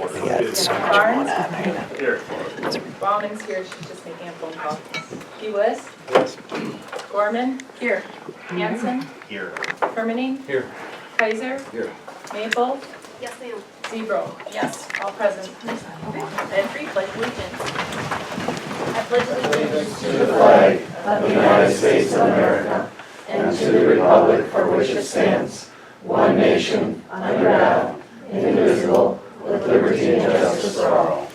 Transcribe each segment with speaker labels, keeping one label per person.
Speaker 1: please. Barnes? Here. Browning's here, she's just making a phone call. Lewis?
Speaker 2: Yes.
Speaker 1: Gorman? Here. Hanson?
Speaker 2: Here.
Speaker 1: Hermaning?
Speaker 2: Here.
Speaker 1: Kaiser?
Speaker 2: Here.
Speaker 1: Maple?
Speaker 3: Yes, ma'am.
Speaker 1: Zebro? Yes, all present. And three, pledge allegiance. I pledge allegiance
Speaker 4: To the flag of the United States of America and to the republic for which it stands, one nation, under God, indivisible, with liberty and justice for all.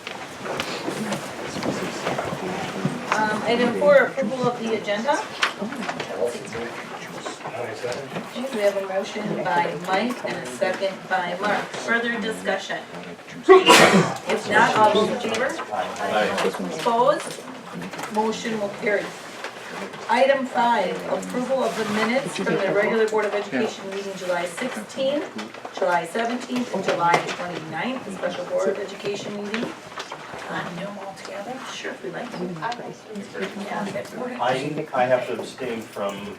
Speaker 1: Item 4, approval of the agenda. We have a motion by Mike and a second by Mark. Further discussion? If not, all those in favor? Opposed? Motion will carry. Item 5, approval of the minutes from the regular Board of Education meeting July 16th, July 17th, and July 29th, the special Board of Education meeting. Do them all together? Sure, if we like to.
Speaker 2: I have to abstain from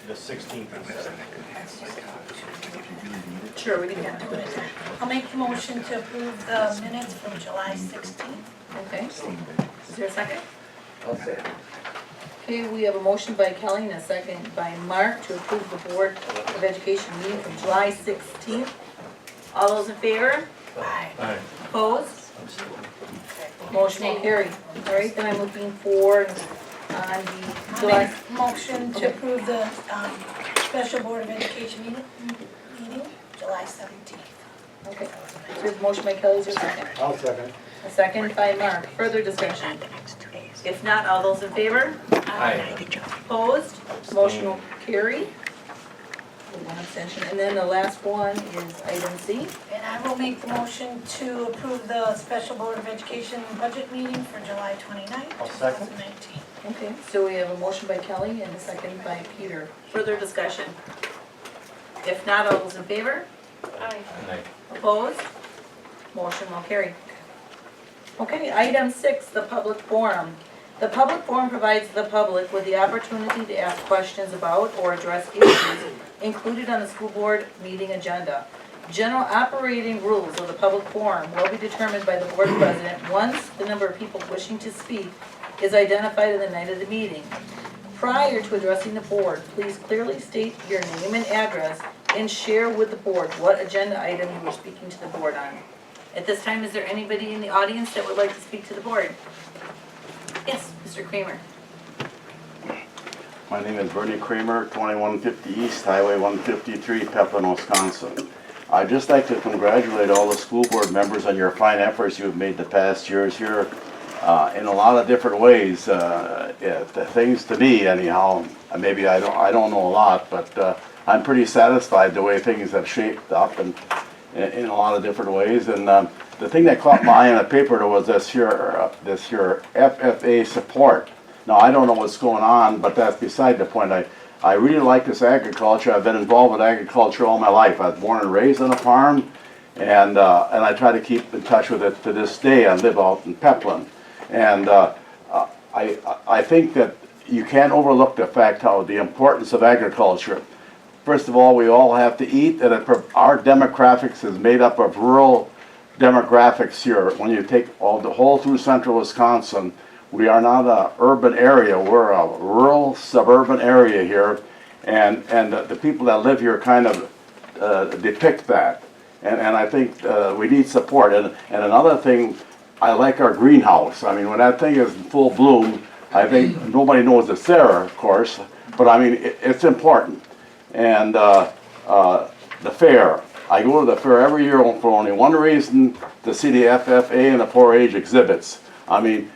Speaker 2: the 16th and 17th.
Speaker 1: Sure, we can do it.
Speaker 3: I'll make the motion to approve the minutes from July 16th.
Speaker 1: Okay. Is there a second?
Speaker 2: I'll say.
Speaker 1: Okay, we have a motion by Kelly and a second by Mark to approve the Board of Education meeting from July 16th. All those in favor?
Speaker 2: Aye.
Speaker 1: Opposed? Motion will carry. All right, then I'm looking for on the
Speaker 3: I'll
Speaker 1: July.
Speaker 3: make a motion to approve the special Board of Education meeting, July 17th.
Speaker 1: Okay, so we have a motion by Kelly, is there a second?
Speaker 2: I'll second.
Speaker 1: A second by Mark. Further discussion? If not, all those in favor?
Speaker 2: Aye.
Speaker 1: Opposed? Motion will carry. One abstention. And then the last one is item C.
Speaker 3: And I will make the motion to approve the special Board of Education budget meeting for July 29th,
Speaker 2: I'll second.
Speaker 3: 2019.
Speaker 1: Okay, so we have a motion by Kelly and a second by Peter. Further discussion? If not, all those in favor?
Speaker 3: Aye.
Speaker 1: Opposed? Motion will carry. Okay, item 6, the public forum. The public forum provides the public with the opportunity to ask questions about or address issues included on the school board meeting agenda. General operating rules of the public forum will be determined by the board president once the number of people wishing to speak is identified on the night of the meeting. Prior to addressing the board, please clearly state your name and address and share with the board what agenda item you are speaking to the board on. At this time, is there anybody in the audience that would like to speak to the board? Yes, Mr. Kramer.
Speaker 5: My name is Bernie Kramer, 2150 East Highway 153, Pepin, Wisconsin. I'd just like to congratulate all the school board members on your fine efforts you've made the past years here in a lot of different ways. The things to me, anyhow, maybe I don't know a lot, but I'm pretty satisfied the way things have shaped up and in a lot of different ways. And the thing that caught my eye on the paper was this here FFA support. Now, I don't know what's going on, but that's beside the point. I really like this agriculture. I've been involved with agriculture all my life. I was born and raised on a farm, and I try to keep in touch with it to this day. I live out in Peplin. And I think that you can't overlook the fact how the importance of agriculture. First of all, we all have to eat, and our demographics is made up of rural demographics here. When you take the whole through central Wisconsin, we are not an urban area, we're a rural suburban area here, and the people that live here kind of depict that. And I think we need support. And another thing, I like our greenhouse. I mean, when that thing is in full bloom, I think nobody knows it's there, of course, but I mean, it's important. And the fair. I go to the fair every year for only one reason, to see the FFA and the 4-H exhibits. I mean,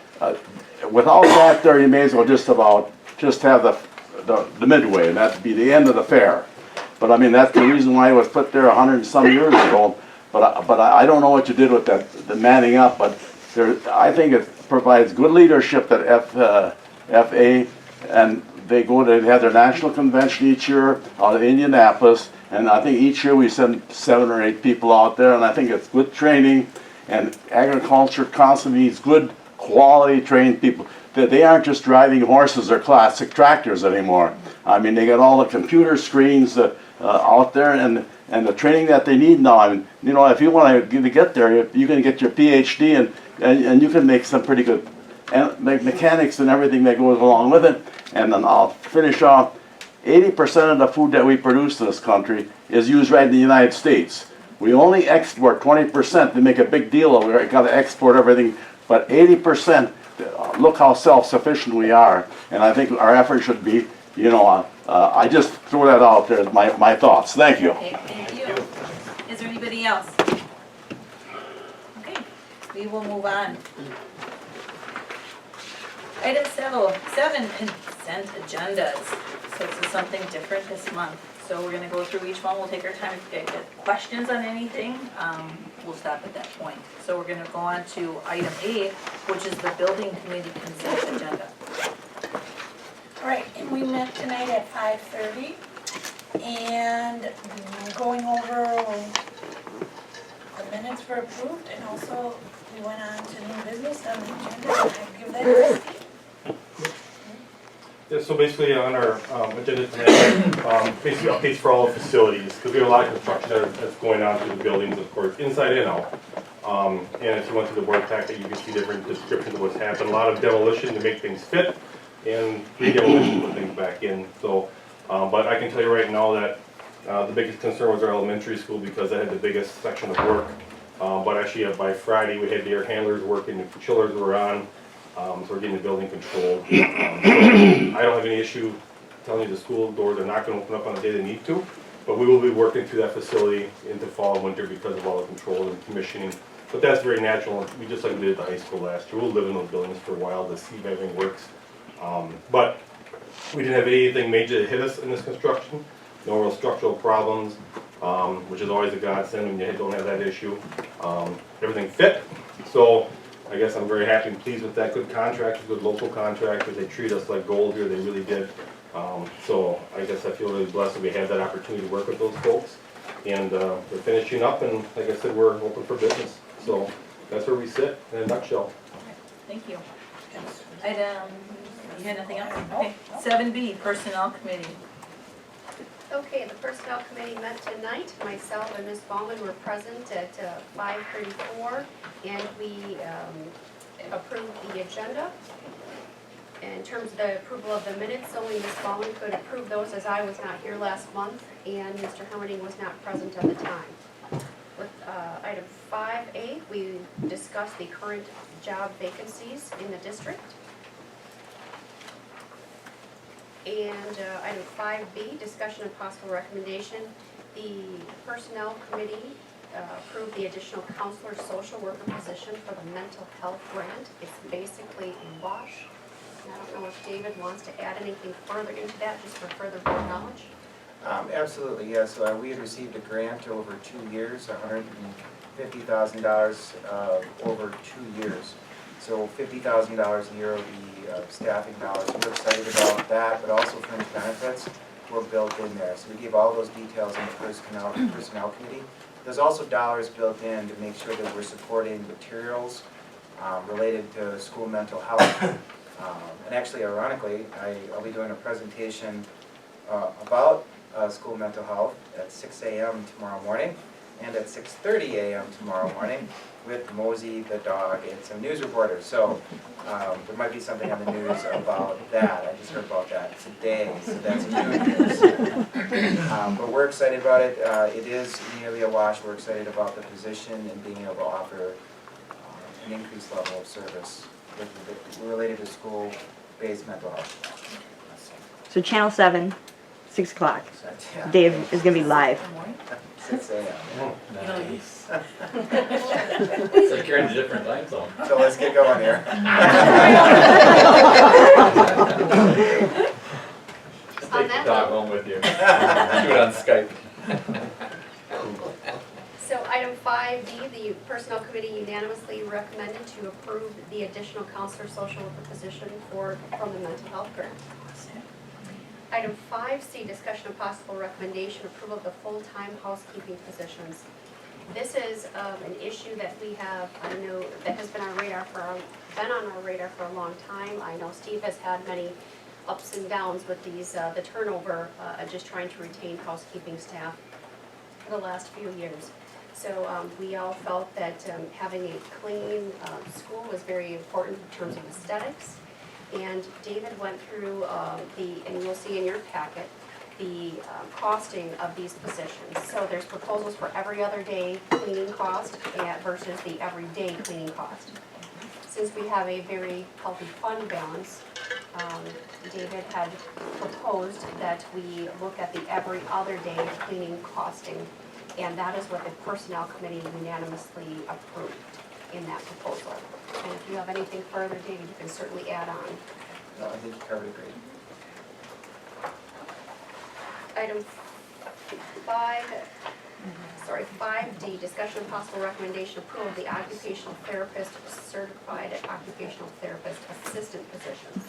Speaker 5: without that there, you may as well just have the midway, and that'd be the end of the fair. But I mean, that's the reason why it was put there 100 and some years ago. But I don't know what you did with the manning up, but I think it provides good leadership at FA, and they have their national convention each year out of Indianapolis, and I think each year we send 7 or 8 people out there, and I think it's good training, and agriculture constantly needs good quality trained people. They aren't just driving horses or classic tractors anymore. I mean, they got all the computer screens, out there, and the training that they need now. I mean, you know, if you want to get there, you can get your PhD, and you can make some pretty good mechanics and everything that goes along with it. And then I'll finish off. 80% of the food that we produce in this country is used right in the United States. We only export 20%. They make a big deal of it. We got to export everything, but 80%. Look how self-sufficient we are, and I think our effort should be. You know, I just throw that out there as my thoughts. Thank you.
Speaker 1: Okay, thank you. Is there anybody else? Okay, we will move on. Item 7, consent agendas. So this is something different this month. So we're gonna go through each one. We'll take our time. If you guys get questions on anything, we'll stop at that point. So we're gonna go on to item A, which is the building committee consent agenda.
Speaker 3: All right, and we met tonight at 5:30, and we're going over the minutes were approved, and also we went on to new business on the agenda, and I give that to Steve.
Speaker 2: Yeah, so basically on our agenda tonight, basically updates for all the facilities, because we have a lot of construction that's going on through the buildings, of course, inside and out. And if you went through the board packet, you can see different descriptions of what's happened. A lot of demolition to make things fit, and re-demolition to put things back in. So, but I can tell you right now that the biggest concern was our elementary school, because I had the biggest section of work. But actually by Friday, we had the air handlers working, the chillers were on. So we're getting the building controlled. So I don't have any issue telling you the school doors are not going to open up on the day they need to, but we will be working through that facility into fall and winter because of all the control and commissioning. But that's very natural. We just like we did at the high school last year. We'll live in those buildings for a while to see if everything works. But we didn't have anything major that hit us in this construction. No real structural problems, which is always a godsend when you don't have that issue. Everything fit. So I guess I'm very happy and pleased with that. Good contractors, good local contractors. They treat us like gold here. They really did. So I guess I feel really blessed that we had that opportunity to work with those folks. And they're finishing up, and like I said, we're open for business. So that's where we sit in a nutshell.
Speaker 1: Thank you. Item, you had nothing else? Okay. 7B, personnel committee.
Speaker 6: Okay, the Personnel Committee met tonight. Myself and Ms. Ballman were present at 5:34, and we approved the agenda. In terms of the approval of the minutes, only Ms. Ballman could approve those, as I was not here last month, and Mr. Hermerding was not present at the time. With item 5A, we discussed the current job vacancies in the district. And item 5B, discussion of possible recommendation. The Personnel Committee approved the additional counselor social worker position for the mental health grant. It's basically a wash. And I don't know if David wants to add anything further into that, just for further board knowledge.
Speaker 7: Absolutely, yes. We had received a grant over 2 years, $150,000 over 2 years. So $50,000 a year will be staffing dollars. We're excited about that, but also fringe benefits were built in there. So we gave all those details in the personnel committee. There's also dollars built in to make sure that we're supporting materials related to school mental health. And actually, ironically, I'll be doing a presentation about school mental health at 6 a.m. tomorrow morning and at 6:30 a.m. tomorrow morning with Mosinee the dog and some news reporters. So there might be something on the news about that. I just heard about that today, so that's new news. But we're excited about it. It is nearly a wash. We're excited about the position and being able to offer an increased level of service related to school-based mental health.
Speaker 8: So Channel 7, 6 o'clock.
Speaker 7: Yeah.
Speaker 8: Dave is going to be live.
Speaker 7: 6 a.m.
Speaker 4: Nice. It's like you're in a different time zone.
Speaker 7: So let's get going here.
Speaker 4: Just take the dog home with you. Do it on Skype.
Speaker 6: So item 5B, the Personnel Committee unanimously recommended to approve the additional counselor social worker position from the mental health grant. Item 5C, discussion of possible recommendation, approval of the full-time housekeeping positions. This is an issue that we have, I know, that has been on our radar for a long time. I know Steve has had many ups and downs with these, the turnover, just trying to retain housekeeping staff for the last few years. So we all felt that having a clean school was very important in terms of aesthetics. And David went through and you'll see in your packet, the costing of these positions. So there's proposals for every other day cleaning cost versus the everyday cleaning cost. Since we have a very healthy fund balance, David had proposed that we look at the every other day cleaning costing, and that is what the Personnel Committee unanimously approved in that proposal. And if you have anything further, David, you can certainly add on.
Speaker 7: No, I think you covered it great.
Speaker 6: Item 5D, discussion of possible recommendation approval of the occupational therapist, certified occupational therapist assistant positions.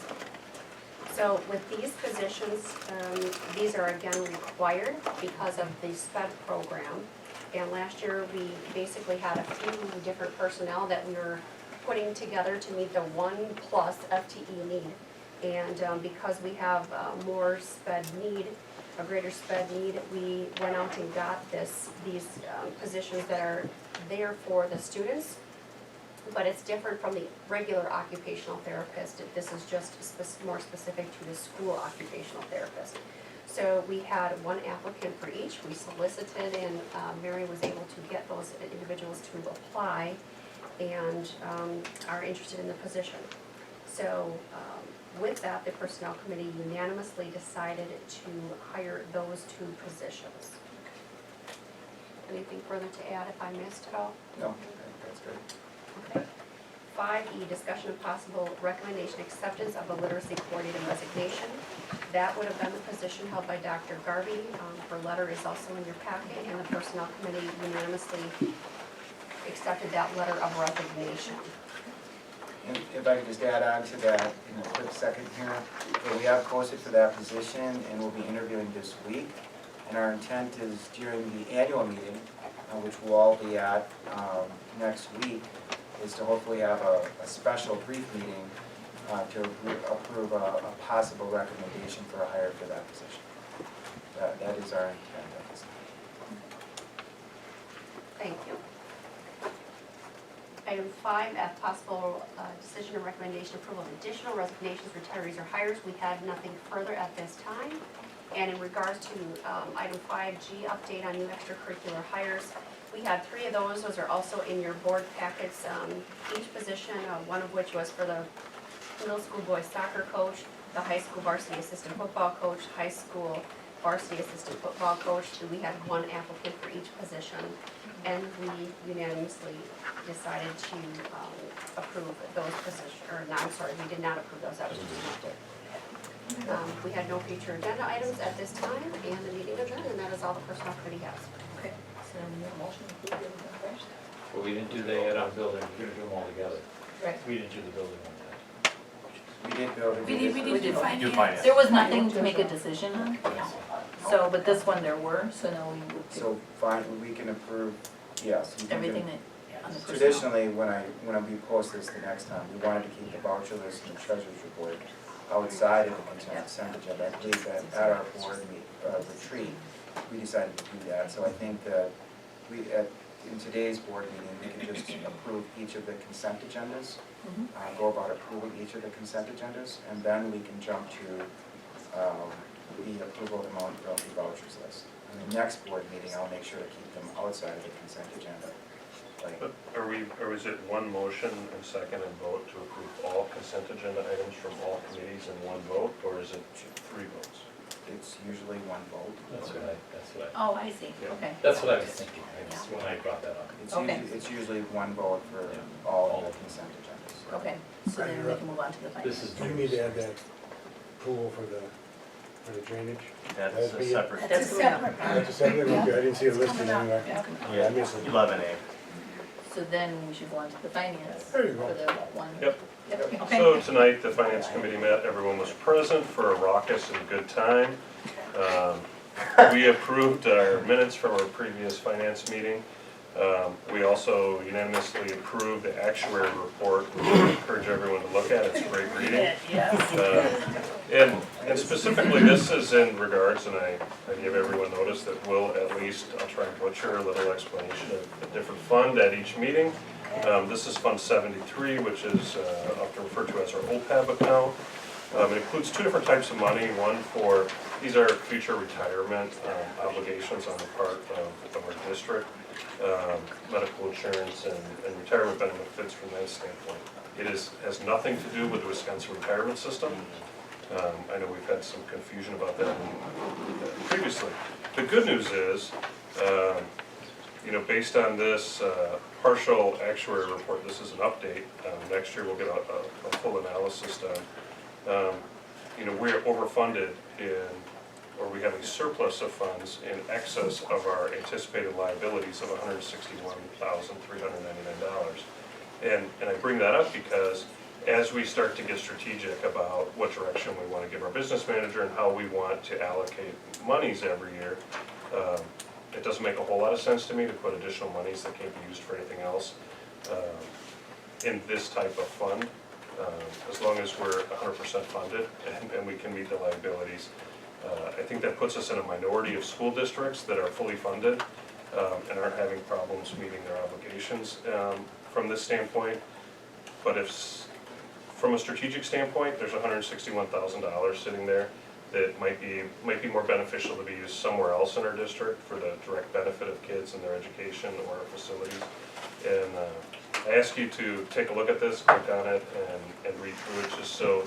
Speaker 6: So with these positions, these are again required because of the SPED program. And last year, we basically had a few different personnel that we were putting together to meet the 1+ FTE need. And because we have more SPED need, a greater SPED need, we went out and got these positions that are there for the students, but it's different from the regular occupational therapist. This is just more specific to the school occupational therapist. So we had one applicant for each. We solicited, and Mary was able to get those individuals to apply and are interested in the position. So with that, the Personnel Committee unanimously decided to hire those 2 positions. Anything further to add if I missed at all?
Speaker 7: No, that's good.
Speaker 6: Okay. 5E, discussion of possible recommendation acceptance of the literacy coordinator resignation. That would have been the position held by Dr. Garvey. Her letter is also in your packet, and the Personnel Committee unanimously accepted that letter of resignation.
Speaker 7: And if I could just add on to that in a quick second here, so we have posted for that position and we'll be interviewing this week. And our intent is during the annual meeting, which we'll all be at next week, is to hopefully have a special brief meeting to approve a possible recommendation for a hire for that position. That is our intent at this time.
Speaker 6: Thank you. Item 5F, possible decision and recommendation approval of additional resignations, retirees, or hires. We had nothing further at this time. And in regards to item 5G, update on new extracurricular hires, we had 3 of those. Those are also in your board packets. Each position, one of which was for the middle school boys soccer coach, the high school varsity assistant football coach, high school varsity assistant football coach. We had 1 applicant for each position, and we unanimously decided to approve those positions, or no, I'm sorry, we did not approve those, that was just we had no future agenda items at this time, and the meeting adjourned, and that is all the Personnel Committee has.
Speaker 1: Okay, so then we need a motion to approve everything first?
Speaker 9: Well, we didn't do the add-on building, we didn't do them all together.
Speaker 1: Right.
Speaker 9: We didn't do the building one time.
Speaker 7: We did build it.
Speaker 3: We did
Speaker 1: do
Speaker 3: finance.
Speaker 1: There was nothing to make a decision on, so, but this one there were, so now we would do
Speaker 7: So fine, we can approve, yes. you can-
Speaker 1: everything that, on the personnel.
Speaker 7: Traditionally, when we post this the next time, we wanted to keep the voucher list and the treasurer's report outside of the consent agenda. I believe that at our board retreat, we decided to do that. So I think that in today's board meeting, we can just approve each of the consent agendas, go about approving each of the consent agendas, and then we can jump to the approval of the multi vouchers list. In the next board meeting, I'll make sure to keep them outside of the consent agenda.
Speaker 10: But or is it one motion and second and vote to approve all consent agenda items from all committees in one vote, or is it 3 votes?
Speaker 7: It's usually 1 vote.
Speaker 9: That's what
Speaker 1: Oh, I see, okay.
Speaker 9: that's what I was thinking, when I brought that up.
Speaker 1: Okay.
Speaker 7: It's usually 1 vote for all of the consent agendas.
Speaker 1: Okay, so then we can move on to the finance.
Speaker 9: This is.
Speaker 11: You need to add that approval for the drainage?
Speaker 5: That's
Speaker 11: That'd
Speaker 5: a
Speaker 11: be-
Speaker 5: separate.
Speaker 3: That's a separate.
Speaker 11: That's a separate, okay, I didn't see it listed anywhere.
Speaker 1: Yeah.
Speaker 11: Yeah, I missed it.
Speaker 5: 11A.
Speaker 1: So then we should go on to the finance
Speaker 11: There you
Speaker 1: for
Speaker 11: go.
Speaker 1: the one.
Speaker 10: Yep.
Speaker 1: Yep, okay.
Speaker 10: So tonight, the Finance Committee met, everyone was present for a raucous and good time. We approved our minutes from our previous finance meeting. We also unanimously approved the actuary report, which I encourage everyone to look at. It's great reading. And specifically, this is in regards, and I give everyone notice that we'll at least, I'll try and butcher a little explanation of a different fund at each meeting. This is Fund 73, which is often referred to as our OPEB account. It includes two different types of money. One for, these are future retirement obligations on the part of our district, medical insurance and retirement benefits from that standpoint. It has nothing to do with the Wisconsin retirement system. I know we've had some confusion about that previously. The good news is, based on this partial actuary report, this is an update. Next year we'll get a full analysis done. We're overfunded or we have a surplus of funds in excess of our anticipated liabilities of $161,399. And I bring that up because as we start to get strategic about what direction we want to give our business manager and how we want to allocate monies every year, it doesn't make a whole lot of sense to me to put additional monies that can't be used for anything else in this type of fund. As long as we're 100% funded and we can meet the liabilities. I think that puts us in a minority of school districts that are fully funded and aren't having problems meeting their obligations from this standpoint. But from a strategic standpoint, there's $161,000 sitting there that might be more beneficial to be used somewhere else in our district for the direct benefit of kids and their education or our facilities. And I ask you to take a look at this, click on it, and read through it just so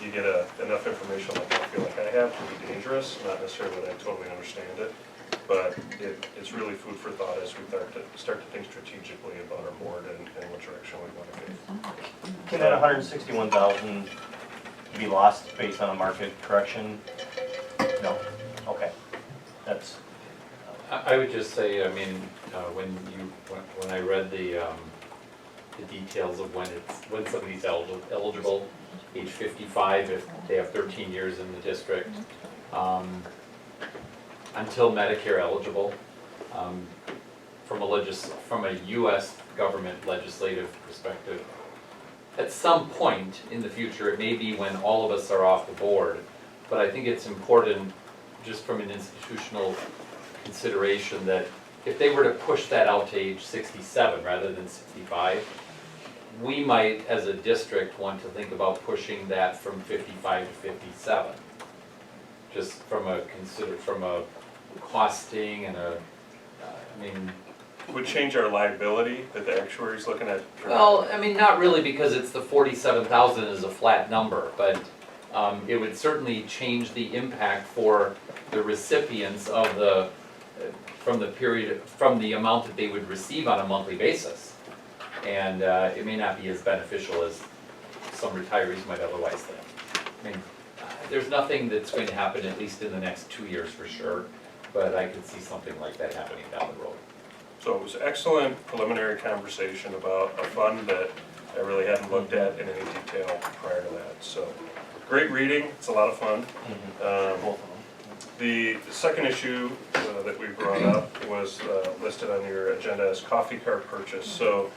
Speaker 10: you get enough information like I feel like I have to be dangerous, not necessarily that I totally understand it, but it's really food for thought as we start to think strategically about our board and what direction we want to take.
Speaker 12: Can that 161,000 be lost based on a market correction? No? Okay. That's...
Speaker 9: I would just say, when I read the details of when somebody's eligible, age 55, if they have 13 years in the district, until Medicare eligible, from a U.S. government legislative perspective, at some point in the future, it may be when all of us are off the board, but I think it's important, just from an institutional consideration, that if they were to push that out to age 67 rather than 65, we might, as a district, want to think about pushing that from 55 to 57. Just from a costing and
Speaker 10: Would change our liability that the actuary's looking at?
Speaker 9: Well, not really, because it's the 47,000 is a flat number, but it would certainly change the impact for the recipients of from the amount that they would receive on a monthly basis. And it may not be as beneficial as some retirees might otherwise think. There's nothing that's going to happen, at least in the next 2 years for sure, but I could see something like that happening down the road.
Speaker 10: So it was excellent preliminary conversation about a fund that I really hadn't looked at in any detail prior to that. So great reading, it's a lot of fun. The second issue that we brought up was listed on your agenda as coffee cart purchase. So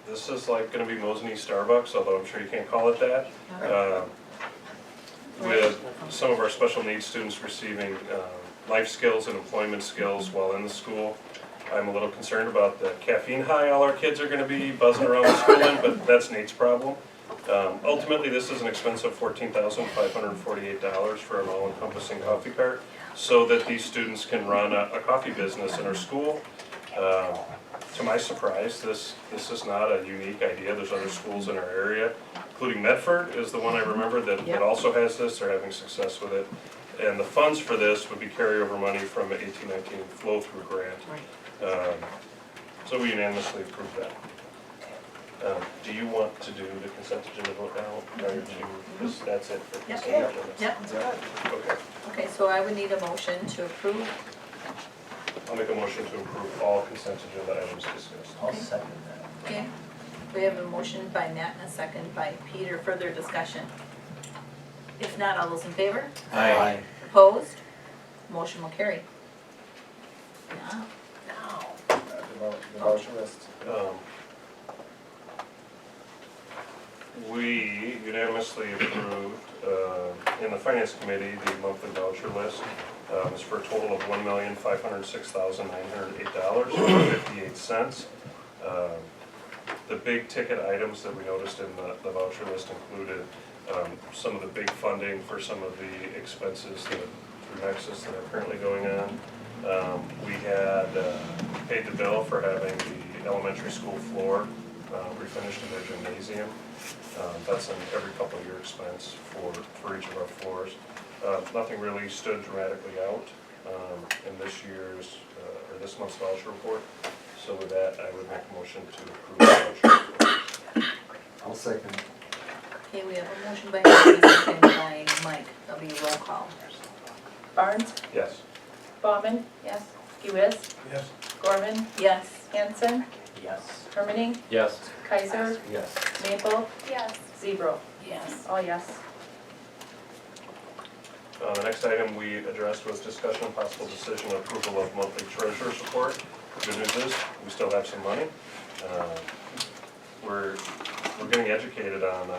Speaker 10: this is like going to be Mosinee Starbucks, although I'm sure you can't call it that. With some of our special needs students receiving life skills and employment skills while in the school. I'm a little concerned about the caffeine high all our kids are going to be buzzing around the school in, but that's Nate's problem. Ultimately, this is an expense of $14,548 for an all-encompassing coffee cart, so that these students can run a coffee business in our school. To my surprise, this is not a unique idea. There's other schools in our area, including Medford is the one I remember that also has this. They're having success with it. And the funds for this would be carryover money from an 1819 flow-through grant. So we unanimously approved that. Do you want to do the consent agenda vote now? Because that's it for consent agenda.
Speaker 1: Yep.
Speaker 10: Okay.
Speaker 1: Okay, so I would need a motion to approve.
Speaker 10: I'll make a motion to approve all consent agenda items discussed.
Speaker 12: I'll second that.
Speaker 1: Okay. We have a motion by Nat and a second by Peter. Further discussion? If not, all those in favor?
Speaker 12: Aye.
Speaker 1: Opposed? Motion will carry. Now,
Speaker 7: the voucher list.
Speaker 10: We unanimously approved, in the finance committee, the monthly voucher list. It's for a total of $1,506,908.58. The big ticket items that we noticed in the voucher list included some of the big funding for some of the expenses that through Nexus that are currently going on. We had paid the bill for having the elementary school floor refinished in their gymnasium. That's an every couple of year expense for each of our floors. Nothing really stood dramatically out in this year's, or this month's voucher report. So with that, I would make a motion to approve the voucher report.
Speaker 11: I'll second.
Speaker 1: Okay, we have a motion by Andy, second by Mike. That'll be a roll call.
Speaker 3: Barnes,
Speaker 10: Yes.
Speaker 3: Bauman, yes. Lewis,
Speaker 11: Yes.
Speaker 3: Gorman,
Speaker 1: Yes.
Speaker 3: Hanson,
Speaker 12: Yes.
Speaker 3: Hermany,
Speaker 9: Yes.
Speaker 3: Kaiser,
Speaker 11: Yes.
Speaker 3: Maple,
Speaker 6: Yes.
Speaker 3: Zebro. Yes. All yes.
Speaker 10: The next item we addressed was discussion and possible decision on approval of monthly treasurer's report. The good news is, we still have some money. We're getting educated on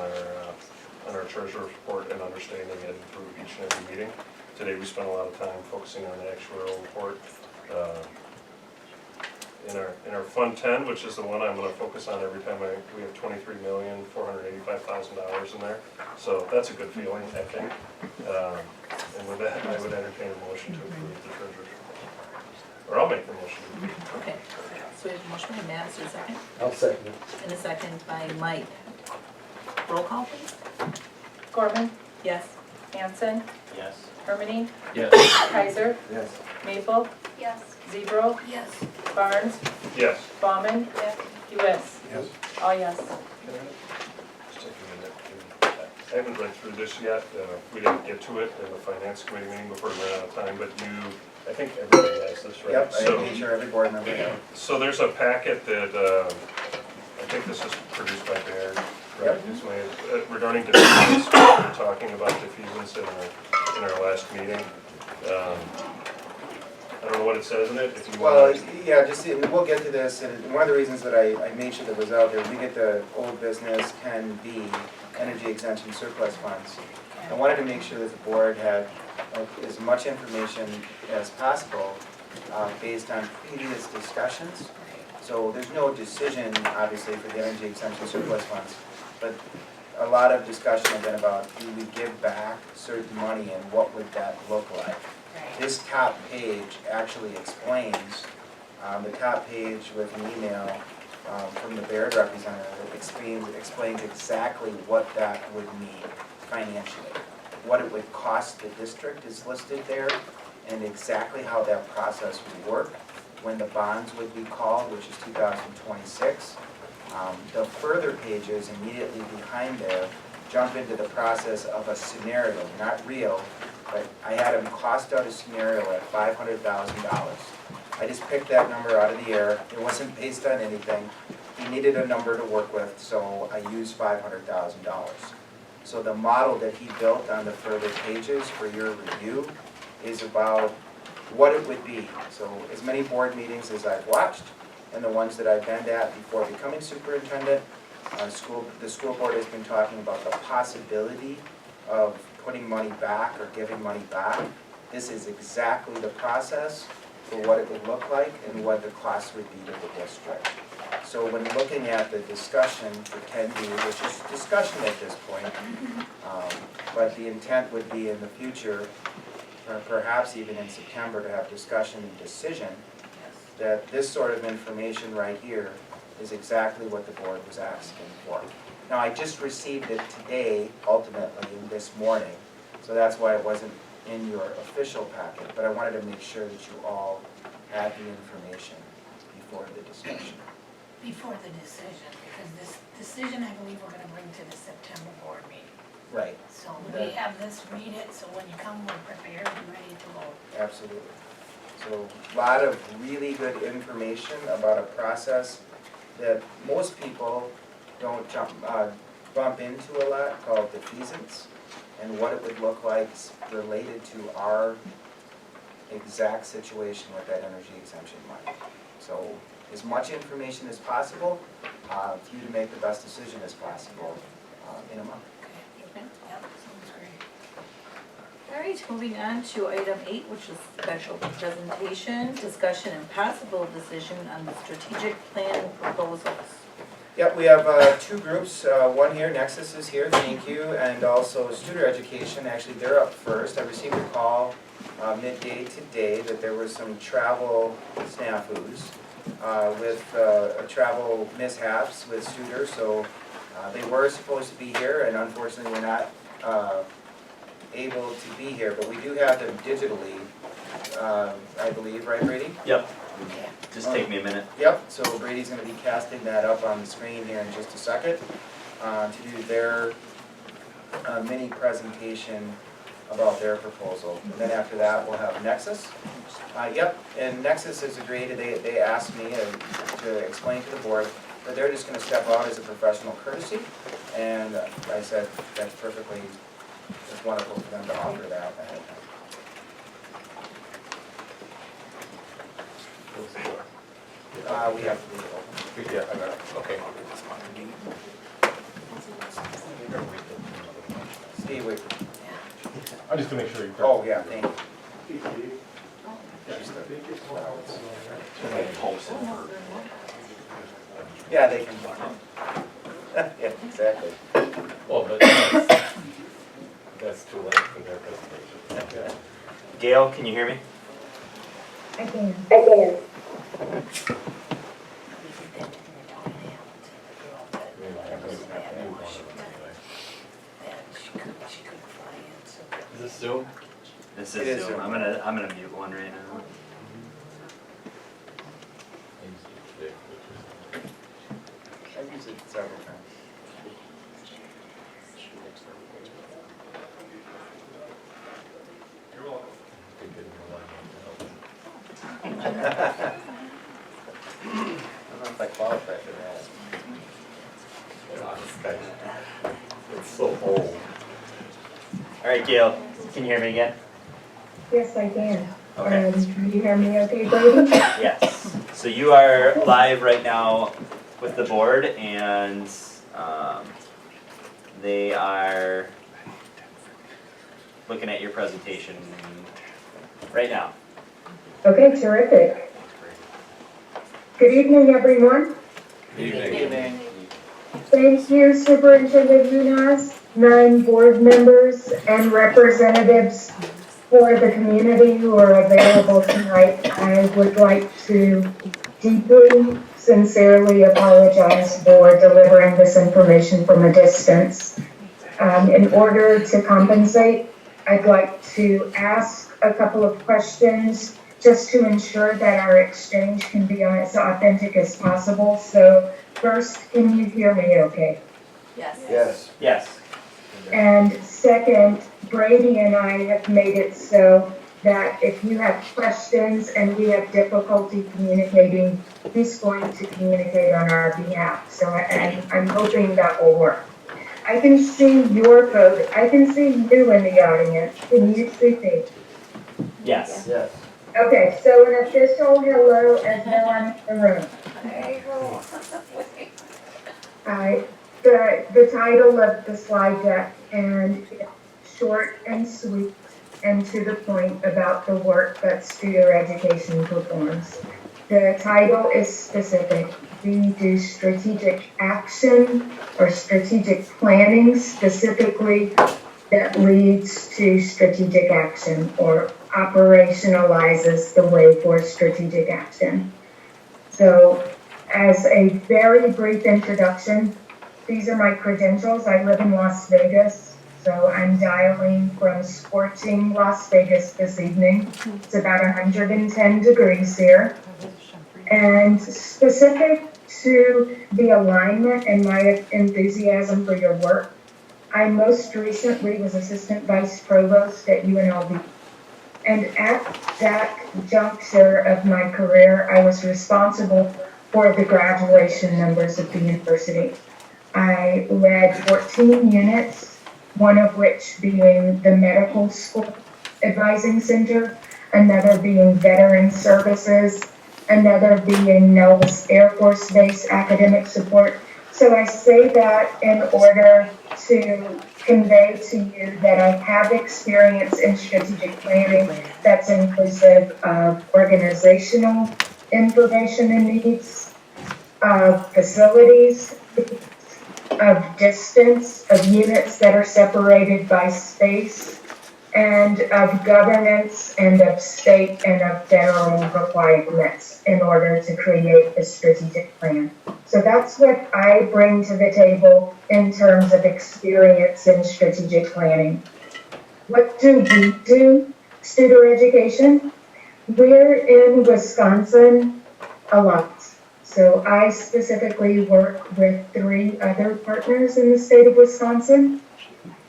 Speaker 10: our treasurer's report and understanding it through each and every meeting. Today we spent a lot of time focusing on the actuarial report. In our Fund 10, which is the one I'm going to focus on every time we have $23,485,000 in there. So that's a good feeling, I think. And with that, I would entertain a motion to approve the treasurer's report. Or I'll make the motion to approve.
Speaker 1: Okay, so we have a motion by Matt, is there a second?
Speaker 11: I'll second it.
Speaker 1: And a second by Mike. Roll call, please.
Speaker 3: Gorman,
Speaker 1: Yes.
Speaker 3: Hanson,
Speaker 12: Yes.
Speaker 3: Hermany,
Speaker 9: Yes.
Speaker 3: Kaiser,
Speaker 11: Yes.
Speaker 3: Maple,
Speaker 6: Yes.
Speaker 3: Zebro,
Speaker 6: Yes.
Speaker 3: Barnes,
Speaker 10: Yes.
Speaker 3: Bauman, Lewis.
Speaker 11: Yes.
Speaker 3: All yes.
Speaker 10: Just take a minute. I haven't read through this yet. We didn't get to it in the finance committee meeting before we ran out of time, but I think everybody has this, right?
Speaker 7: Yep, I
Speaker 10: So-
Speaker 7: made sure every board member had.
Speaker 10: So there's a packet that, I think this is produced by Baird, right? This way, regarding defeasance, we were talking about defeasance in our last meeting. I don't know what it says in it, if you
Speaker 7: Well,
Speaker 10: want.
Speaker 7: yeah, just, we'll get to this, and one of the reasons that I made sure that was out there, we get the old business, Can B, energy exemption surplus funds. I wanted to make sure that the board had as much information as possible based on previous discussions. So there's no decision, obviously, for the energy exemption surplus funds, but a lot of discussion has been about, do we give back certain money and what would that look like? This top page actually explains, the top page with an email from the Baird representative explains exactly what that would mean financially. What it would cost the district is listed there, and exactly how that process would work, when the bonds would be called, which is 2026. The further pages immediately behind there jump into the process of a scenario, not real, but I had him cost out a scenario at $500,000. I just picked that number out of the air. It wasn't based on anything. He needed a number to work with, so I used $500,000. So the model that he built on the further pages for your review is about what it would be. So as many board meetings as I've watched, and the ones that I've been at before becoming superintendent, the school board has been talking about the possibility of putting money back or giving money back. This is exactly the process for what it would look like and what the cost would be to the district. So when looking at the discussion for Can B, which is discussion at this point, but the intent would be in the future, or perhaps even in September, to have discussion and decision, that this sort of information right here is exactly what the board was asking for. Now, I just received it today, ultimately, this morning, so that's why it wasn't in your official packet, but I wanted to make sure that you all had the information before the discussion.
Speaker 3: Before the decision, because this decision, I believe we're gonna bring to the September board meeting.
Speaker 7: Right,
Speaker 3: So we have this, read it, so when you come, we're prepared and ready to vote.
Speaker 7: absolutely. So, a lot of really good information about a process that most people don't bump into a lot, called defeasance, and what it would look like related to our exact situation with that energy exemption money. So as much information as possible for you to make the best decision as possible in a month.
Speaker 1: All right, moving on to item 8, which is special presentation, discussion and possible decision on the strategic plan proposals.
Speaker 7: Yep, we have two groups, one here, Nexus is here, thank you, and also Studer Education, actually they're up first. I received a call midday today that there was some travel snafus with travel mishaps with Studer, so they were supposed to be here and unfortunately were not able to be here, but we do have them digitally, I believe, right Brady?
Speaker 12: Yep. Just take me a minute.
Speaker 7: Yep, so Brady's going to be casting that up on the screen here in just a second to do their mini presentation about their proposal. And then after that, we'll have Nexus. Yep, and Nexus is agreed, they asked me to explain to the board that they're just going to step out as a professional courtesy. And I said that's perfectly, it's wonderful for them to offer that ahead of time. We have to leave it open.
Speaker 2: Yeah, I got it.
Speaker 9: Okay.
Speaker 7: Steve, wait.
Speaker 2: I just to make sure you.
Speaker 7: Oh, yeah, thank you. Yeah, they can. Yeah, exactly.
Speaker 9: Well, but that's too late for their presentation.
Speaker 12: Gail, can you hear me?
Speaker 4: I can.
Speaker 9: Is this Zoom?
Speaker 12: This
Speaker 7: It
Speaker 12: is
Speaker 7: is
Speaker 12: Zoom.
Speaker 7: Zoom.
Speaker 12: I'm gonna mute one right now.
Speaker 7: I've used it several times. I don't know if I qualify for that.
Speaker 9: It's so old.
Speaker 12: All right, Gail, can you hear me again?
Speaker 4: Yes, I can.
Speaker 12: Okay.
Speaker 4: Can you hear me okay, Brady?
Speaker 12: Yes. So you are live right now with the board, and they are looking at your presentation right now.
Speaker 4: Okay, terrific. Good evening, everyone.
Speaker 7: Good evening.
Speaker 4: Thank you, Superintendent Munoz, 9 board members and representatives for the community who are available tonight. I would like to deeply, sincerely apologize for delivering this information from a distance. In order to compensate, I'd like to ask a couple of questions just to ensure that our exchange can be as authentic as possible. So first, can you hear me okay?
Speaker 7: Yes.
Speaker 12: Yes.
Speaker 4: And second, Brady and I have made it so that if you have questions and we have difficulty communicating, he's going to communicate on our behalf. So I'm hoping that will work. I can see your photo. I can see you in the audience. Can you see me?
Speaker 12: Yes.
Speaker 7: Yes.
Speaker 4: Okay, so an official hello as though I'm in the room. The title of the slide deck, and short and sweet and to the point about the work that Studer Education performs. The title is specific. We do strategic action or strategic planning specifically that leads to strategic action or operationalizes the way for strategic action. So as a very brief introduction, these are my credentials. I live in Las Vegas, so I'm dialing from scorching Las Vegas this evening. It's about 110 degrees here. And specific to the alignment and my enthusiasm for your work, I most recently was Assistant Vice Provost at UNLV. And at that juncture of my career, I was responsible for the graduation numbers of the university. I led 14 units, one of which being the Medical School Advising Center, another being Veteran Services,
Speaker 13: another being Nellis Air Force Base academic support. So I say that in order to convey to you that I have experience in strategic planning that's inclusive of organizational information and needs, of facilities, of distance, of units that are separated by space, and of governance and of state and of federal requirements in order to create a strategic plan. So that's what I bring to the table in terms of experience in strategic planning. What do we do? Student education. We're in Wisconsin a lot. So I specifically work with 3 other partners in the state of Wisconsin.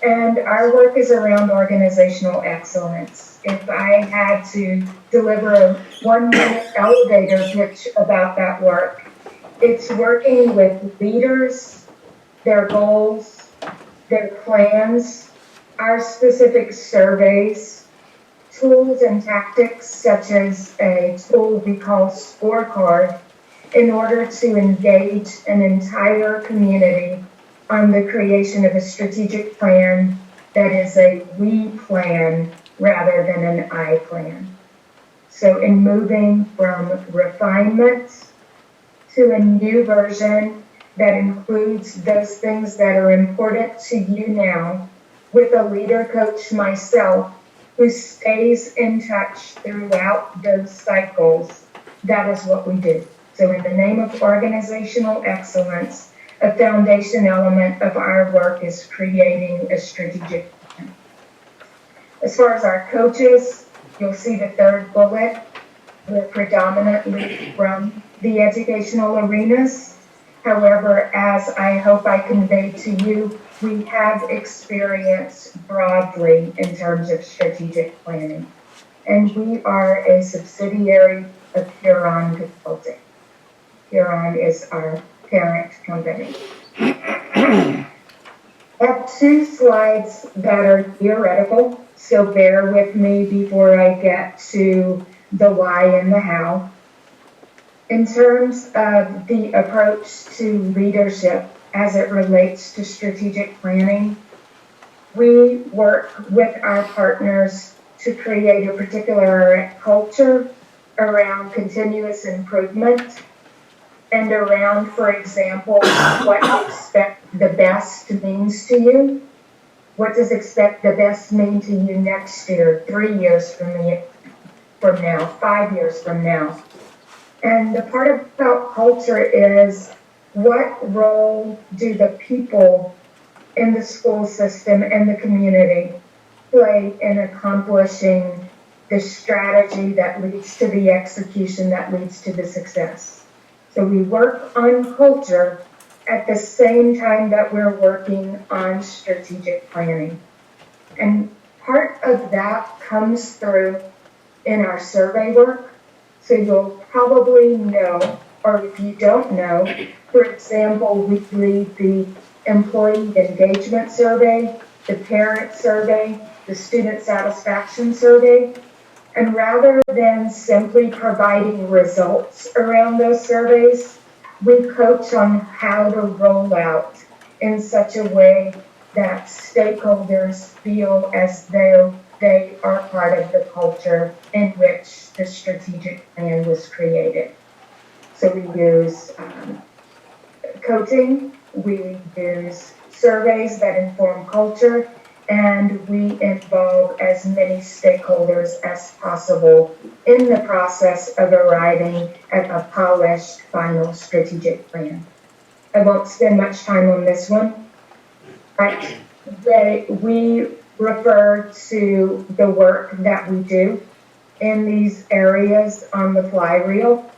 Speaker 13: And our work is around organizational excellence. If I had to deliver a 1-minute elevator pitch about that work, it's working with leaders, their goals, their plans, our specific surveys, tools and tactics such as a tool we call Scorecard in order to engage an entire community on the creation of a strategic plan that is a we plan rather than an I plan. So in moving from refinement to a new version that includes those things that are important to you now, with a leader coach myself who stays in touch throughout those cycles, that is what we do. So in the name of organizational excellence, a foundation element of our work is creating a strategic plan. As far as our coaches, you'll see the 3rd bullet. We're predominantly from the educational arenas. However, as I hope I conveyed to you, we have experience broadly in terms of strategic planning. And we are a subsidiary of Huron Consulting. Huron is our parent company. I have 2 slides that are theoretical, so bear with me before I get to the why and the how. In terms of the approach to leadership as it relates to strategic planning, we work with our partners to create a particular culture around continuous improvement and around, for example, what expect the best means to you. What does expect the best mean to you next year, 3 years from now, 5 years from now? And the part about culture is what role do the people in the school system and the community play in accomplishing the strategy that leads to the execution that leads to the success? So we work on culture at the same time that we're working on strategic planning. And part of that comes through in our survey work. So you'll probably know, or if you don't know, for example, we lead the employee engagement survey, the parent survey, the student satisfaction survey. And rather than simply providing results around those surveys, we coach on how to roll out in such a way that stakeholders feel as though they are part of the culture in which the strategic plan was created. So we use coaching, we use surveys that inform culture, and we involve as many stakeholders as possible in the process of arriving at a polished final strategic plan. I won't spend much time on this one, but we refer to the work that we do in these areas on the flywheel.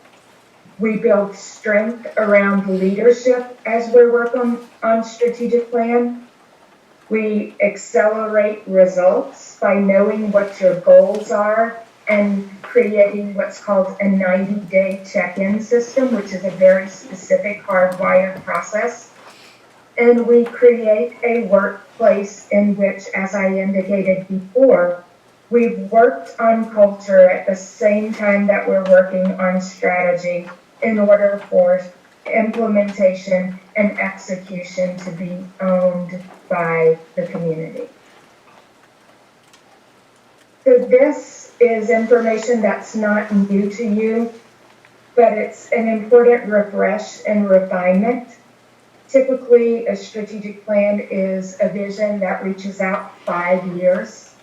Speaker 13: We build strength around leadership as we work on strategic plan. We accelerate results by knowing what your goals are and creating what's called a 90-day check-in system, which is a very specific hardwired process. And we create a workplace in which, as I indicated before, We've worked on culture at the same time that we're working on strategy in order for implementation and execution to be owned by the community. So this is information that's not new to you, but it's an important refresh and refinement. Typically, a strategic plan is a vision that reaches out 5 years,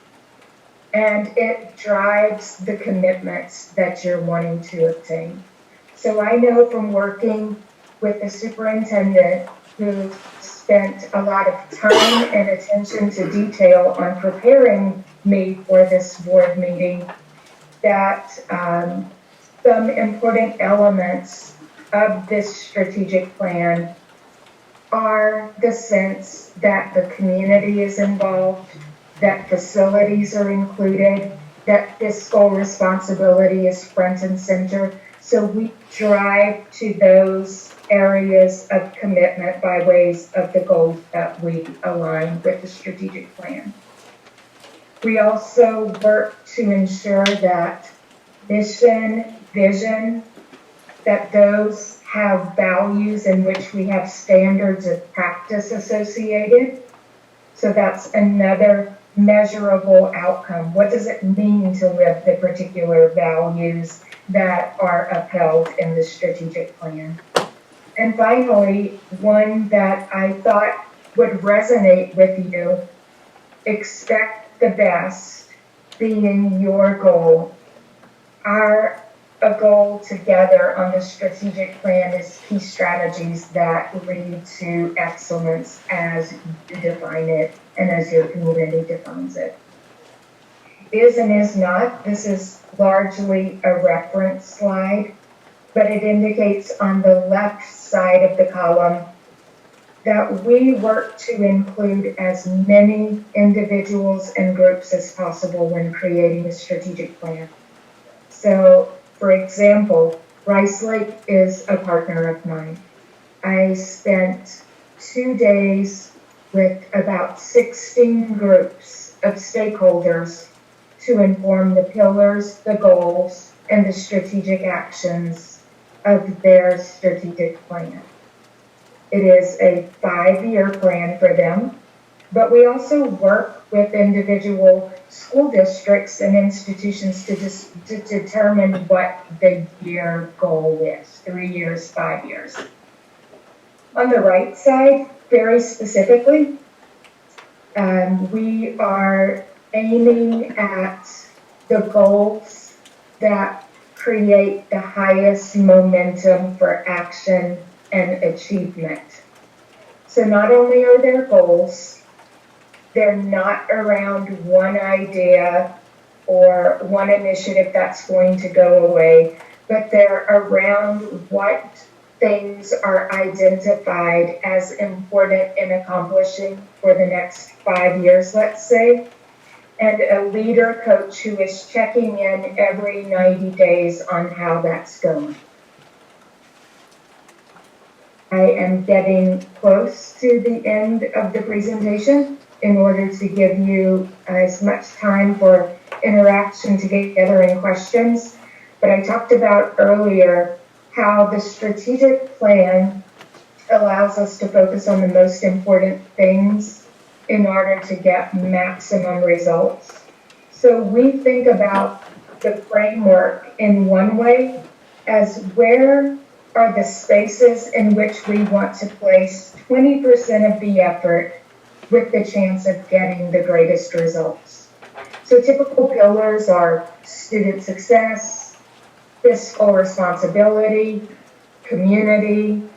Speaker 13: and it drives the commitments that you're wanting to obtain. So I know from working with the superintendent who spent a lot of time and attention to detail on preparing me for this board meeting that some important elements of this strategic plan are the sense that the community is involved, that facilities are included, that fiscal responsibility is front and center. So we drive to those areas of commitment by ways of the goals that we align with the strategic plan. We also work to ensure that mission, vision, that those have values in which we have standards of practice associated. So that's another measurable outcome. What does it mean to live the particular values that are upheld in the strategic plan? And finally, one that I thought would resonate with you, expect the best being your goal. Our goal together on the strategic plan is key strategies that lead to excellence as you define it and as your community defines it. Is and is not, this is largely a reference slide, but it indicates on the left side of the column that we work to include as many individuals and groups as possible when creating a strategic plan. So, for example, Rice Lake is a partner of mine. I spent 2 days with about 16 groups of stakeholders to inform the pillars, the goals, and the strategic actions of their strategic plan. It is a 5-year plan for them, but we also work with individual school districts and institutions to determine what the year goal is, 3 years, 5 years. On the right side, very specifically, we are aiming at the goals that create the highest momentum for action and achievement. So not only are there goals, they're not around one idea or one initiative that's going to go away, but they're around what things are identified as important in accomplishing for the next 5 years, let's say, and a leader coach who is checking in every 90 days on how that's going. I am getting close to the end of the presentation in order to give you as much time for interaction together and questions. But I talked about earlier how the strategic plan allows us to focus on the most important things in order to get maximum results. So we think about the framework in one way as where are the spaces in which we want to place 20% of the effort with the chance of getting the greatest results. So typical pillars are student success, fiscal responsibility, community,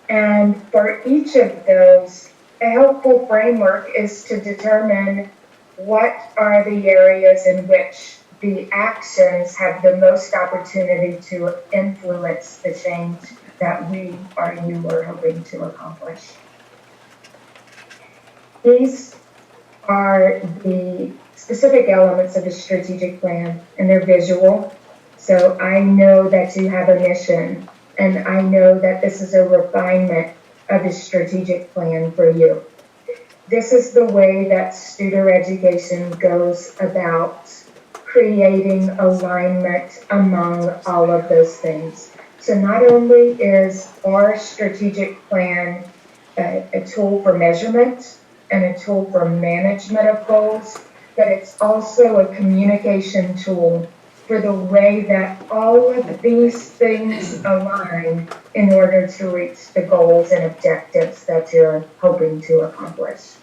Speaker 13: and for each of those, a helpful framework is to determine what are the areas in which the actions have the most opportunity to influence the change that we or you are hoping to accomplish. These are the specific elements of a strategic plan, and they're visual. So I know that you have a mission, and I know that this is a refinement of a strategic plan for you. this is the way that Studer Education goes about creating alignment among all of those things. So not only is our strategic plan a tool for measurement and a tool for management of goals, but it's also a communication tool for the way that all of these things align in order to reach the goals and objectives that you're hoping to accomplish.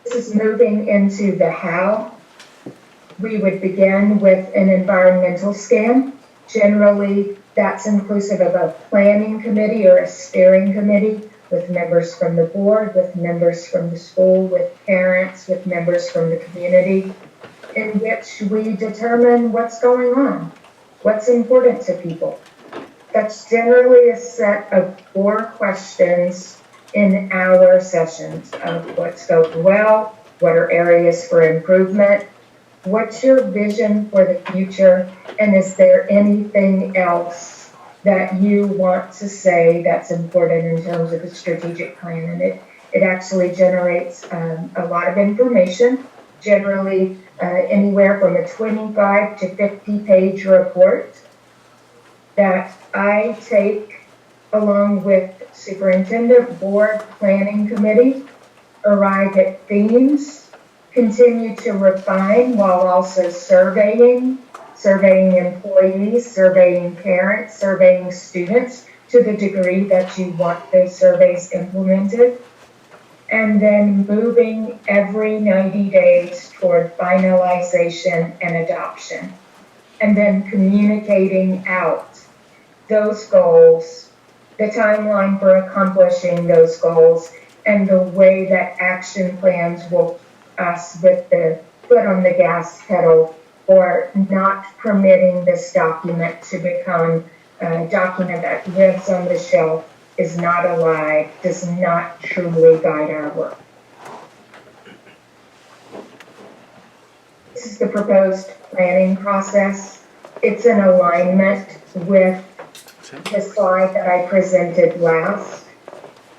Speaker 13: This is moving into the how. We would begin with an environmental scan. Generally, that's inclusive of a planning committee or a steering committee with members from the board, with members from the school, with parents, with members from the community, in which we determine what's going on, what's important to people. That's generally a set of 4 questions in our sessions of what's going well, what are areas for improvement, what's your vision for the future, and is there anything else that you want to say that's important in terms of the strategic plan? And it actually generates a lot of information, generally anywhere from a 25 to 50-page report that I take along with superintendent, board, planning committee, arrive at themes, continue to refine while also surveying employees, surveying parents, surveying students to the degree that you want those surveys implemented, and then moving every 90 days toward finalization and adoption, and then communicating out those goals, the timeline for accomplishing those goals, and the way that action plans will us with the foot on the gas pedal for not permitting this document to become a document that lives on the shelf, is not alive, does not truly guide our work. This is the proposed planning process. It's in alignment with the slide that I presented last.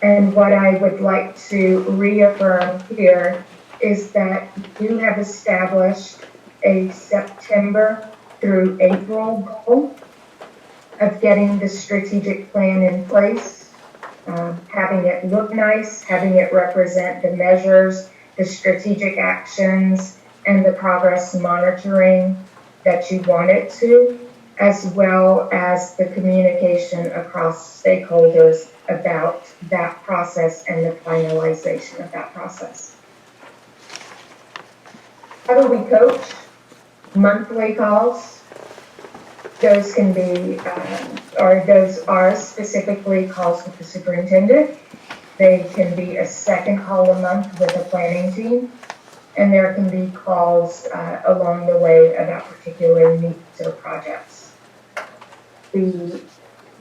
Speaker 13: And what I would like to reaffirm here is that you have established a September through April goal of getting the strategic plan in place, having it look nice, having it represent the measures, the strategic actions, and the progress monitoring that you want it to, as well as the communication across stakeholders about that process and the finalization of that process. How do we coach? Monthly calls. Those can be, those are specifically calls with the superintendent. They can be a second call a month with a planning team. And there can be calls along the way about particular needs or projects. We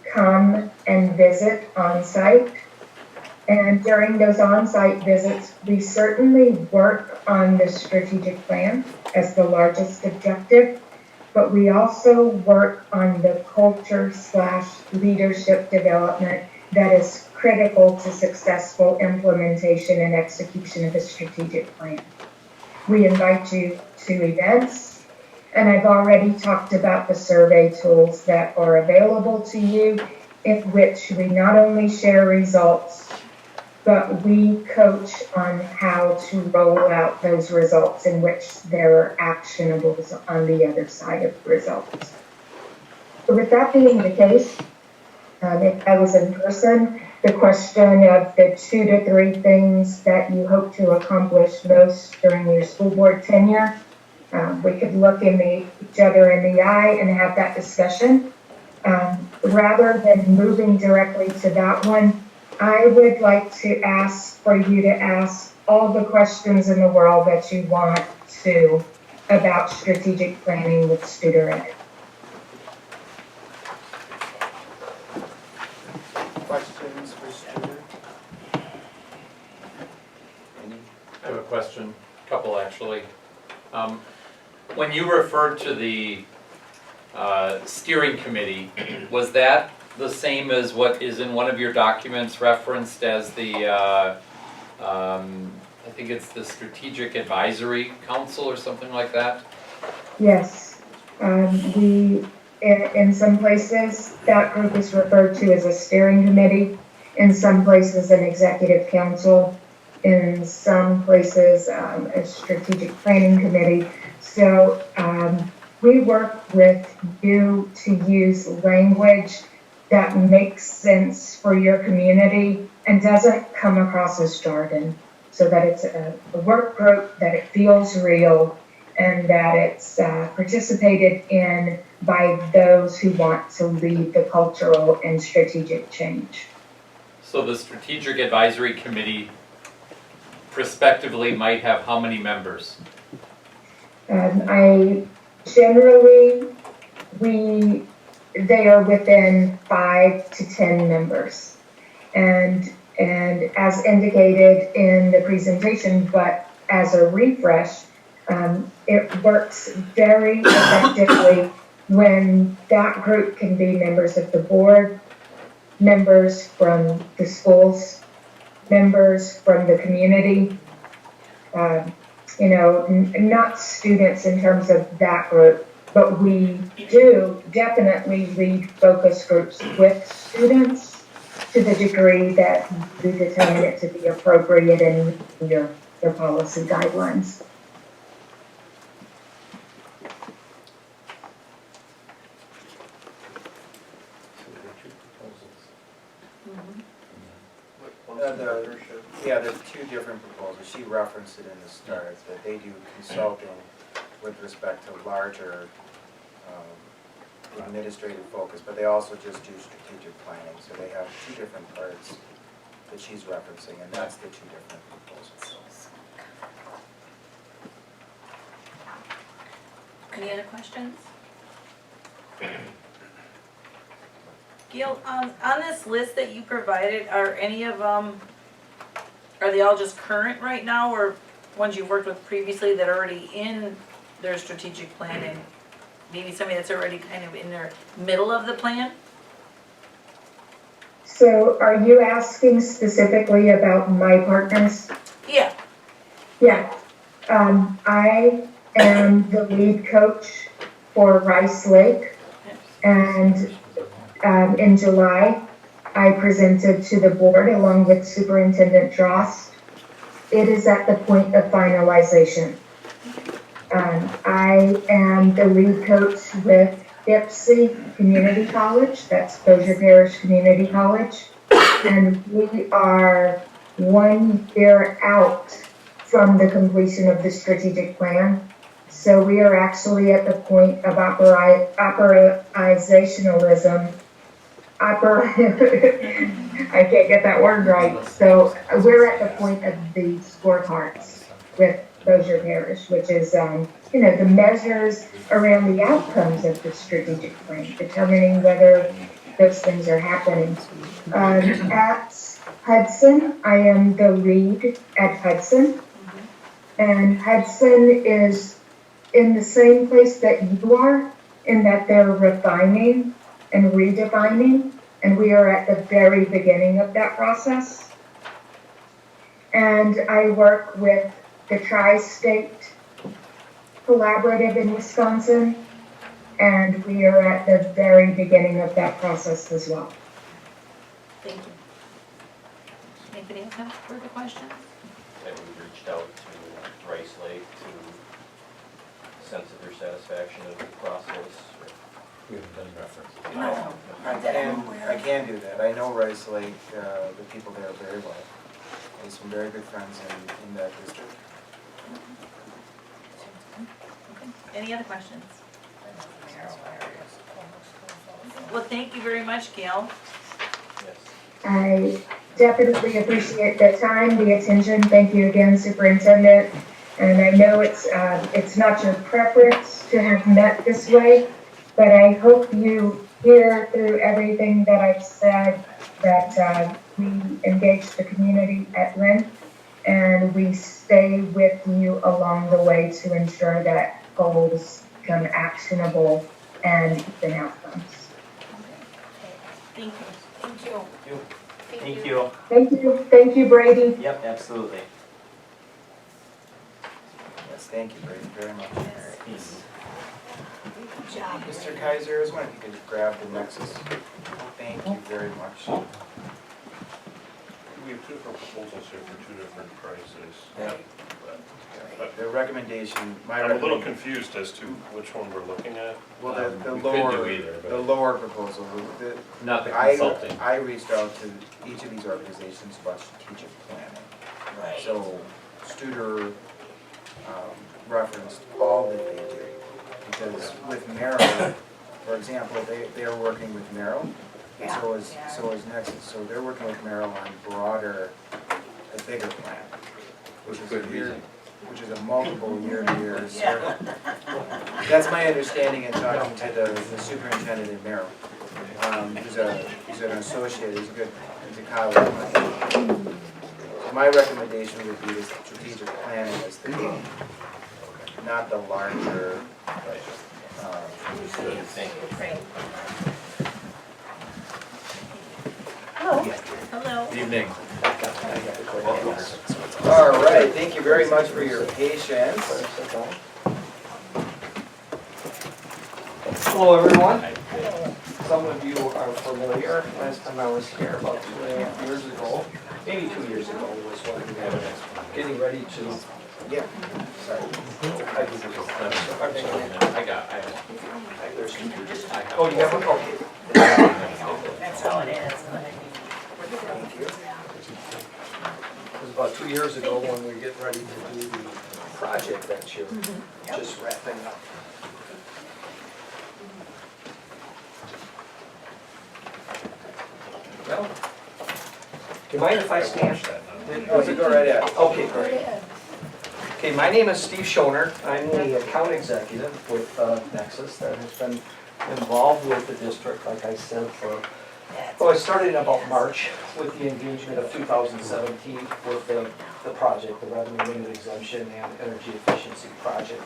Speaker 13: come and visit on site. And during those on-site visits, we certainly work on the strategic plan as the largest objective, but we also work on the culture/leadership development that is critical to successful implementation and execution of the strategic plan. We invite you to events, and I've already talked about the survey tools that are available to you, in which we not only share results, but we coach on how to roll out those results in which there are actionables on the other side of the results. So with that being the case, if I was in person, the question of the 2 to 3 things that you hope to accomplish most during your school board tenure, we could look each other in the eye and have that discussion. Rather than moving directly to that one, I would like to ask for you to ask all the questions in the world that you want to about strategic planning with Studer Ed.
Speaker 7: Questions for Studer? Any?
Speaker 9: I have a question, a couple actually. When you referred to the steering committee, was that the same as what is in one of your documents referenced as the, I think it's the Strategic Advisory Council or something like that?
Speaker 13: Yes. In some places, that group is referred to as a steering committee. In some places, an executive council. In some places, a strategic planning committee. So we work with you to use language that makes sense for your community and doesn't come across as jargon, so that it's a work group, that it feels real, and that it's participated in by those who want to lead the cultural and strategic change.
Speaker 9: So the Strategic Advisory Committee prospectively might have how many members?
Speaker 13: They are within 5 to 10 members. And as indicated in the presentation, but as a refresh, it works very effectively when that group can be members of the board, members from the schools, members from the community, not students in terms of that group, but we do definitely lead focus groups with students to the degree that we determine it to be appropriate in your policy guidelines.
Speaker 7: There's two different proposals. She referenced it in the start, that they do consulting with respect to larger administrative focus, but they also just do strategic planning. So they have two different parts that she's referencing, and that's the two different proposals.
Speaker 1: Any other questions? Gail, on this list that you provided, are any of them, are they all just current right now, or ones you've worked with previously that are already in their strategic plan, and maybe somebody that's already kind of in their middle of the plan?
Speaker 13: So are you asking specifically about my partners?
Speaker 1: Yeah.
Speaker 13: Yeah. I am the lead coach for Rice Lake, and in July, I presented to the board along with Superintendent Drost. It is at the point of finalization. I am the lead coach with Dipsey Community College, that's Bossier Parish Community College, and we are 1 year out from the completion of the strategic plan. So we are actually at the point of operationalism. I can't get that word right. So we're at the point of the scorecards with Bossier Parish, which is, the measures around the outcomes of the strategic plan, determining whether those things are happening. At Hudson, I am the lead at Hudson, and Hudson is in the same place that you are, in that they're refining and redefining, and we are at the very beginning of that process. And I work with the Tri-State Collaborative in Wisconsin, and we are at the very beginning of that process as well.
Speaker 1: Thank you. Anybody else have further questions?
Speaker 12: Have we reached out to Rice Lake to sense of their satisfaction of the process?
Speaker 9: We haven't done reference.
Speaker 1: No.
Speaker 7: I can do that. I know Rice Lake, the people there very well. I have some very good friends in that district.
Speaker 1: Okay. Any other questions? Well, thank you very much, Gail.
Speaker 12: Yes.
Speaker 13: I definitely appreciate the time, the attention. Thank you again, Superintendent. And I know it's not your preference to have met this way, but I hope you hear through everything that I've said that we engage the community at length, and we stay with you along the way to ensure that goals become actionable and even outcomes.
Speaker 3: Thank you.
Speaker 12: Thank you.
Speaker 13: Thank you, Brady.
Speaker 12: Yep, absolutely.
Speaker 7: Yes, thank you very much.
Speaker 12: Peace.
Speaker 3: Good job.
Speaker 7: Mr. Kaiser, I was wondering if you could grab the Nexus. Thank you very much.
Speaker 10: We have two different proposals here for two different prices.
Speaker 7: Yep. The recommendation, my
Speaker 10: I'm a little
Speaker 7: recommendation,
Speaker 10: confused as to which one we're looking at.
Speaker 7: well, the
Speaker 9: We could do
Speaker 7: lower,
Speaker 9: either, but-
Speaker 7: the lower proposal,
Speaker 9: Not the
Speaker 7: I
Speaker 9: consulting.
Speaker 7: reached out to each of these organizations about strategic planning.
Speaker 3: Right.
Speaker 7: So Studer referenced all that they do. Because with Merrill, for example, they are working with Merrill, and so is Nexus. So they're working with Merrill on broader, a bigger plan. Which is
Speaker 9: Good
Speaker 7: a year,
Speaker 9: reason.
Speaker 7: which is a multiple year circle. That's my understanding in talking to the superintendent in Merrill. He's an associate, he's a colleague of mine. So my recommendation would be the strategic planning as the, not the larger,
Speaker 3: Hello.
Speaker 9: Good evening.
Speaker 7: All right, thank you very much for your patience.
Speaker 14: Hello, everyone. Some of you are familiar. Last time I was here, about 2.5 years ago, maybe 2 years ago, was when we were getting ready to.
Speaker 7: Yeah, sorry.
Speaker 14: Oh, you have one? Okay.
Speaker 3: That's how it is.
Speaker 7: Thank you.
Speaker 14: It was about 2 years ago when we were getting ready to do the project that you're just wrapping up. Well, do you mind if I stand?
Speaker 7: Oh, you go right ahead.
Speaker 14: Okay, great. Okay, my name is Steve Schoner. I'm the account executive with Nexus that has been involved with the district, like I said, well, I started in about March with the engagement of 2017 with the project, the revenue limit exemption and energy efficiency project.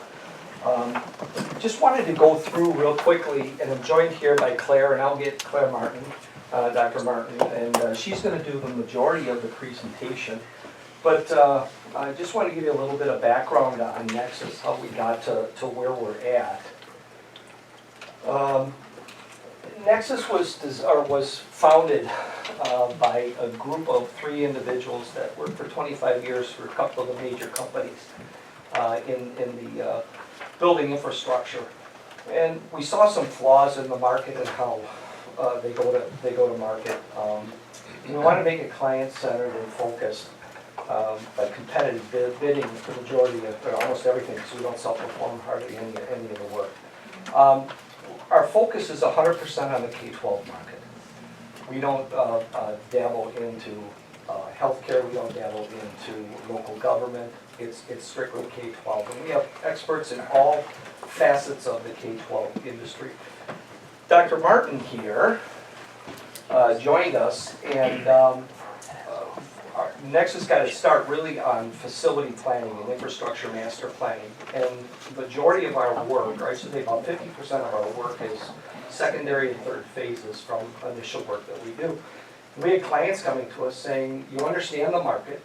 Speaker 14: Just wanted to go through real quickly, and I'm joined here by Claire, and I'll get Claire Martin, Dr. Martin, and she's going to do the majority of the presentation. But I just want to give you a little bit of background on Nexus, how we got to where we're at. Nexus was founded by a group of 3 individuals that worked for 25 years for a couple of the major companies in the building infrastructure. And we saw some flaws in the market and how they go to market. We want to make it client-centered and focused by competitive bidding the majority of, or almost everything, because we don't self-perform hardly any of the work. Our focus is 100% on the K-12 market. We don't dabble into healthcare, we don't dabble into local government. It's strictly K-12, and we have experts in all facets of the K-12 industry. Dr. Martin here joined us, and Nexus got its start really on facility planning and infrastructure master planning. And the majority of our work, or I should say about 50% of our work, is secondary and third phases from initial work that we do. We had clients coming to us saying, you understand the market.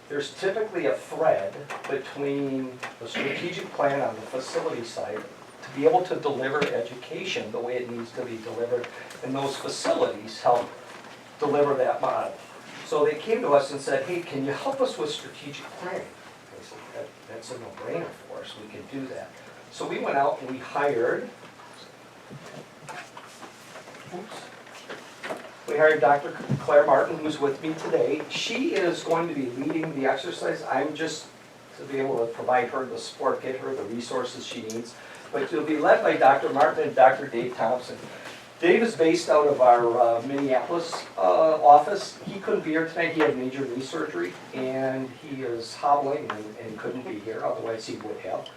Speaker 14: There's typically a thread between the strategic plan on the facility side to be able to deliver education the way it needs to be delivered, and those facilities help deliver that model. So they came to us and said, hey, can you help us with strategic planning? I said, that's a no-brainer for us, we can do that. So we went out and we hired, Dr. Claire Martin, who's with me today. She is going to be leading the exercise. I'm just to be able to provide her the support, get her the resources she needs. But it'll be led by Dr. Martin and Dr. Dave Thompson. Dave is based out of our Minneapolis office. He couldn't be here tonight. He had major knee surgery, and he is hobbling and couldn't be here, otherwise he would have.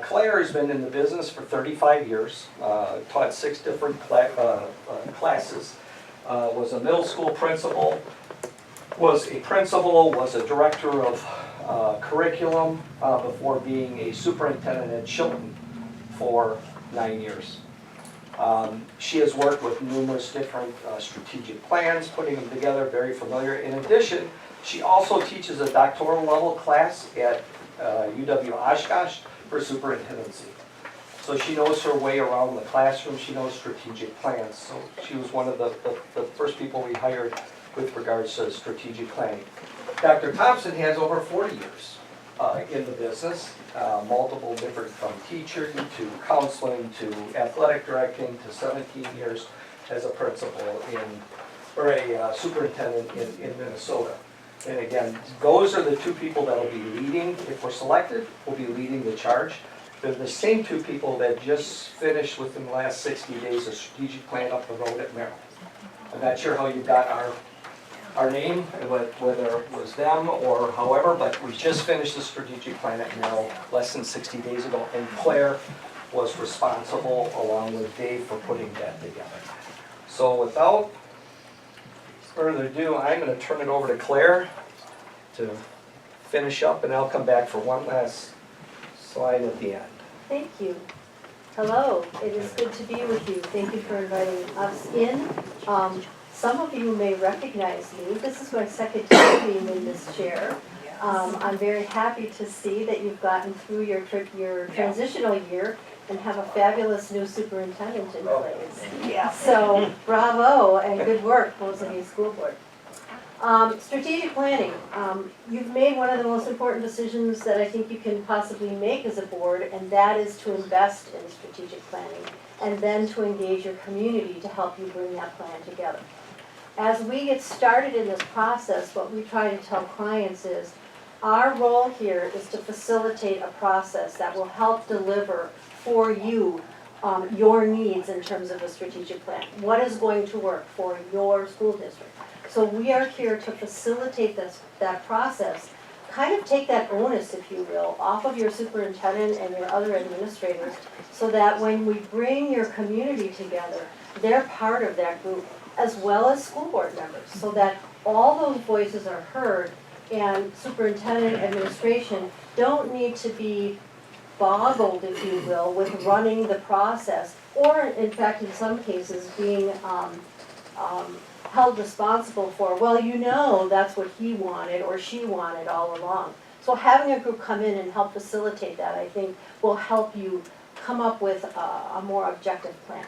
Speaker 14: Claire has been in the business for 35 years, taught 6 different classes, was a middle school principal, was a director of curriculum before being a superintendent at Chilton for 9 years. She has worked with numerous different strategic plans, putting them together, very familiar. In addition, she also teaches a doctoral level class at UW Oshkosh for superintendency. So she knows her way around the classroom, she knows strategic plans. So she was one of the first people we hired with regards to strategic planning. Dr. Thompson has over 40 years in the business, multiple different, from teaching to counseling to athletic directing to 17 years as a principal or a superintendent in Minnesota. And again, those are the two people that will be leading, if we're selected, will be leading the charge. They're the same two people that just finished within the last 60 days a strategic plan up the road at Merrill. I'm not sure how you got our name, whether it was them or however, but we just finished the strategic plan at Merrill less than 60 days ago, and Claire was responsible, along with Dave, for putting that together. So without further ado, I'm going to turn it over to Claire to finish up, and I'll come back for one last slide at the end.
Speaker 15: Thank you. Hello, it is good to be with you. Thank you for inviting us in. Some of you may recognize me. This is my second time being in this chair. I'm very happy to see that you've gotten through your transitional year and have a fabulous new superintendent in place. So bravo and good work, Mosinee School Board. Strategic planning. You've made one of the most important decisions that I think you can possibly make as a board, and that is to invest in strategic planning and then to engage your community to help you bring that plan together. As we get started in this process, what we try to tell clients is our role here is to facilitate a process that will help deliver for you your needs in terms of a strategic plan. What is going to work for your school district? So we are here to facilitate that process, kind of take that onus, if you will, off of your superintendent and your other administrators, so that when we bring your community together, they're part of that group, as well as school board members, so that all those voices are heard, and superintendent administration don't need to be boggled, if you will, with running the process, or in fact, in some cases, being held responsible for, well, you know, that's what he wanted or she wanted all along. So having a group come in and help facilitate that, I think, will help you come up with a more objective plan.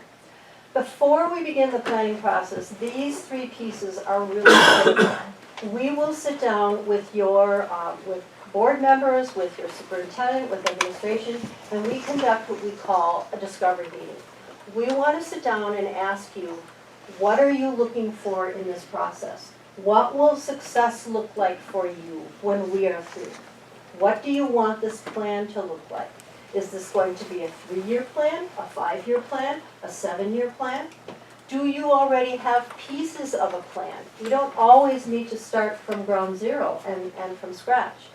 Speaker 15: Before we begin the planning process, these three pieces are really important. We will sit down with your with board members, with your superintendent, with administration, and we conduct what we call a discovery meeting. We want to sit down and ask you, what are you looking for in this process? What will success look like for you when we are through? What do you want this plan to look like? Is this going to be a 3-year plan, a 5-year plan, a 7-year plan? Do you already have pieces of a plan? You don't always need to start from ground zero and from scratch.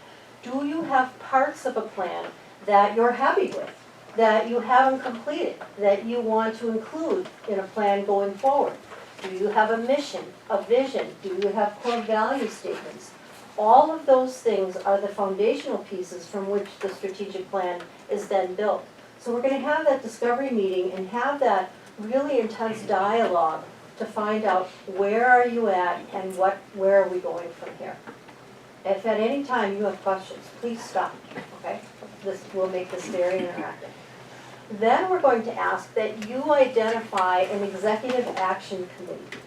Speaker 15: Do you have parts of a plan that you're happy with, that you haven't completed, that you want to include in a plan going forward? Do you have a mission, a vision? Do you have core value statements? All of those things are the foundational pieces from which the strategic plan is then built. So we're going to have that discovery meeting and have that really intense dialogue to find out where are you at and where are we going from here. If at any time you have questions, please stop, okay? We'll make this very interactive. Then we're going to ask that you identify an executive action committee.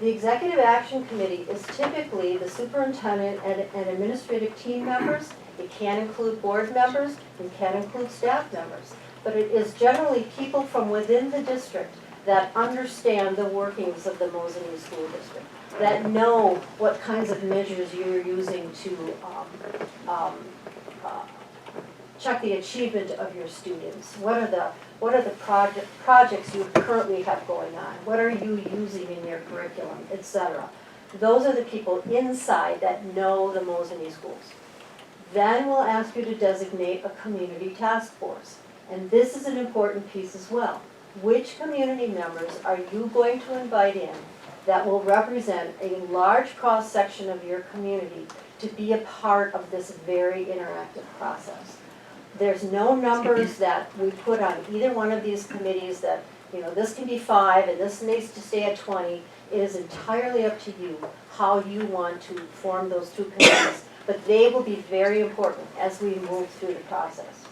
Speaker 15: The executive action committee is typically the superintendent and administrative team members. It can include board members, it can include staff members, but it is generally people from within the district that understand the workings of the Mosinee School District, that know what kinds of measures you're using to check the achievement of your students. What are the projects you currently have going on? What are you using in your curriculum, etc. Those are the people inside that know the Mosinee schools. Then we'll ask you to designate a community task force. And this is an important piece as well. Which community members are you going to invite in that will represent a large cross-section of your community to be a part of this very interactive process? There's no numbers that we put on either one of these committees that this can be 5 and this needs to stay at 20. It is entirely up to you how you want to form those 2 committees, but they will be very important as we move through the process.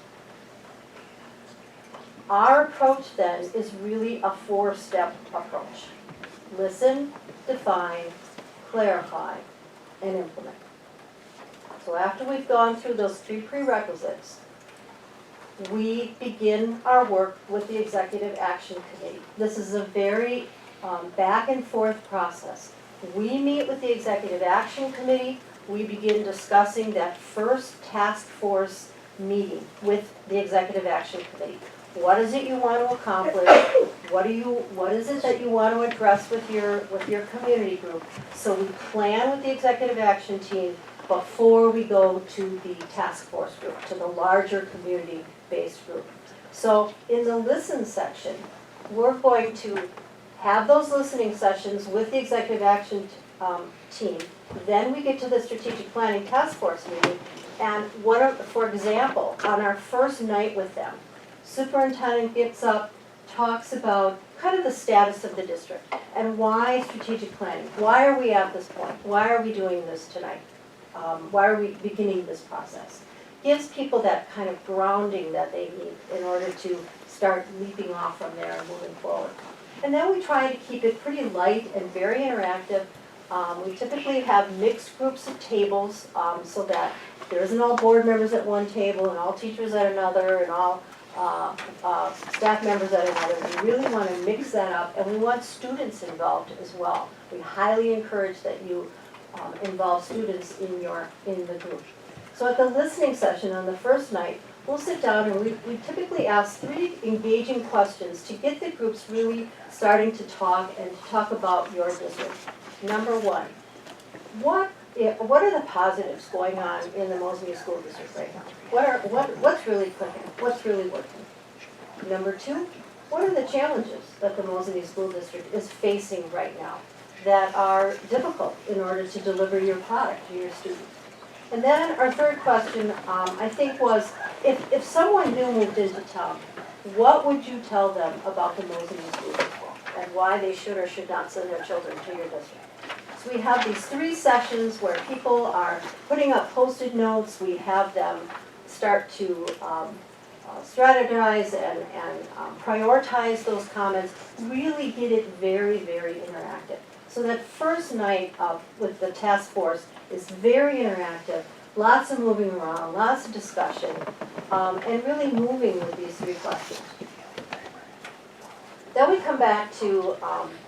Speaker 15: Our approach then is really a 4-step approach. Listen, define, clarify, and implement. So after we've gone through those 3 prerequisites, we begin our work with the Executive Action Committee. This is a very back and forth process. We meet with the Executive Action Committee. We begin discussing that first task force meeting with the Executive Action Committee. What is it you want to accomplish? What is it that you want to address with your community group? So we plan with the Executive Action team before we go to the task force group, to the larger community-based group. So in the listen section, we're going to have those listening sessions with the Executive Action team. Then we get to the strategic planning task force meeting. And for example, on our first night with them, superintendent gets up, talks about kind of the status of the district and why strategic planning. Why are we at this point? Why are we doing this tonight? Why are we beginning this process? Gives people that kind of grounding that they need in order to start leaping off from there and moving forward. And then we try to keep it pretty light and very interactive. We typically have mixed groups of tables so that there isn't all board members at one table and all teachers at another and all staff members at another. We really want to mix that up, and we want students involved as well. We highly encourage that you involve students in the group. So at the listening session on the first night, we'll sit down and we typically ask 3 engaging questions to get the groups really starting to talk and to talk about your district. Number 1, what are the positives going on in the Mosinee School District right now? What's really clicking? What's really working? Number 2, what are the challenges that the Mosinee School District is facing right now that are difficult in order to deliver your product to your students? And then our third question, I think, was if someone new moved into town, what would you tell them about the Mosinee School District and why they should or should not send their children to your district? So we have these 3 sessions where people are putting up Post-it notes. We have them start to strategize and prioritize those comments, really get it very, very interactive. So that first night with the task force is very interactive, lots of moving around, lots of discussion, and really moving with these 3 questions. Then we come back to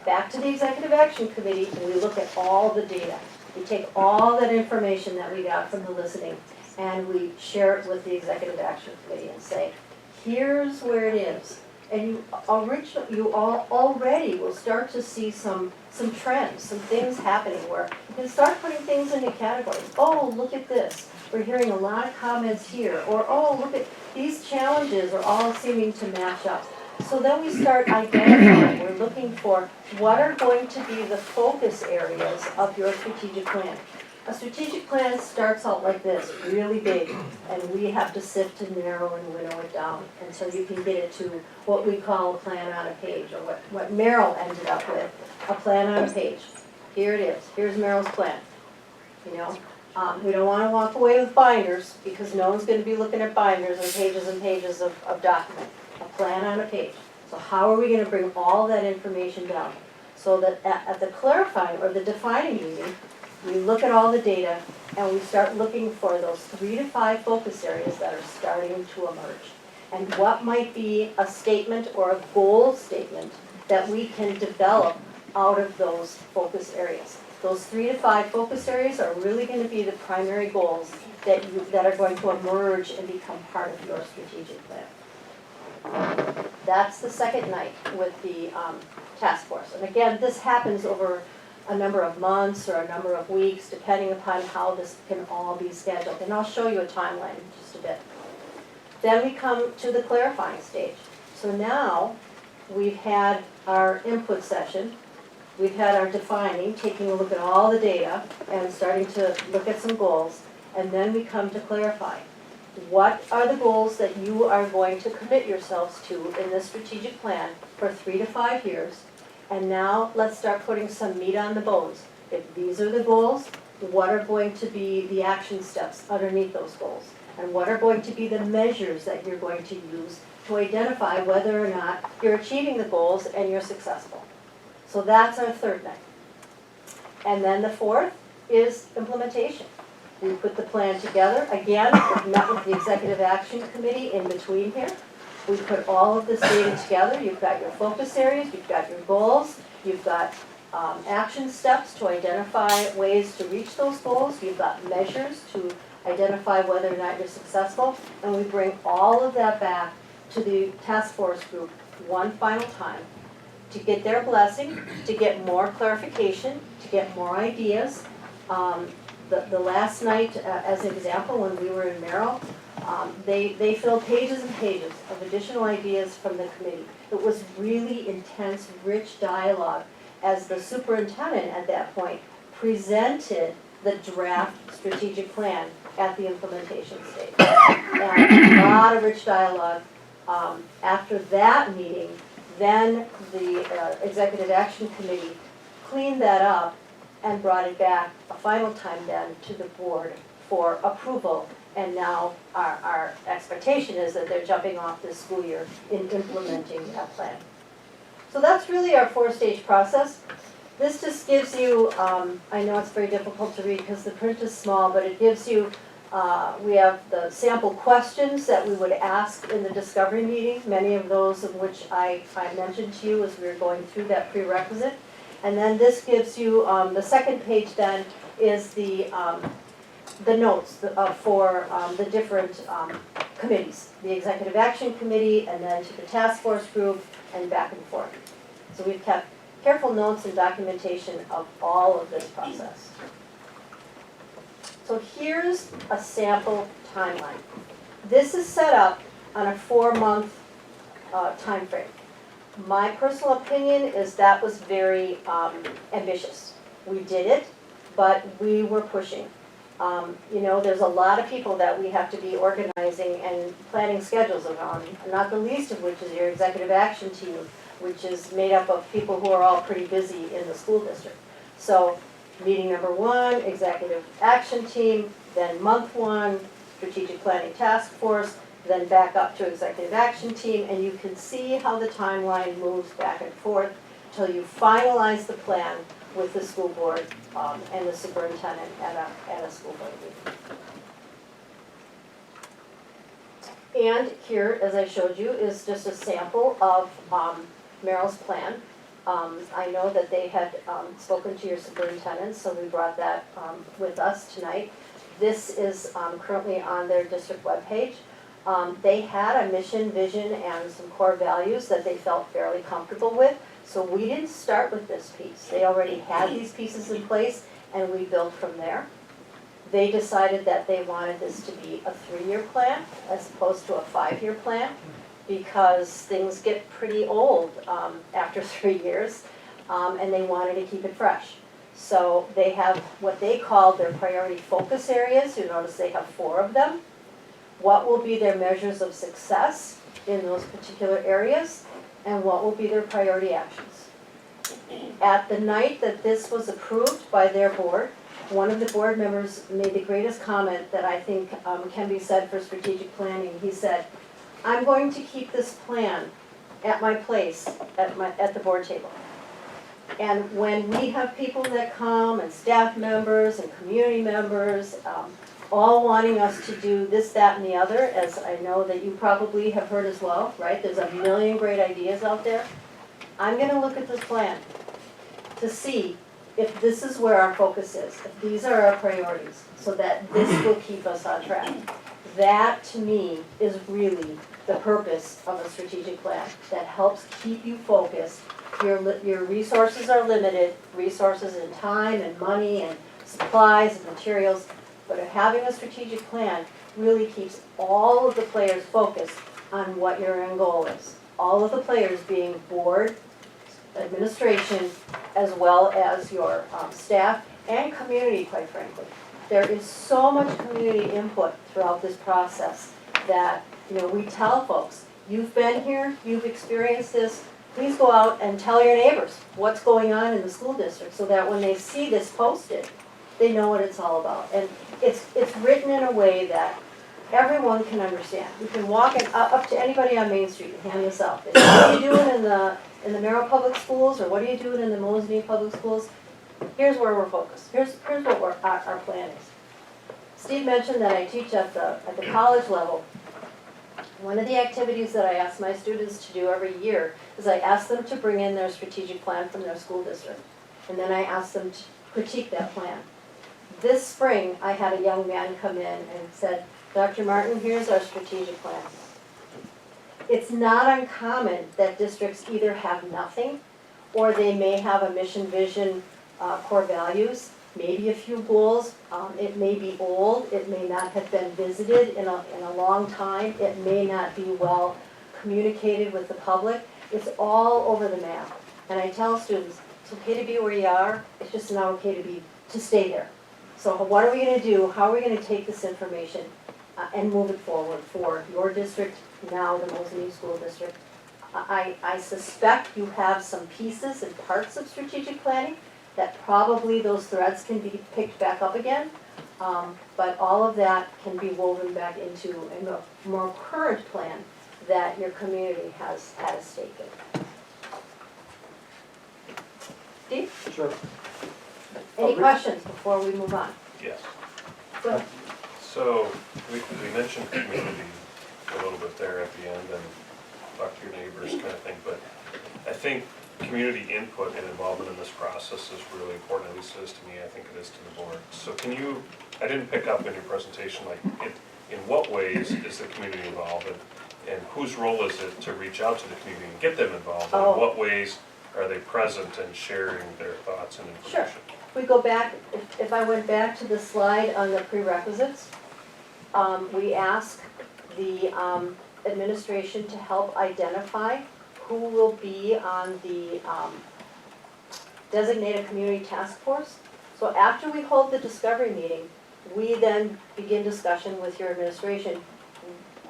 Speaker 15: the Executive Action Committee and we look at all the data. We take all that information that we got from the listening and we share it with the Executive Action Committee and say, here's where it is. And you already will start to see some trends, some things happening where you can start putting things into categories. Oh, look at this. We're hearing a lot of comments here. Or, oh, look at these challenges are all seeming to match up. So then we start identifying, we're looking for what are going to be the focus areas of your strategic plan. A strategic plan starts out like this, really big, and we have to sift and narrow and winnow it down until you can get it to what we call a plan on a page, or what Merrill ended up with, a plan on a page. Here it is, here's Merrill's plan. We don't want to walk away with binders because no one's going to be looking at binders and pages of document. A plan on a page. So how are we going to bring all that information down? So that at the clarifying or the defining meeting, we look at all the data and we start looking for those 3 to 5 focus areas that are starting to emerge. And what might be a statement or a goal statement that we can develop out of those focus areas. Those 3 to 5 focus areas are really going to be the primary goals that are going to emerge and become part of your strategic plan. That's the second night with the task force. And again, this happens over a number of months or a number of weeks, depending upon how this can all be scheduled. And I'll show you a timeline in just a bit. Then we come to the clarifying stage. So now we've had our input session. We've had our defining, taking a look at all the data and starting to look at some goals. And then we come to clarify. What are the goals that you are going to commit yourselves to in this strategic plan for 3 to 5 years? And now let's start putting some meat on the bones. If these are the goals, what are going to be the action steps underneath those goals? And what are going to be the measures that you're going to use to identify whether or not you're achieving the goals and you're successful? So that's our third night. And then the fourth is implementation. We put the plan together. Again, we met with the Executive Action Committee in between here. We put all of this data together. You've got your focus areas, you've got your goals, you've got action steps to identify ways to reach those goals, you've got measures to identify whether or not you're successful, and we bring all of that back to the task force group one final time to get their blessing, to get more clarification, to get more ideas. The last night, as an example, when we were in Merrill, they filled pages and pages of additional ideas from the committee. It was really intense, rich dialogue as the superintendent at that point presented the draft strategic plan at the implementation stage. And a lot of rich dialogue. After that meeting, then the Executive Action Committee cleaned that up and brought it back a final time then to the board for approval. And now our expectation is that they're jumping off this school year in implementing that plan. So that's really our 4-stage process. This just gives you, I know it's very difficult to read because the print is small, but it gives you, we have the sample questions that we would ask in the discovery meeting, many of those of which I mentioned to you as we were going through that prerequisite. And then this gives you, the second page then is the notes for the different committees, the Executive Action Committee, and then to the task force group, and back and forth. So we've kept careful notes and documentation of all of this process. So here's a sample timeline. This is set up on a 4-month time frame. My personal opinion is that was very ambitious. We did it, but we were pushing. You know, there's a lot of people that we have to be organizing and planning schedules around, not the least of which is your executive action team, which is made up of people who are all pretty busy in the school district. So meeting number 1, executive action team, then month 1, strategic planning task force, then back up to executive action team, and you can see how the timeline moves back and forth until you finalize the plan with the school board and the superintendent at a school board meeting. And here, as I showed you, is just a sample of Merrill's plan. I know that they had spoken to your superintendent, so we brought that with us tonight. This is currently on their district webpage. They had a mission, vision, and some core values that they felt fairly comfortable with. So we didn't start with this piece. They already had these pieces in place, and we built from there. They decided that they wanted this to be a 3-year plan as opposed to a 5-year plan, because things get pretty old after 3 years, and they wanted to keep it fresh. So they have what they call their priority focus areas. You notice they have 4 of them. What will be their measures of success in those particular areas, and what will be their priority actions. At the night that this was approved by their board, one of the board members made the greatest comment that I think can be said for strategic planning. He said, "I'm going to keep this plan at my place, at the board table. And when we have people that come, and staff members and community members, all wanting us to do this, that, and the other, as I know that you probably have heard as well, right? There's a million great ideas out there. I'm gonna look at this plan to see if this is where our focus is, if these are our priorities, so that this will keep us on track." That, to me, is really the purpose of a strategic plan, that helps keep you focused. Your resources are limited, resources in time and money and supplies and materials, but having a strategic plan really keeps all of the players focused on what your end goal is. All of the players being board, administration, as well as your staff and community, quite frankly. there is so much community input throughout this process that, you know, we tell folks, you've been here, you've experienced this, please go out and tell your neighbors what's going on in the school district, so that when they see this posted, they know what it's all about. And it's written in a way that everyone can understand. You can walk up to anybody on Main Street and hand this out. They say, what are you doing in the Merrill Public Schools, or what are you doing in the Mosinee Public Schools? Here's where we're focused. Here's what our plan is. Steve mentioned that I teach at the college level. One of the activities that I ask my students to do every year is I ask them to bring in their strategic plan from their school district. And then I ask them to critique that plan. This spring, I had a young man come in and said, Dr. Martin, here's our strategic plan. It's not uncommon that districts either have nothing, or they may have a mission, vision, core values, maybe a few goals. It may be old, it may not have been visited in a long time, it may not be well communicated with the public. It's all over the map. And I tell students, it's okay to be where you are, it's just not okay to stay there. So what are we gonna do? How are we gonna take this information and move it forward for your district, now the Mosinee School District? I suspect you have some pieces and parts of strategic planning that probably those threads can be picked back up again. But all of that can be woven back into a more current plan that your community has had a stake in. Steve?
Speaker 11: Sure.
Speaker 15: Any questions before we move on?
Speaker 10: Yes.
Speaker 15: Go ahead.
Speaker 10: So, we mentioned community a little bit there at the end, and talk to your neighbors kind of thing, but I think community input and involvement in this process is really important, at least it is to me, I think it is to the board. So can you, I didn't pick up in your presentation, like, in what ways is the community involved, and whose role is it to reach out to the community and get them involved? And in what ways are they present and sharing their thoughts and information?
Speaker 15: Sure. We go back, if I went back to the slide on the prerequisites, we ask the administration to help identify who will be on the designated community task force. So after we hold the discovery meeting, we then begin discussion with your administration.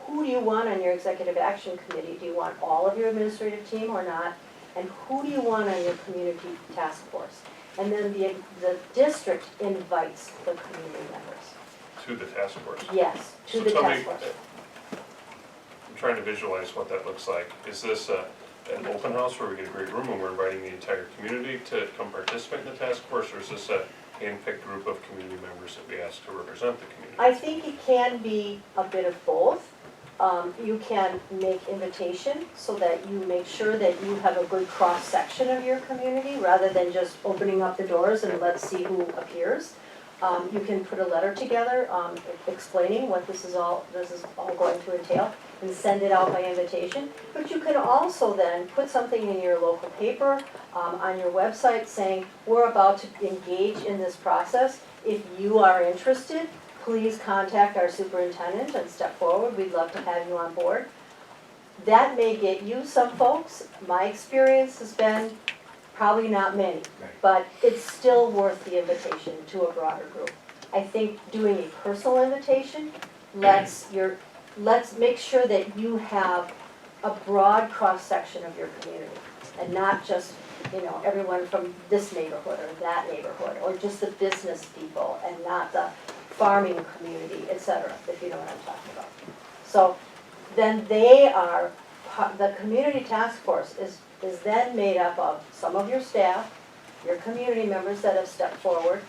Speaker 15: Who do you want on your executive action committee? Do you want all of your administrative team or not? And who do you want on your community task force? And then the district invites the community members.
Speaker 10: To the task force?
Speaker 15: Yes, to
Speaker 10: So
Speaker 15: the
Speaker 10: tell
Speaker 15: task
Speaker 10: me,
Speaker 15: force.
Speaker 10: I'm trying to visualize what that looks like. Is this an open house where we get a great room and we're inviting the entire community to come participate in the task force, or is this a hand-picked group of community members that we ask to represent the community?
Speaker 15: I think it can be a bit of both. You can make invitation so that you make sure that you have a good cross-section of your community rather than just opening up the doors and let's see who appears. You can put a letter together explaining what this is all going to entail and send it out by invitation. But you can also then put something in your local paper, on your website saying, we're about to engage in this process. If you are interested, please contact our superintendent and step forward. We'd love to have you on board. That may get you some folks. My experience has been probably not many, but it's still worth the invitation to a broader group. I think doing a personal invitation let's make sure that you have a broad cross-section of your community and not just, everyone from this neighborhood or that neighborhood, or just the business people and not the farming community, etc., if you know what I'm talking about. So then the community task force is then made up of some of your staff, your community members that have stepped forward,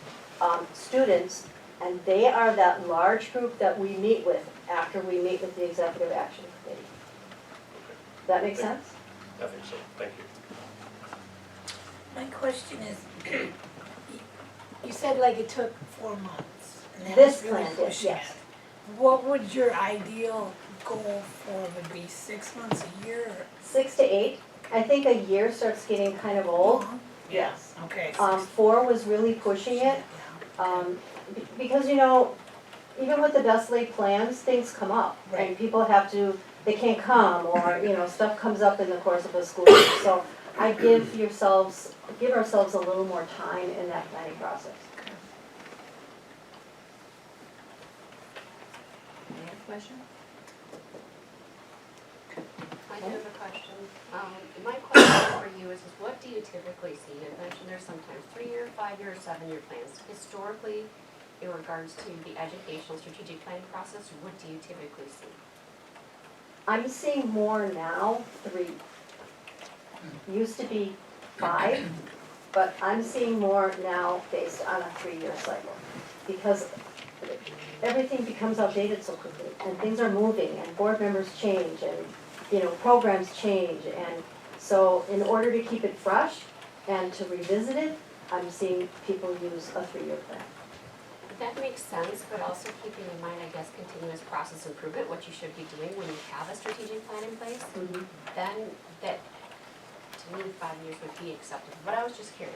Speaker 15: students, and they are that large group that we meet with after we meet with the Executive Action Committee. Does that make sense?
Speaker 10: I think so, thank you.
Speaker 3: My question is, you said like it took 4 months. and that
Speaker 15: This
Speaker 3: was really
Speaker 15: plan did,
Speaker 3: pushing
Speaker 15: yes.
Speaker 3: it. What would your ideal goal for would be, 6 months, a year?
Speaker 15: 6 to 8. I think a year starts getting kind of old. Yes.
Speaker 3: Okay.
Speaker 15: 4 was really pushing it. Because, even with the best laid plans, things come up. And people they can't come, or, stuff comes up in the course of a school year. So I give ourselves a little more time in that planning process. Any other question?
Speaker 6: I do have a question. My question for you is what do you typically see? You mentioned there's sometimes 3-year, 5-year, 7-year plans. Historically, in regards to the educational strategic planning process, what do you typically see?
Speaker 15: I'm seeing more now, 3. Used to be 5, but I'm seeing more now based on a 3-year cycle. Because everything becomes outdated so quickly, and things are moving, and board members change, and, programs change, and so in order to keep it fresh and to revisit it, I'm seeing people use a 3-year plan.
Speaker 6: That makes sense, but also keeping in mind, I guess, continuous process improvement, what you should be doing when you have a strategic plan in place, then that, to me, 5 years would be acceptable. But I was just curious.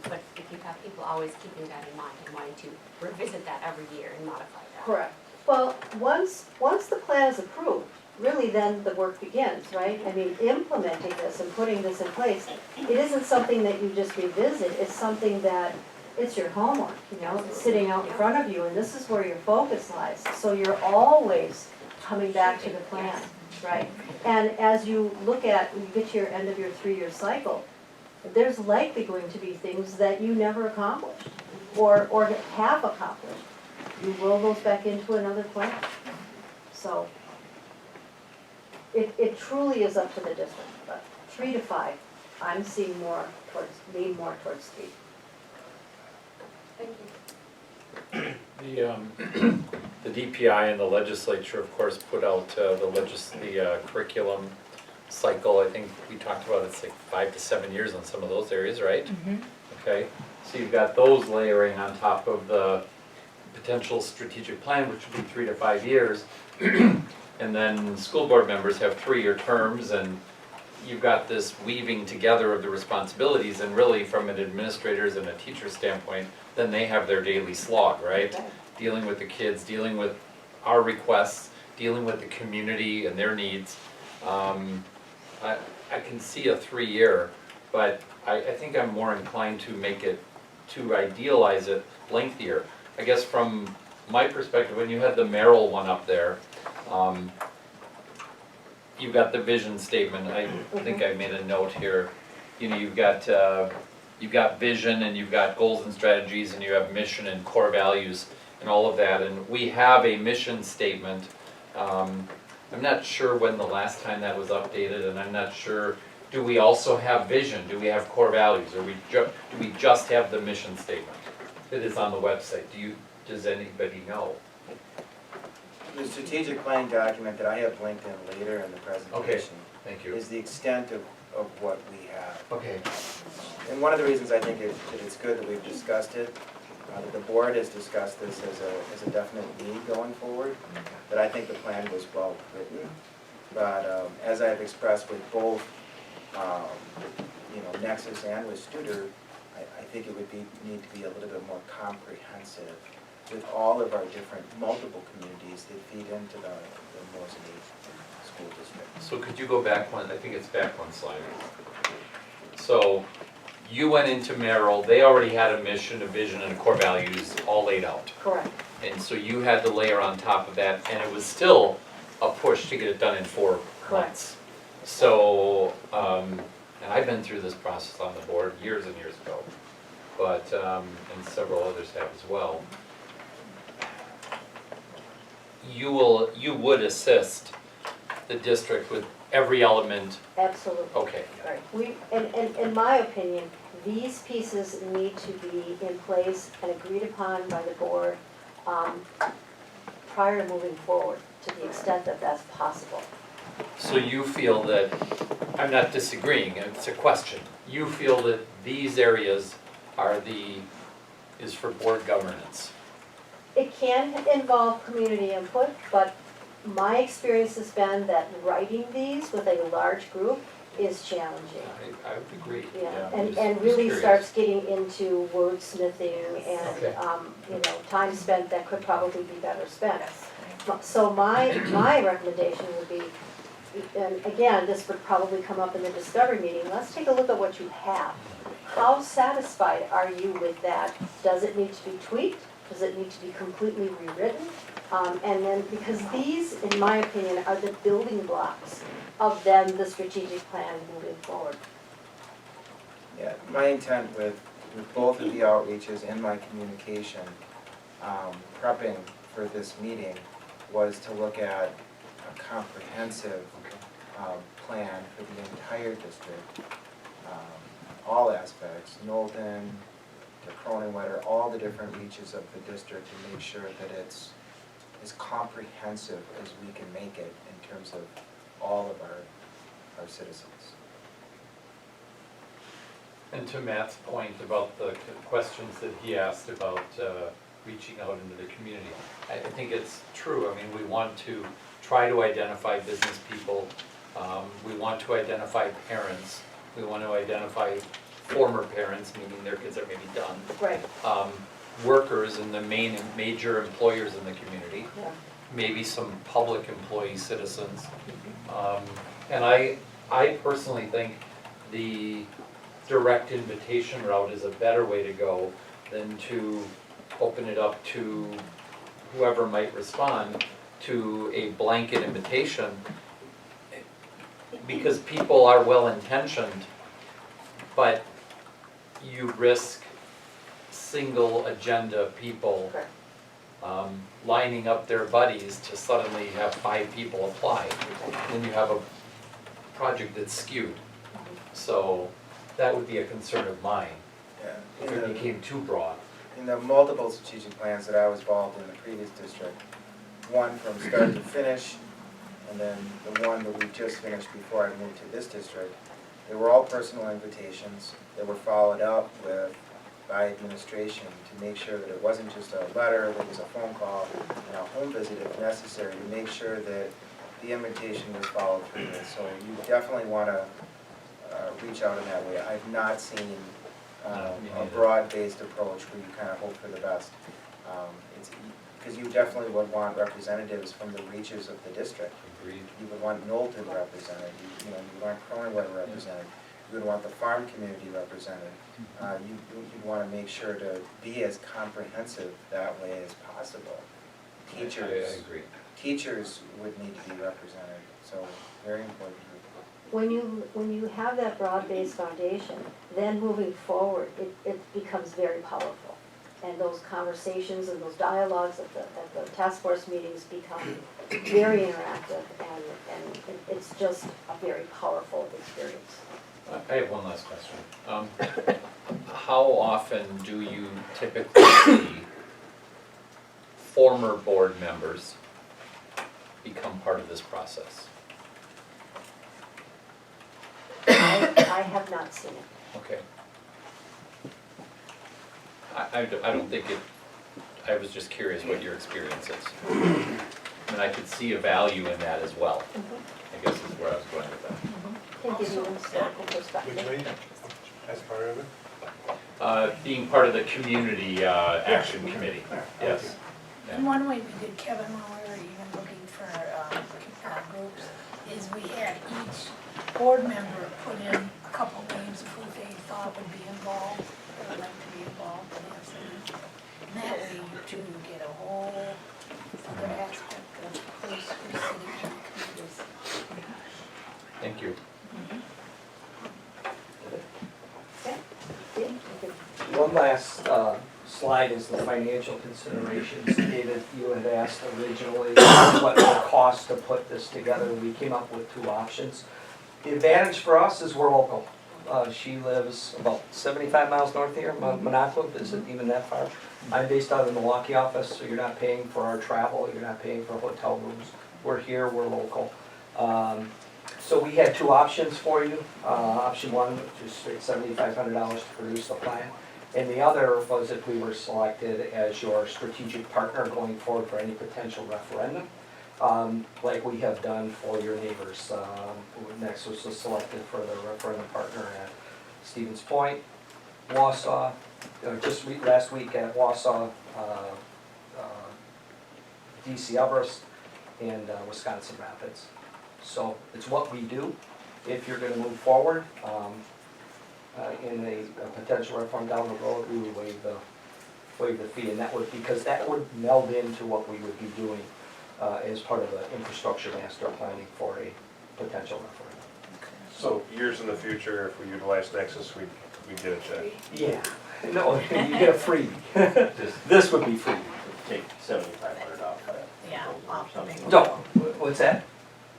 Speaker 6: But if you have people always keeping that in mind and wanting to revisit that every year and modify that.
Speaker 15: Correct. Well, once the plan is approved, really then the work begins, right? I mean, implementing this and putting this in place, it isn't something that you just revisit, it's something that, it's your homework, it's sitting out in front of you, and this is where your focus lies. So you're always coming back to the plan, right? And as you look at, when you get to your end of your 3-year cycle, there's likely going to be things that you never accomplished or have accomplished. You roll those back into another plan. So it truly is up to the district, but 3 to 5, I'm seeing lean more towards 3.
Speaker 6: Thank
Speaker 9: The, the DPI and the legislature, of course, put out the curriculum cycle. I think we talked about it's like 5 to 7 years on some of those areas, right? Okay, so you've got those layering on top of the potential strategic plan, which would be 3 to 5 years. And then school board members have 3-year terms, and you've got this weaving together of the responsibilities, and really from an administrator's and a teacher's standpoint, then they have their daily slog, right?
Speaker 15: Okay.
Speaker 9: Dealing with the kids, dealing with our requests, dealing with the community and their needs. I can see a 3-year, but I think I'm more inclined to idealize it lengthier. I guess from my perspective, when you had the Merrill one up there, you've got the vision statement. I think I made a note here. You've got vision, and you've got goals and strategies, and you have mission and core values and all of that. And we have a mission statement. I'm not sure when the last time that was updated, and I'm not sure, do we also have vision? Do we have core values? Or do we just have the mission statement that is on the website? Does anybody know?
Speaker 7: The strategic planning document that I have linked in later in the presentation
Speaker 9: Thank you.
Speaker 7: is the extent of what we have.
Speaker 9: Okay.
Speaker 7: And one of the reasons I think that it's good that we've discussed it, that the board has discussed this as a definite need going forward, that I think the plan was well written. But as I've expressed with both, Nexus and with Studer, I think it would need to be a little bit more comprehensive with all of our different multiple communities that feed into the Mosinee school district.
Speaker 9: So could you go back one, I think it's back one slide. So you went into Merrill, they already had a mission, a vision, and core values all laid out.
Speaker 15: Correct.
Speaker 9: And so you had to layer on top of that, and it was still a push to get it done in 4 months. So, and I've been through this process on the board years and years ago, but, and several others have as well. You would assist the district with every element?
Speaker 15: Absolutely.
Speaker 9: Okay.
Speaker 15: Right. In my opinion, these pieces need to be in place and agreed upon by the board prior to moving forward, to the extent that that's possible.
Speaker 9: So you feel that, I'm not disagreeing, it's a question. You feel that these areas is for board governance?
Speaker 15: It can involve community input, but my experience has been that writing these with a large group is challenging.
Speaker 9: I would agree.
Speaker 15: Yeah,
Speaker 9: I'm
Speaker 15: and really starts getting into wordsmithing and,
Speaker 9: Okay.
Speaker 15: time spent that could probably be better spent. So my recommendation would be, and again, this would probably come up in the discovery meeting, let's take a look at what you have. how satisfied are you with that? Does it need to be tweaked? Does it need to be completely rewritten? And then, because these, in my opinion, are the building blocks of then the strategic plan moving forward.
Speaker 7: Yeah, my intent with both of the outreaches and my communication, prepping for this meeting, was to look at a comprehensive plan for the entire district, all aspects, Knowlton, to Croninwetter, all the different reaches of the district, to make sure that it's as comprehensive as we can make it in terms of all of our citizens.
Speaker 9: And to Matt's point about the questions that he asked about reaching out into the community, I think it's true. I mean, we want to try to identify business people. We want to identify parents. We want to identify former parents, meaning their kids are maybe done.
Speaker 15: Right.
Speaker 9: Workers and the major employers in the community.
Speaker 15: Yeah.
Speaker 9: Maybe some public employee citizens. And I personally think the direct invitation route is a better way to go than to open it up to whoever might respond to a blanket invitation, because people are well-intentioned, but you risk single agenda people lining up their buddies to suddenly have 5 people apply. Then you have a project that's skewed. So that would be a concern of mine, if it became too broad.
Speaker 7: In the multiple strategic plans that I was involved in the previous district, one from start to finish, and then the one that we just finished before I moved to this district, they were all personal invitations that were followed up with by administration to make sure that it wasn't just a letter, that it was a phone call, and a home visit if necessary, to make sure that the invitation was followed through with. So you definitely want to reach out in that way. I've not seen a broad-based approach where you kind of hope for the best. Because you definitely would want representatives from the reaches of the district.
Speaker 9: Agreed.
Speaker 7: You would want Knowlton represented, you would want Croninwetter represented, you would want the farm community represented. You'd want to make sure to be as comprehensive that way as possible. Teachers,
Speaker 9: I agree.
Speaker 7: teachers would need to be represented, so very important.
Speaker 15: When you have that broad-based foundation, then moving forward, it becomes very powerful. And those conversations and those dialogues at the task force meetings become very interactive, and it's just a very powerful experience.
Speaker 9: I have one last question. How often do you typically see former board members become part of this process?
Speaker 15: I have not seen it.
Speaker 9: Okay. I don't think it, I was just curious what your experience is. And I could see a value in that as well, I guess is where I was going with that.
Speaker 15: Can give you an historical perspective.
Speaker 11: Which way, as part of it?
Speaker 9: Being part of the community action committee, yes.
Speaker 3: And one way we did, Kevin, while we were even looking for groups, is we had each board member put in a couple names of who they thought would be involved, or would like to be involved in the absolute. And that way you two get a whole other aspect of who's sitting in the committees.
Speaker 9: Thank you.
Speaker 14: One last slide is the financial considerations. David, you had asked originally what it would cost to put this together. We came up with 2 options. The advantage for us is we're local. She lives about 75 miles north of here, Monaco isn't even that far. I'm based out of the Milwaukee office, so you're not paying for our travel, you're not paying for hotel rooms. We're here, we're local. So we had 2 options for you. Option 1, which is straight $7,500 to produce the plan. And the other was if we were selected as your strategic partner going forward for any potential referendum, like we have done for your neighbors. Nexus was selected for the referendum partner at Stevens Point, Wausau, just last week at Wausau, DC Everest, and Wisconsin Rapids. So it's what we do. If you're going to move forward, in a potential referendum down the road, we would waive the fee, and that would, because that would meld into what we would be doing as part of the infrastructure master planning for a potential referendum.
Speaker 10: So years in the future, if we utilize Nexus, we get a check.
Speaker 14: Yeah, no, you get a freebie. This would be free.
Speaker 12: Take $7,500 off that.
Speaker 3: Yeah, off the big-
Speaker 14: No, what's that?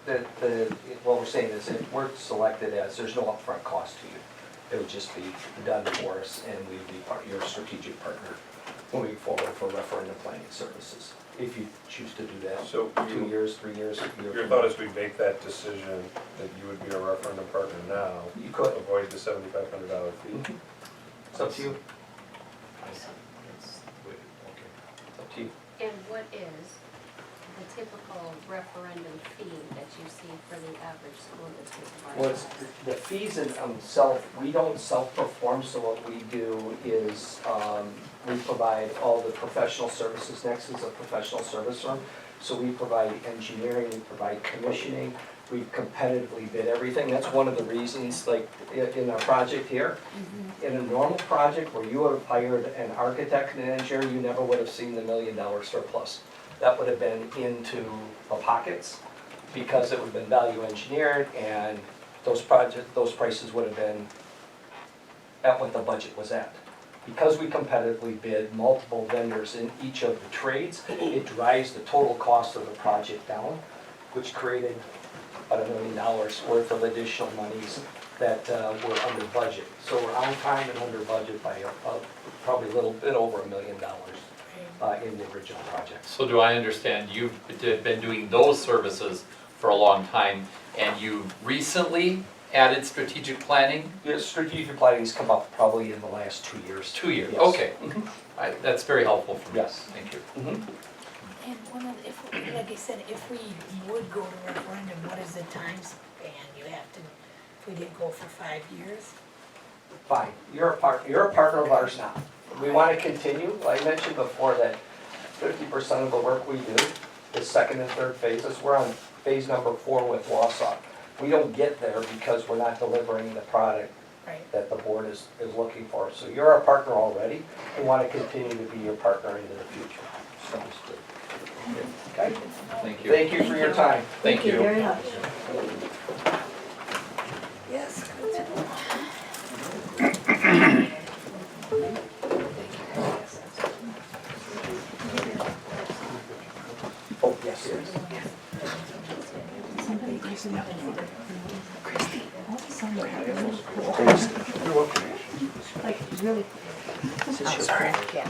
Speaker 14: What we're saying is if we're selected as, there's no upfront cost to you. It would just be done for us, and we'd be your strategic partner moving forward for referendum planning services, if you choose to do that.
Speaker 10: So
Speaker 14: 2 years, 3 years.
Speaker 10: your thought is we make that decision that you would be our referendum partner now,
Speaker 14: You could.
Speaker 10: avoid the $7,500 fee.
Speaker 14: It's up to you.
Speaker 9: I see. Okay.
Speaker 14: It's up to you.
Speaker 6: And what is the typical referendum fee that you see for the average school district?
Speaker 14: Well, it's the fees and we don't self-perform, so what we do is, we provide all the professional services. Next is a professional service firm. So we provide engineering, we provide commissioning, we competitively bid everything. That's one of the reasons, like, in our project here. In a normal project where you would have hired an architect and an engineer, you never would have seen the $1 million surplus. That would have been into the pockets, because it would have been value engineered, and those prices would have been at what the budget was at. Because we competitively bid multiple vendors in each of the trades, it drives the total cost of the project down, which created about $1 million worth of additional monies that were under budget. So we're on time and under budget by probably a little bit over $1 million in the original project.
Speaker 9: So do I understand you've been doing those services for a long time, and you recently added strategic planning?
Speaker 14: Yes, strategic planning's come up probably in the last 2 years.
Speaker 9: 2 years,
Speaker 14: Yes.
Speaker 9: okay. That's very helpful for me.
Speaker 14: Yes.
Speaker 9: Thank you.
Speaker 3: And one of, like I said, if we would go to referendum, what is the time span you have to, if we did go for 5 years?
Speaker 14: Fine, you're a partner of ours now. We want to continue. I mentioned before that 50% of the work we do is second and third phases. We're on phase number 4 with Wausau. We don't get there because we're not delivering the product
Speaker 3: Right.
Speaker 14: that the board is looking for. So you're our partner already. We want to continue to be your partner into the future. Okay?
Speaker 9: Thank you.
Speaker 14: Thank you for your time.
Speaker 9: Thank you.
Speaker 15: Very much.
Speaker 3: Yes, good to know.
Speaker 14: Oh, yes, yes.
Speaker 15: Like, really.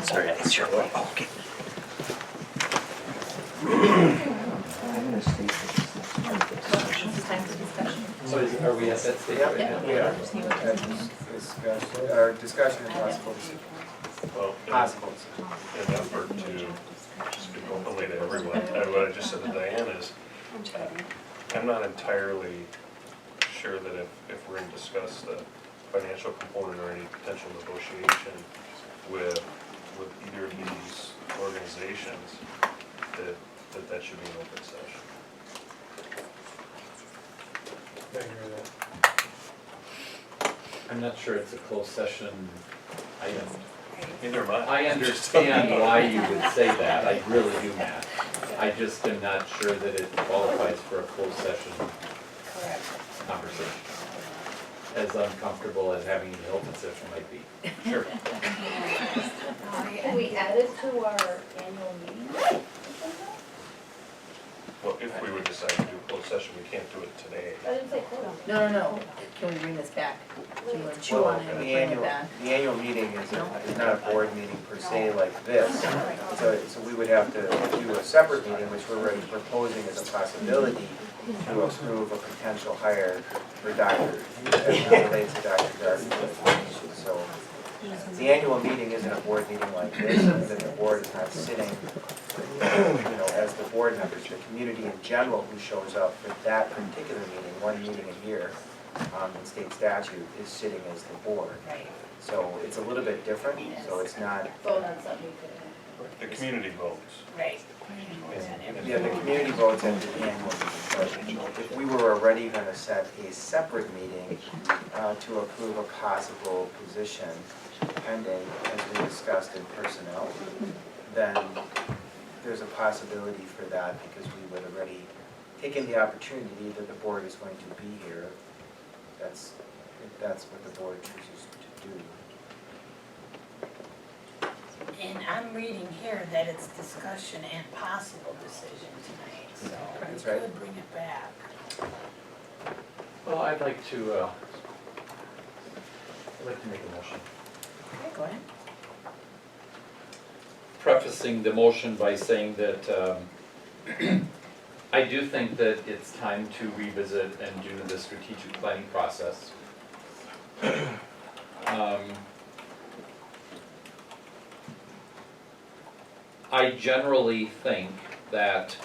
Speaker 14: Sorry, it's your way. Okay.
Speaker 9: So are we at that stage right now?
Speaker 7: Yeah. Our discussion and possible decision.
Speaker 10: Well,
Speaker 7: Possible.
Speaker 10: in an effort to speak openly to everyone, and what I just said to Diane is, I'm not entirely sure that if we're going to discuss the financial component or any potential negotiation with either of these organizations, that should be an open session.
Speaker 11: I hear that.
Speaker 9: I'm not sure it's a closed session item.
Speaker 10: Neither am I.
Speaker 9: I understand why you would say that, I really do, Matt. I just am not sure that it qualifies for a closed session conversation. As uncomfortable as having an open session might be. Sure.
Speaker 6: Can we add it to our annual meeting?
Speaker 10: Well, if we would decide to do a closed session, we can't do it today.
Speaker 6: I didn't say quote.
Speaker 1: No. Can we bring this back? Do you want to chew on it and bring it back?
Speaker 7: The annual meeting is not a board meeting per se like this. So we would have to do a separate meeting, which we're already proposing as a possibility to approve a potential hire for Dr., as it relates to Dr. Gardner. So the annual meeting isn't a board meeting like this, and that the board is not sitting, as the board members. The community in general who shows up for that particular meeting, one meeting a year, in state statute, is sitting as the board.
Speaker 3: Right.
Speaker 7: So it's a little bit different, so it's not,
Speaker 6: Vote on something we could.
Speaker 10: The community votes.
Speaker 3: Right.
Speaker 7: Yeah, the community votes at the annual meeting, but if we were already gonna set a separate meeting to approve a possible position pending, as we discussed in personnel, then there's a possibility for that because we would already taken the opportunity that the board is going to be here. If that's what the board chooses to do.
Speaker 3: And I'm reading here that it's discussion and possible decision tonight, so
Speaker 7: That's
Speaker 3: we
Speaker 7: right.
Speaker 3: could bring it back.
Speaker 9: Well, I'd like to make a motion.
Speaker 1: Okay, go ahead.
Speaker 9: Prefacing the motion by saying that I do think that it's time to revisit and do the strategic planning process. I generally think that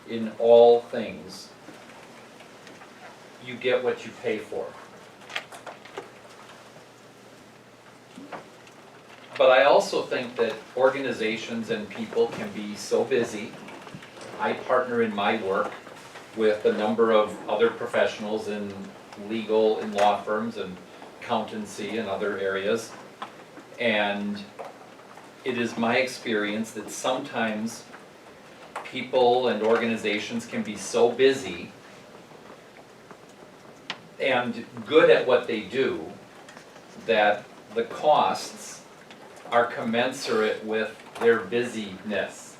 Speaker 9: in all things, you get what you pay for. But I also think that organizations and people can be so busy. I partner in my work with a number of other professionals in legal, in law firms and accountancy and other areas. And it is my experience that sometimes people and organizations can be so busy and good at what they do that the costs are commensurate with their busyness.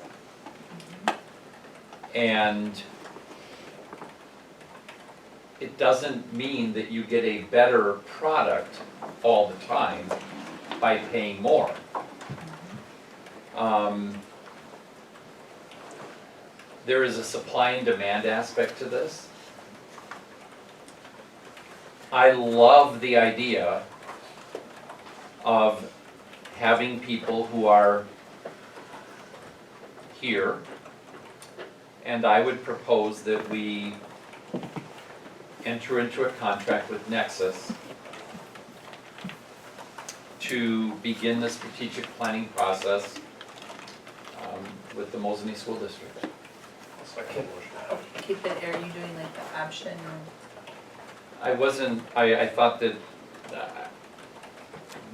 Speaker 9: And it doesn't mean that you get a better product all the time by paying more. There is a supply and demand aspect to this. I love the idea of having people who are here, and I would propose that we enter into a contract with Nexus to begin the strategic planning process with the Mosinee School District.
Speaker 10: Second motion.
Speaker 1: Keep it, are you doing like the option?
Speaker 9: I thought that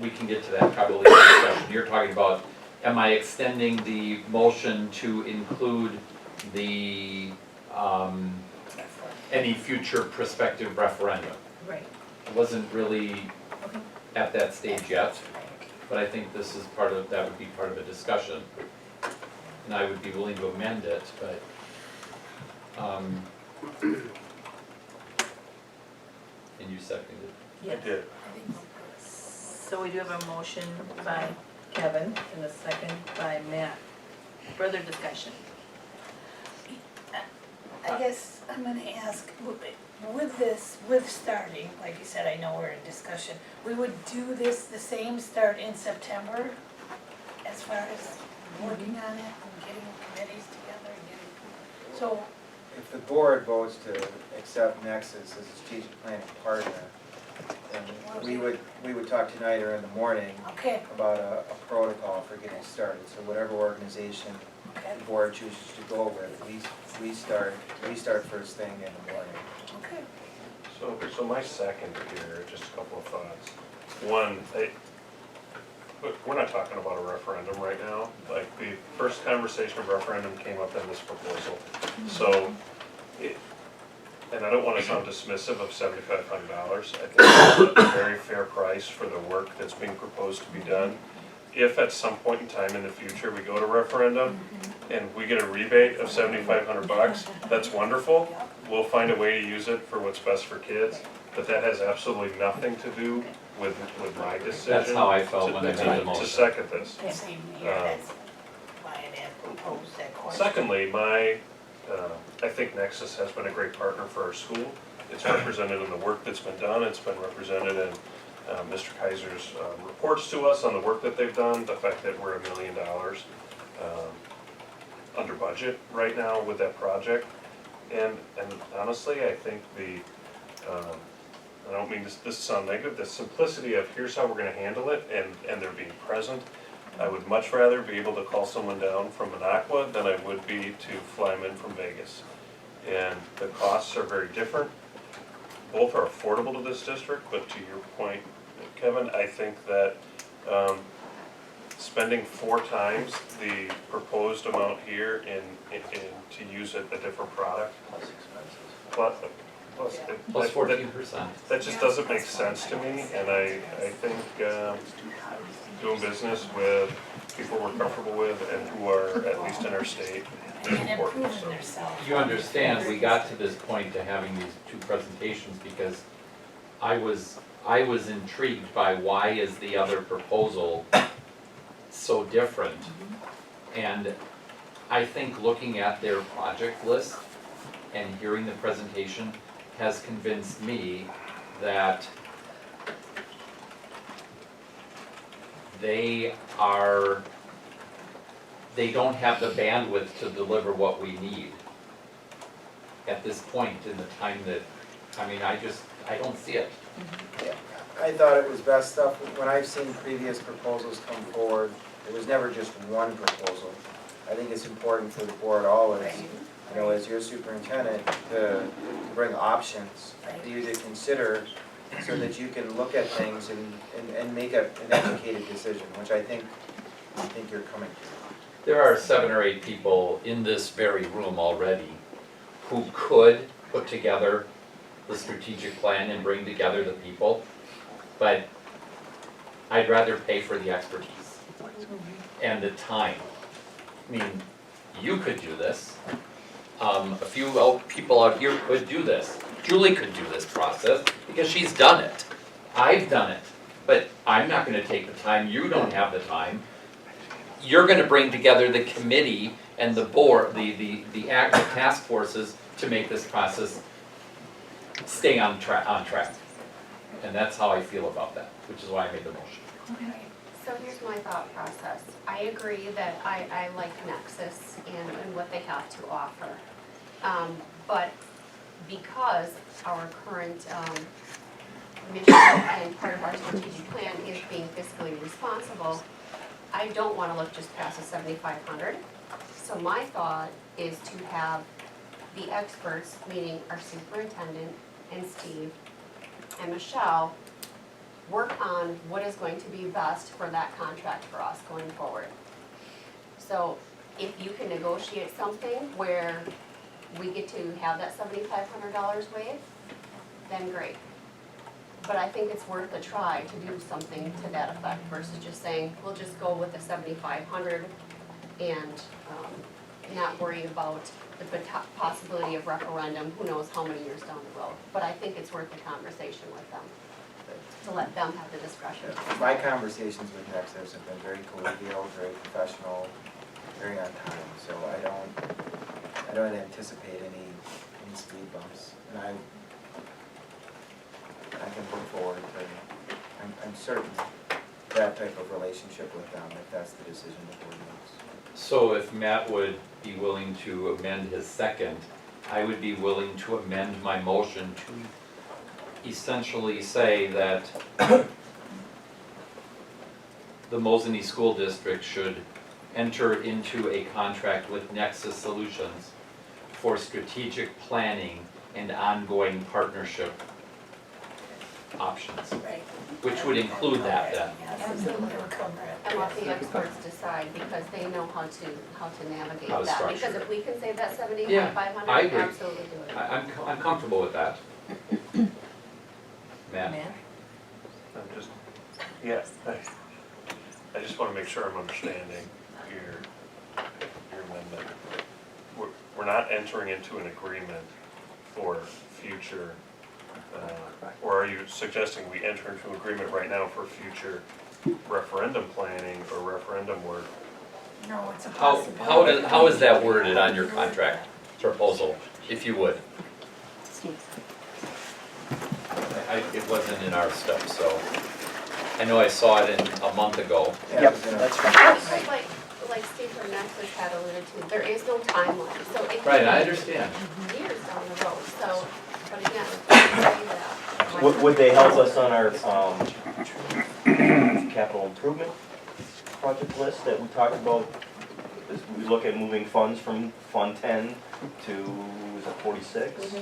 Speaker 9: we can get to that probably in the discussion. You're talking about, am I extending the motion to include the, any future prospective referendum?
Speaker 1: Right.
Speaker 9: I wasn't really
Speaker 1: Okay.
Speaker 9: at that stage yet, but I think this is part of, that would be part of a discussion. And I would be willing to amend it, but, and you seconded.
Speaker 10: I
Speaker 1: Yes.
Speaker 10: did.
Speaker 1: So we do have a motion by Kevin and a second by Matt. Further discussion?
Speaker 3: I guess I'm gonna ask, with this, with starting, like you said, I know we're in discussion, we would do this, the same start in September as far as working on it and getting committees together and getting, so,
Speaker 7: If the board votes to accept Nexus as a strategic planning partner, then we would talk tonight or in the morning
Speaker 3: okay,
Speaker 7: about a protocol for getting started. So whatever organization
Speaker 3: okay,
Speaker 7: the board chooses to go with, we start first thing in the morning.
Speaker 3: okay.
Speaker 10: So my second here, just a couple of thoughts. One, but we're not talking about a referendum right now. Like, the first conversation of referendum came up in this proposal. So, and I don't want to sound dismissive of $7,500. I think it's a very fair price for the work that's being proposed to be done. If at some point in time in the future we go to referendum and we get a rebate of $7,500, that's wonderful. We'll find a way to use it for what's best for kids, but that has absolutely nothing to do with my decision.
Speaker 9: That's how I felt when I made the motion.
Speaker 10: To second this.
Speaker 3: Same here, that's why I had proposed that question.
Speaker 10: Secondly, I think Nexus has been a great partner for our school. It's represented in the work that's been done, it's been represented in Mr. Kaiser's reports to us on the work that they've done, the fact that we're $1 million under budget right now with that project. And honestly, I think I don't mean this to sound negative, the simplicity of here's how we're gonna handle it and they're being present I would much rather be able to call someone down from Minocqua than I would be to fly them in from Vegas. And the costs are very different. Both are affordable to this district, but to your point, Kevin, I think that spending 4 times the proposed amount here in to use a different product,
Speaker 9: Plus 14%.
Speaker 10: that just doesn't make sense to me, and I think doing business with people we're comfortable with and who are at least in our state is
Speaker 3: And
Speaker 10: important.
Speaker 3: improving themselves.
Speaker 9: You understand, we got to this point to having these 2 presentations because I was intrigued by why is the other proposal so different? And I think looking at their project list and hearing the presentation has convinced me that they don't have the bandwidth to deliver what we need at this point in the time that, I don't see it.
Speaker 7: I thought it was best stuff, when I've seen previous proposals come forward, it was never just one proposal. I think it's important for the board always, you know, as your superintendent, to bring options for you to consider so that you can look at things and make an educated decision, which I think you're coming to.
Speaker 9: There are 7 or 8 people in this very room already who could put together the strategic plan and bring together the people, but I'd rather pay for the expertise and the time. I mean, you could do this. A few people out here could do this. Julie could do this process because she's done it. I've done it, but I'm not gonna take the time, you don't have the time. You're gonna bring together the committee and the board, the active task forces to make this process stay on track. And that's how I feel about that, which is why I made the motion.
Speaker 6: Okay, so here's my thought process. I agree that I like Nexus and what they have to offer. But because our current mission and part of our strategic plan is being fiscally responsible, I don't want to look just past the 7,500. So my thought is to have the experts, meaning our superintendent and Steve and Michelle, work on what is going to be best for that contract for us going forward. So if you can negotiate something where we get to have that $7,500 waived, then great. But I think it's worth a try to do something to that effect versus just saying, we'll just go with the 7,500 and not worry about the possibility of referendum, who knows how many years down the road. But I think it's worth the conversation with them, to let them have the discretion.
Speaker 7: My conversations with Nexus have been very collegial, very professional, very on time, so I don't anticipate any speed bumps. And I can look forward to, I'm certain, that type of relationship with them, if that's the decision the board makes.
Speaker 9: So if Matt would be willing to amend his second, I would be willing to amend my motion to essentially say that the Mosinee School District should enter into a contract with Nexus Solutions for strategic planning and ongoing partnership options,
Speaker 3: Right.
Speaker 9: which would include that then.
Speaker 3: Absolutely.
Speaker 6: And let the experts decide, because they know how to navigate
Speaker 9: How to
Speaker 6: that.
Speaker 9: structure
Speaker 6: Because
Speaker 9: it.
Speaker 6: if we can save that
Speaker 9: I
Speaker 6: 7,500,
Speaker 9: agree.
Speaker 6: absolutely do it.
Speaker 9: I'm comfortable with that. Matt?
Speaker 10: I'm just, yeah, I just want to make sure I'm understanding your amendment. We're not entering into an agreement for future, or are you suggesting we enter into an agreement right now for future referendum planning or referendum work?
Speaker 3: No, it's a possibility.
Speaker 9: How is that worded on your contract proposal, if you would? It wasn't in our stuff, so, I know I saw it a month ago.
Speaker 7: Yep, that's right.
Speaker 6: Just like Steve from Nexus had alluded to, there is no timeline, so it
Speaker 9: Right,
Speaker 6: can
Speaker 9: I
Speaker 6: be
Speaker 9: understand.
Speaker 6: years down the road, so, but again, if we say that.
Speaker 12: Would they help us on our capital improvement project list that we talked about, is we look at moving funds from Fund 10 to, is it 46?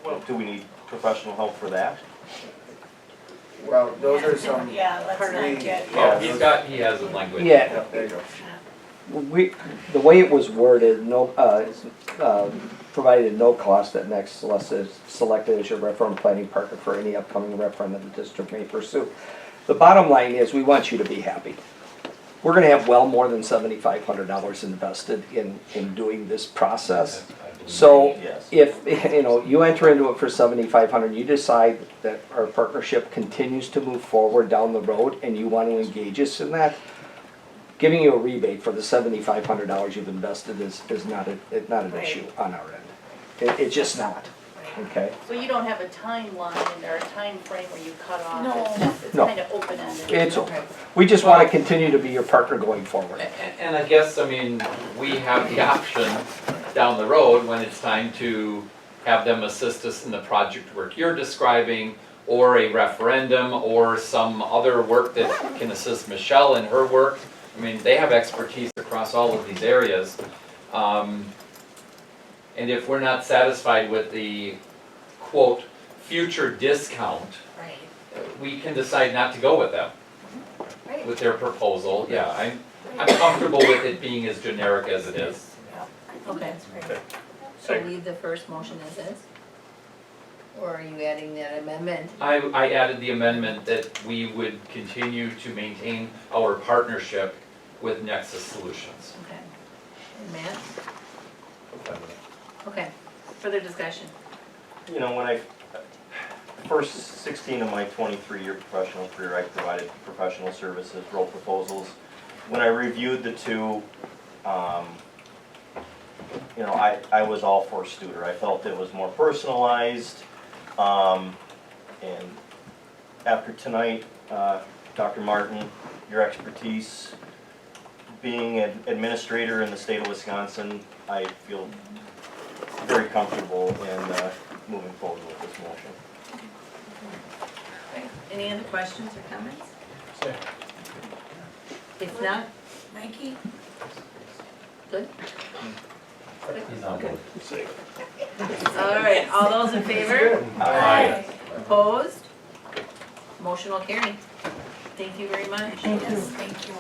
Speaker 12: Well, do we need professional help for that?
Speaker 7: Well, those are some.
Speaker 3: Yeah, let's
Speaker 7: Part
Speaker 3: not
Speaker 7: of-
Speaker 3: get.
Speaker 9: Oh, he has a language.
Speaker 14: Yeah,
Speaker 7: Yeah, there you go.
Speaker 14: the way it was worded, provided no cost at next unless it's selected as your referendum planning partner for any upcoming referendum the district may pursue. The bottom line is, we want you to be happy. We're gonna have well more than $7,500 invested in doing this process. So
Speaker 12: Yes.
Speaker 14: if, you enter into it for 7,500, you decide that our partnership continues to move forward down the road and you want to engage us in that, giving you a rebate for the $7,500 you've invested is not an issue on our end. It's just not, okay?
Speaker 1: So you don't have a timeline or a time frame where you cut off?
Speaker 3: No.
Speaker 1: It's
Speaker 14: No.
Speaker 1: kind of open-ended?
Speaker 14: It's open. We just want to continue to be your partner going forward.
Speaker 9: And I guess, I mean, we have the option down the road when it's time to have them assist us in the project work you're describing, or a referendum, or some other work that can assist Michelle in her work. I mean, they have expertise across all of these areas. And if we're not satisfied with the, quote, future discount,
Speaker 3: Right.
Speaker 9: we can decide not to go with them,
Speaker 3: Right.
Speaker 9: with their proposal. Yeah, I'm comfortable with it being as generic as it is.
Speaker 3: Okay, that's great.
Speaker 1: So leave the first motion as is? Or are you adding that amendment?
Speaker 9: I added the amendment that we would continue to maintain our partnership with Nexus Solutions.
Speaker 1: Okay. And Matt? Okay, further discussion.
Speaker 12: When I, first 16 of my 23-year professional career, I provided professional services, role proposals. When I reviewed the two, I was all for Studer. I felt it was more personalized. And after tonight, Dr. Martin, your expertise, being an administrator in the state of Wisconsin, I feel very comfortable in moving forward with this motion.
Speaker 1: Okay. Any other questions or comments? If not,
Speaker 3: Mikey?
Speaker 1: good?
Speaker 9: He's on board.
Speaker 1: All right, all those in favor?
Speaker 3: Aye.
Speaker 1: Opposed? Motion will carry. Thank you very much.
Speaker 3: Yes, thank you.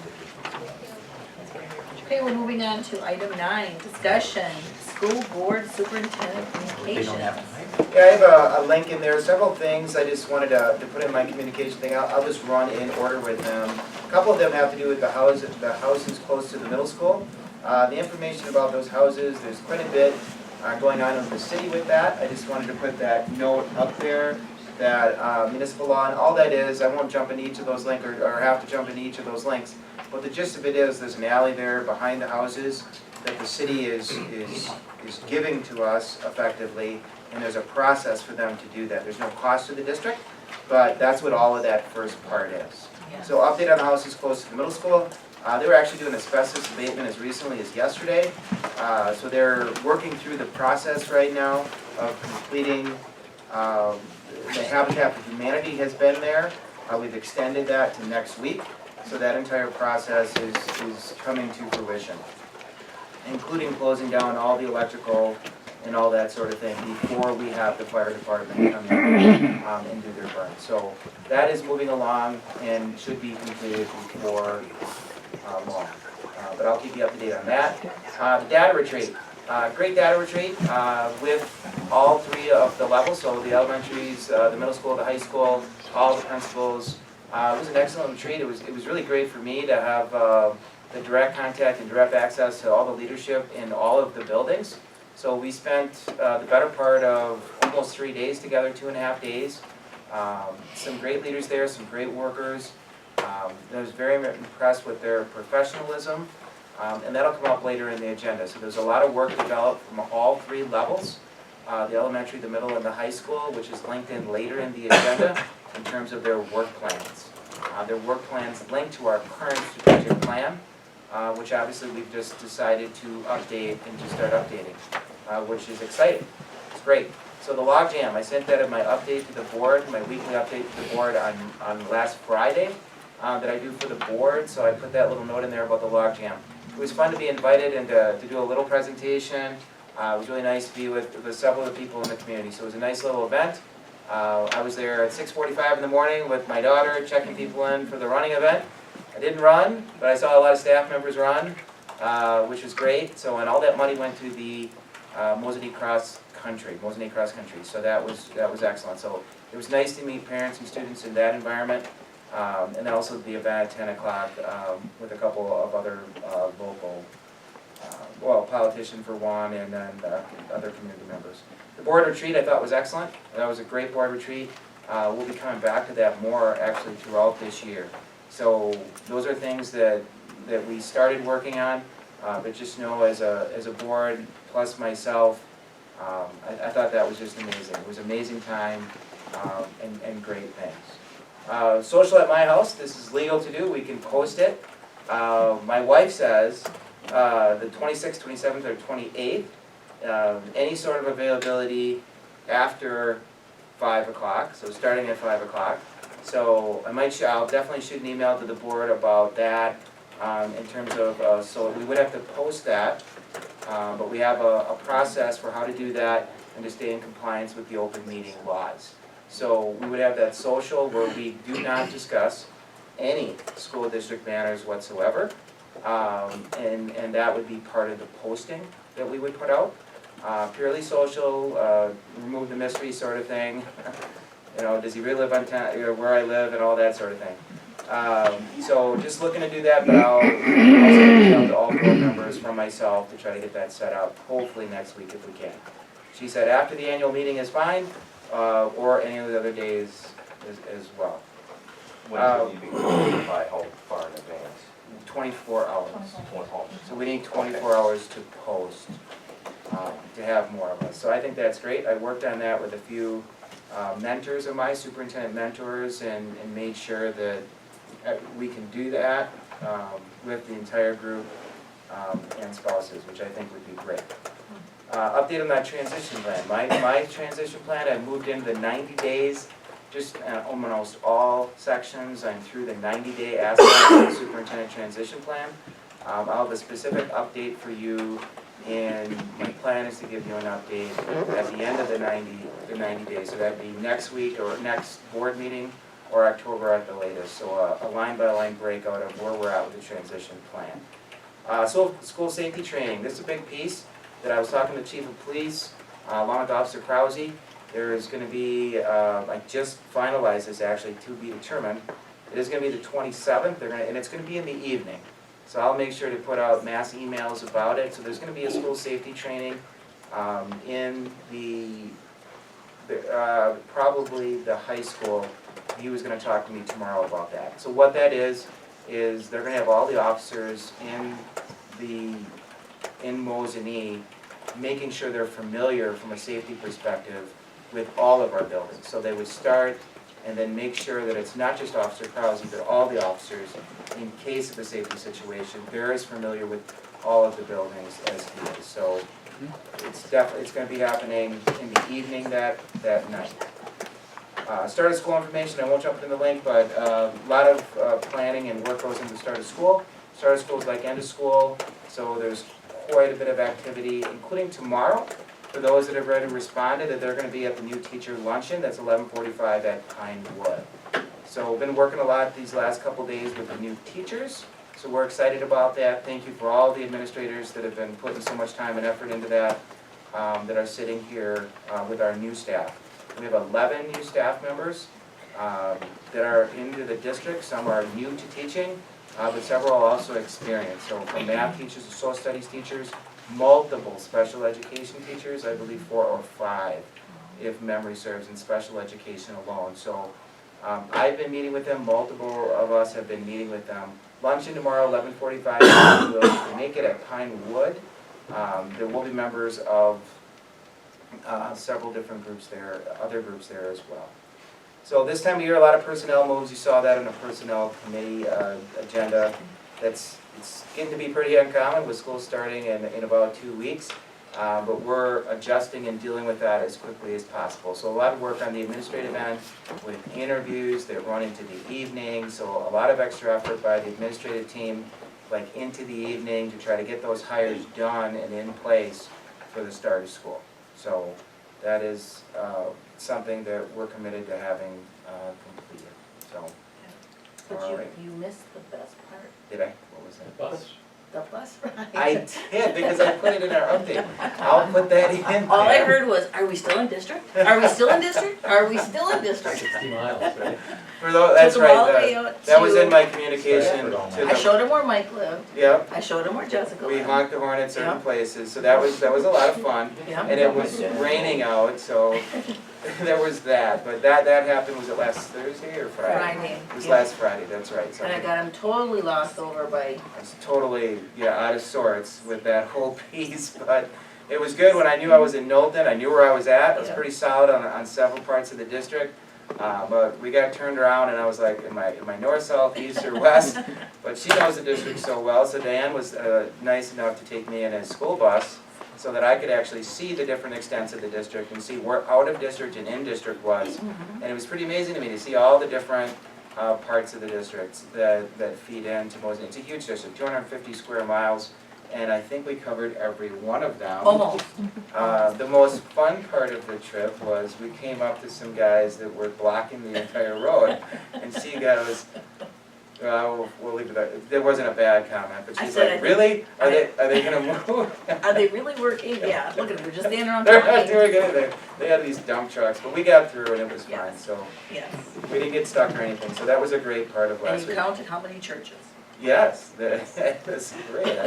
Speaker 1: Okay, we're moving on to item 9, discussion, school board superintendent communications.
Speaker 7: Yeah, I have a link in there, several things I just wanted to put in my communication thing. I'll just run in order with them. A couple of them have to do with the houses close to the middle school. The information about those houses, there's quite a bit going on in the city with that. I just wanted to put that note up there, that municipal law, and all that is, I won't jump into each of those links, or have to jump into each of those links, but the gist of it is, there's an alley there behind the houses that the city is giving to us effectively, and there's a process for them to do that. There's no cost to the district, but that's what all of that first part is. So update on the houses close to the middle school. They were actually doing asbestos abatement as recently as yesterday. So they're working through the process right now of completing, the Habitat for Humanity has been there. We've extended that to next week. So that entire process is coming to fruition, including closing down all the electrical and all that sort of thing before we have the fire department come in and do their burn. So that is moving along and should be completed before long. But I'll keep you up to date on that. The data retreat, great data retreat with all 3 of the levels, so the elementaries, the middle school, the high school, all the principals. It was an excellent retreat. It was really great for me to have the direct contact and direct access to all the leadership in all of the buildings. So we spent the better part of almost 3 days together, 2.5 days. Some great leaders there, some great workers. I was very impressed with their professionalism, and that'll come up later in the agenda. So there's a lot of work developed from all 3 levels, the elementary, the middle, and the high school, which is linked in later in the agenda in terms of their work plans. Their work plans linked to our current strategic plan, which obviously we've just decided to update and to start updating, which is exciting. It's great. So the logjam, I sent that in my update to the board, my weekly update to the board on last Friday. that I do for the board, so I put that little note in there about the log jam. It was fun to be invited and to do a little presentation. It was really nice to be with several of the people in the community, so it was a nice little event. I was there at 6:45 in the morning with my daughter, checking people in for the running event. I didn't run, but I saw a lot of staff members run, which was great. So, and all that money went to the Mosinee Cross Country, so that was excellent. So it was nice to meet parents and students in that environment. And then also the event at 10 o'clock with a couple of other local, politician for one, and then other community members. The board retreat I thought was excellent. That was a great board retreat. We'll be coming back to that more actually throughout this year. So those are things that we started working on, but just know as a board plus myself, I thought that was just amazing. It was an amazing time and great things. Social at my house, this is legal to do, we can post it. My wife says the 26th, 27th, or 28th, any sort of availability after 5 o'clock, so starting at 5 o'clock. So I'll definitely shoot an email to the board about that in terms of, so we would have to post that, but we have a process for how to do that and to stay in compliance with the open meeting laws. So we would have that social where we do not discuss any school district matters whatsoever. And that would be part of the posting that we would put out. Purely social, remove the mystery sort of thing. Does he really live on town, where I live and all that sort of thing. So just looking to do that, but I'll also reach out to all board members from myself to try to get that set up, hopefully next week if we can. She said after the annual meeting is fine, or any of the other days as well.
Speaker 12: When can you be notified how far in advance?
Speaker 7: 24 hours. So we need 24 hours to post, to have more of us. So I think that's great. I worked on that with a few mentors of mine, superintendent mentors, and made sure that we can do that with the entire group and spouses, which I think would be great. Update on that transition plan. My transition plan, I moved into the 90 days, just almost all sections. I'm through the 90-day aspect of the superintendent transition plan. I'll have a specific update for you, and my plan is to give you an update at the end of the 90 days. So that'd be next week or next board meeting or October at the latest. So a line-by-line breakout of where we're at with the transition plan. So school safety training. This is a big piece that I was talking to Chief of Police, along with Officer Krause. There is going to be, I just finalized this actually, to be determined. It is going to be the 27th, and it's going to be in the evening. So I'll make sure to put out mass emails about it. So there's going to be a school safety training in probably the high school. He was going to talk to me tomorrow about that. So what that is they're going to have all the officers in Mosinee making sure they're familiar from a safety perspective with all of our buildings. So they would start and then make sure that it's not just Officer Krause, but all the officers, in case of a safety situation, they're as familiar with all of the buildings as he is. So it's going to be happening in the evening that night. Start of school information, I won't jump into the link, but a lot of planning and work goes into start of school. Start of school is like end of school, so there's quite a bit of activity, including tomorrow. For those that have already responded, that they're going to be at the new teacher luncheon, that's 11:45 at Pinewood. So we've been working a lot these last couple days with the new teachers, so we're excited about that. Thank you for all the administrators that have been putting so much time and effort into that, that are sitting here with our new staff. We have 11 new staff members that are into the district. Some are new to teaching, but several are also experienced. So from math teachers to social studies teachers, multiple special education teachers, I believe 4 or 5, if memory serves, in special education alone. So I've been meeting with them, multiple of us have been meeting with them. Luncheon tomorrow, 11:45, we'll make it at Pinewood. There will be members of several different groups there, other groups there as well. So this time of year, a lot of personnel moves. You saw that in the personnel committee agenda. It's getting to be pretty uncommon with school starting in about 2 weeks. But we're adjusting and dealing with that as quickly as possible. So a lot of work on the administrative end with interviews that run into the evening. So a lot of extra effort by the administrative team, like into the evening, to try to get those hires done and in place for the start of school. So that is something that we're committed to having completed. So,
Speaker 1: But
Speaker 7: all right.
Speaker 1: you missed the best part,
Speaker 7: Did I? What was that?
Speaker 9: Bus.
Speaker 1: the bus ride.
Speaker 7: I did, because I put it in our update. I'll put that in there.
Speaker 1: All I heard was, are we still in district? Are we still in district? Are we still in district?
Speaker 9: 60 miles, right?
Speaker 7: For those, that's
Speaker 1: Took 'em all the
Speaker 7: right,
Speaker 1: way out
Speaker 7: that was
Speaker 1: to-
Speaker 7: in my communication to
Speaker 1: I
Speaker 7: the,
Speaker 1: showed him where Mike lived,
Speaker 7: yep.
Speaker 1: I showed him where Jessica
Speaker 7: We
Speaker 1: lived.
Speaker 7: honked the horn at certain
Speaker 1: Yeah.
Speaker 7: places, so that was a lot of fun.
Speaker 1: Yeah.
Speaker 7: And it was raining out, so there was that. But that happened, was it last Thursday or Friday?
Speaker 1: Friday,
Speaker 7: It was
Speaker 1: yeah.
Speaker 7: last Friday, that's right. So
Speaker 1: And I got him totally lost over by,
Speaker 7: I was totally, out of sorts with that whole piece, but it was good when I knew I was in Knowlton, I knew where I was at, I was
Speaker 1: Yeah.
Speaker 7: pretty solid on several parts of the district. But we got turned around and I was like, am I north, south, east, or west? But she knows the district so well, so Diane was nice enough to take me in a school bus so that I could actually see the different extents of the district and see where out of district and in district was. And it was pretty amazing to me to see all the different parts of the districts that feed into Mosinee. It's a huge district, 250 square miles, and I think we covered every one of them.
Speaker 1: almost.
Speaker 7: The most fun part of the trip was we came up to some guys that were blocking the entire road, and she goes, well, we'll leave it at, there wasn't a bad comment, but
Speaker 1: I
Speaker 7: she's
Speaker 1: said,
Speaker 7: like, really? Are they gonna move?
Speaker 1: Are they really working? Yeah, look at them, they're just standing around
Speaker 7: They're not
Speaker 1: talking.
Speaker 7: doing anything. They had these dump trucks, but we got through and it was fine,
Speaker 1: Yes.
Speaker 7: so
Speaker 1: Yes.
Speaker 7: we didn't get stuck or anything, so that was a great part of
Speaker 1: And
Speaker 7: last
Speaker 1: you
Speaker 7: week.
Speaker 1: counted how many churches?
Speaker 7: Yes, that was great.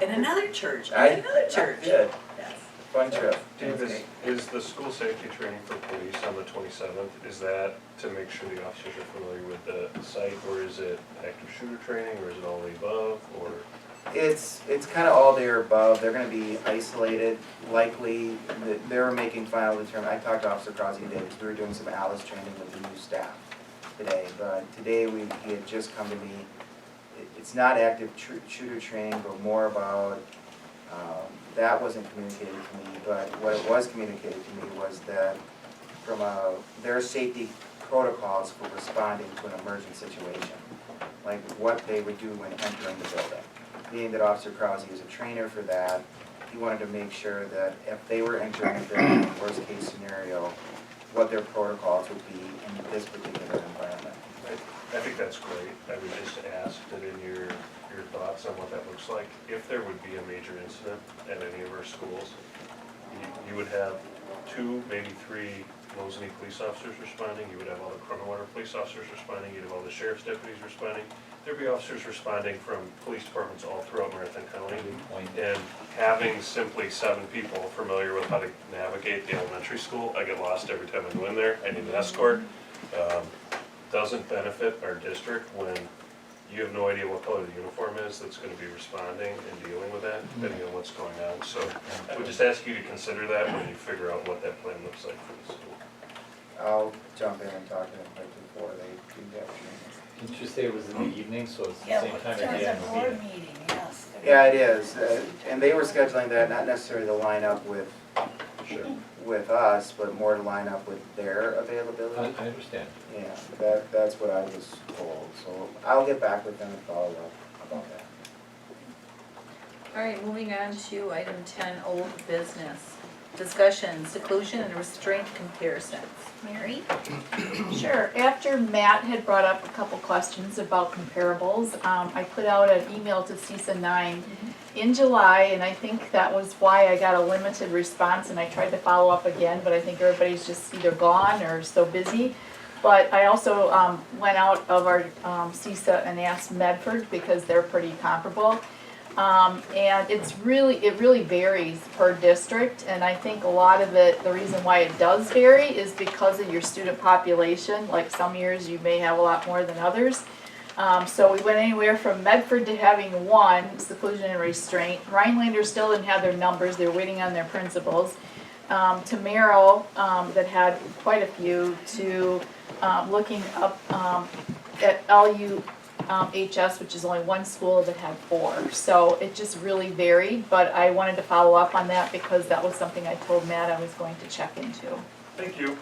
Speaker 1: And another church,
Speaker 7: I
Speaker 1: and another church.
Speaker 7: did.
Speaker 1: Yes.
Speaker 7: Fun trip.
Speaker 10: Dave,
Speaker 1: That's
Speaker 10: is the school safety training for police on the 27th, is that to make sure the officers are familiar with the site, or is it active shooter training, or is it all the above, or?
Speaker 7: It's kind of all there above. They're going to be isolated, likely. They're making final determination. I talked to Officer Crosby today because we were doing some Alice training with the new staff today. But today he had just come to me. It's not active shooter training, but more about, that wasn't communicated to me. But what it was communicated to me was that from their safety protocols for responding to an emergent situation, like what they would do when entering the building. Being that Officer Krause is a trainer for that, he wanted to make sure that if they were entering the building, worst case scenario, what their protocols would be in this particular environment.
Speaker 10: I think that's great. I would just ask that in your thoughts on what that looks like, if there would be a major incident at any of our schools, you would have 2, maybe 3 Mosinee police officers responding, you would have all the criminal order police officers responding, you'd have all the sheriff's deputies responding. There'd be officers responding from police departments all throughout Marathon County. And having simply 7 people familiar with how to navigate the elementary school, I get lost every time I go in there, I need an escort. Doesn't benefit our district when you have no idea what color the uniform is that's gonna be responding and dealing with that, depending on what's going on. So I would just ask you to consider that when you figure out what that plan looks like for the school.
Speaker 7: I'll jump in and talk to them right before they do that training.
Speaker 9: Didn't you say it was in the evening, so it's the
Speaker 3: Yeah,
Speaker 9: same time as
Speaker 3: there's
Speaker 9: the
Speaker 3: a board
Speaker 9: meeting?
Speaker 3: meeting, yes.
Speaker 7: Yeah, it is, and they were scheduling that not necessarily to line up with us, but more to line up with their availability.
Speaker 9: I understand.
Speaker 7: Yeah, that's what I was told, so I'll get back with them and follow up about that.
Speaker 1: All right, moving on to item 10, old business. Discussion, seclusion and restraint comparisons. Mary?
Speaker 16: Sure. After Matt had brought up a couple questions about comparables, I put out an email to CISA 9 in July, and I think that was why I got a limited response, and I tried to follow up again, but I think everybody's just either gone or so busy. But I also went out of our CISA and asked Medford because they're pretty comparable. And it really varies per district, and I think a lot of it, the reason why it does vary is because of your student population. Like some years you may have a lot more than others. So we went anywhere from Medford to having 1, seclusion and restraint. Rhinelander still didn't have their numbers, they were waiting on their principals. To Merrill, that had quite a few, to looking up at LU HS, which is only one school that had 4. So it just really varied, but I wanted to follow up on that because that was something I told Matt I was going to check into.
Speaker 10: Thank you.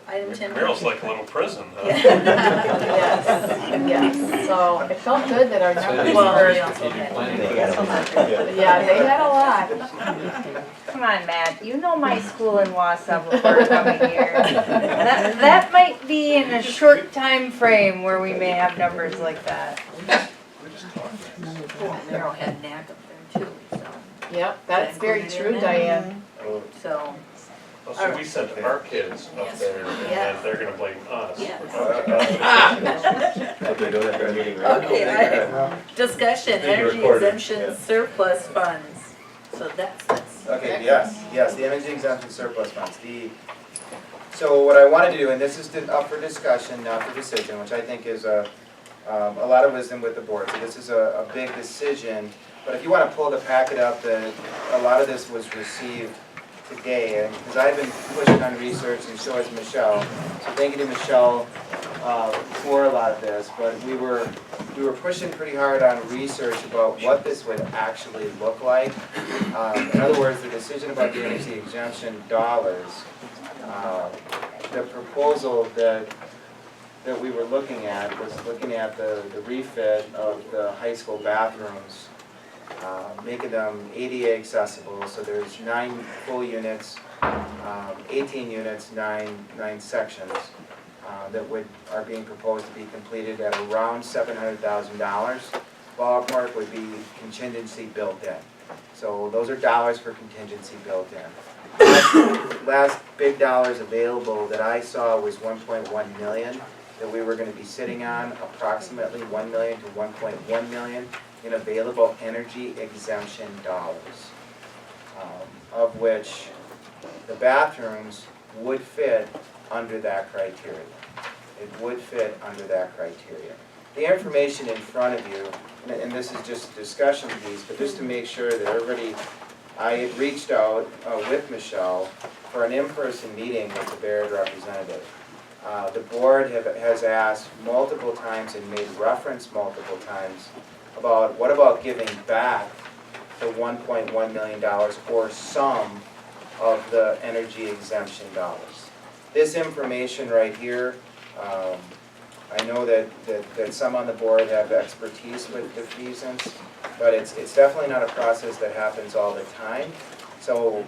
Speaker 1: Item 10.
Speaker 10: Merrill's like a little prison, huh?
Speaker 16: Yes, yes, so it felt good that our numbers
Speaker 9: Strategic
Speaker 16: were,
Speaker 9: planning.
Speaker 16: yeah, they had a lot.
Speaker 17: Come on, Matt, you know my school in Wausau before coming here. That might be in a short time frame where we may have numbers like that.
Speaker 1: Merrill had NAC up there too, so.
Speaker 16: Yep, that's very true, Diane.
Speaker 1: So,
Speaker 10: Well, so we sent our kids up there, and then they're gonna blame us.
Speaker 12: Hope they don't have their meeting right.
Speaker 1: okay, discussion,
Speaker 12: Being
Speaker 1: energy
Speaker 12: recorded,
Speaker 1: exemption
Speaker 12: yeah.
Speaker 1: surplus funds. So that's.
Speaker 7: Okay, yes, the energy exemption surplus funds. So what I wanted to do, and this is up for discussion, not for decision, which I think is a lot of wisdom with the board. So this is a big decision, but if you want to pull the packet up, a lot of this was received today, because I've been pushing on research, and so has Michelle. So thank you to Michelle for a lot of this, but we were pushing pretty hard on research about what this would actually look like. In other words, the decision about the energy exemption dollars, the proposal that we were looking at was looking at the refit of the high school bathrooms, making them ADA accessible. So there's 9 full units, 18 units, 9 sections that are being proposed to be completed at around $700,000. Ballpark would be contingency built in. So those are dollars for contingency built in. Last big dollars available that I saw was 1.1 million that we were going to be sitting on, approximately 1 million to 1.1 million in available energy exemption dollars, of which the bathrooms would fit under that criteria. It would fit under that criteria. The information in front of you, and this is just a discussion piece, but just to make sure that everybody, I had reached out with Michelle for an in-person meeting with the Baird representative. The board has asked multiple times and made reference multiple times about what about giving back the $1.1 million or some of the energy exemption dollars. This information right here, I know that some on the board have expertise with defeasance, but it's definitely not a process that happens all the time. So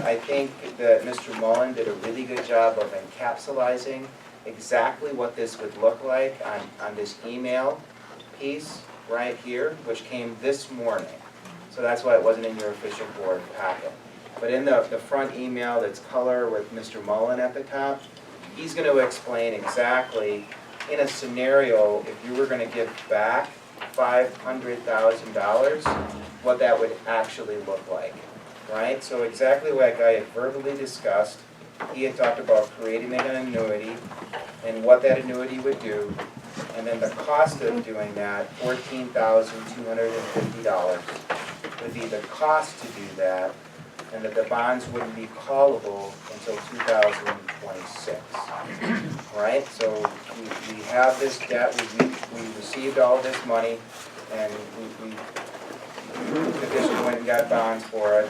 Speaker 7: I think that Mr. Mullen did a really good job of encapsulating exactly what this would look like on this email piece right here, which came this morning. So that's why it wasn't in your official board packet. But in the front email that's color with Mr. Mullen at the top, he's going to explain exactly in a scenario if you were going to give back $500,000, what that would actually look like, right? So exactly like I had verbally discussed, he had talked about creating an annuity and what that annuity would do, and then the cost of doing that, $14,250, would be the cost to do that, and that the bonds wouldn't be callable until 2026. Right? So we have this debt, we received all this money, and we officially went and got bonds for it.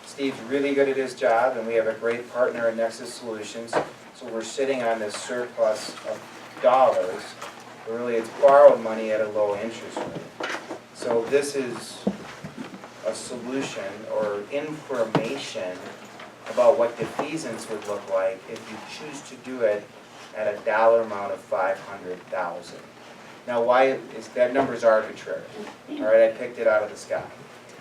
Speaker 7: Steve's really good at his job, and we have a great partner in Nexus Solutions. So we're sitting on this surplus of dollars. But really, it's borrowed money at a low interest rate. So this is a solution or information about what defeasance would look like if you choose to do it at a dollar amount of $500,000. Now, why is that number's arbitrary? All right, I picked it out of the sky.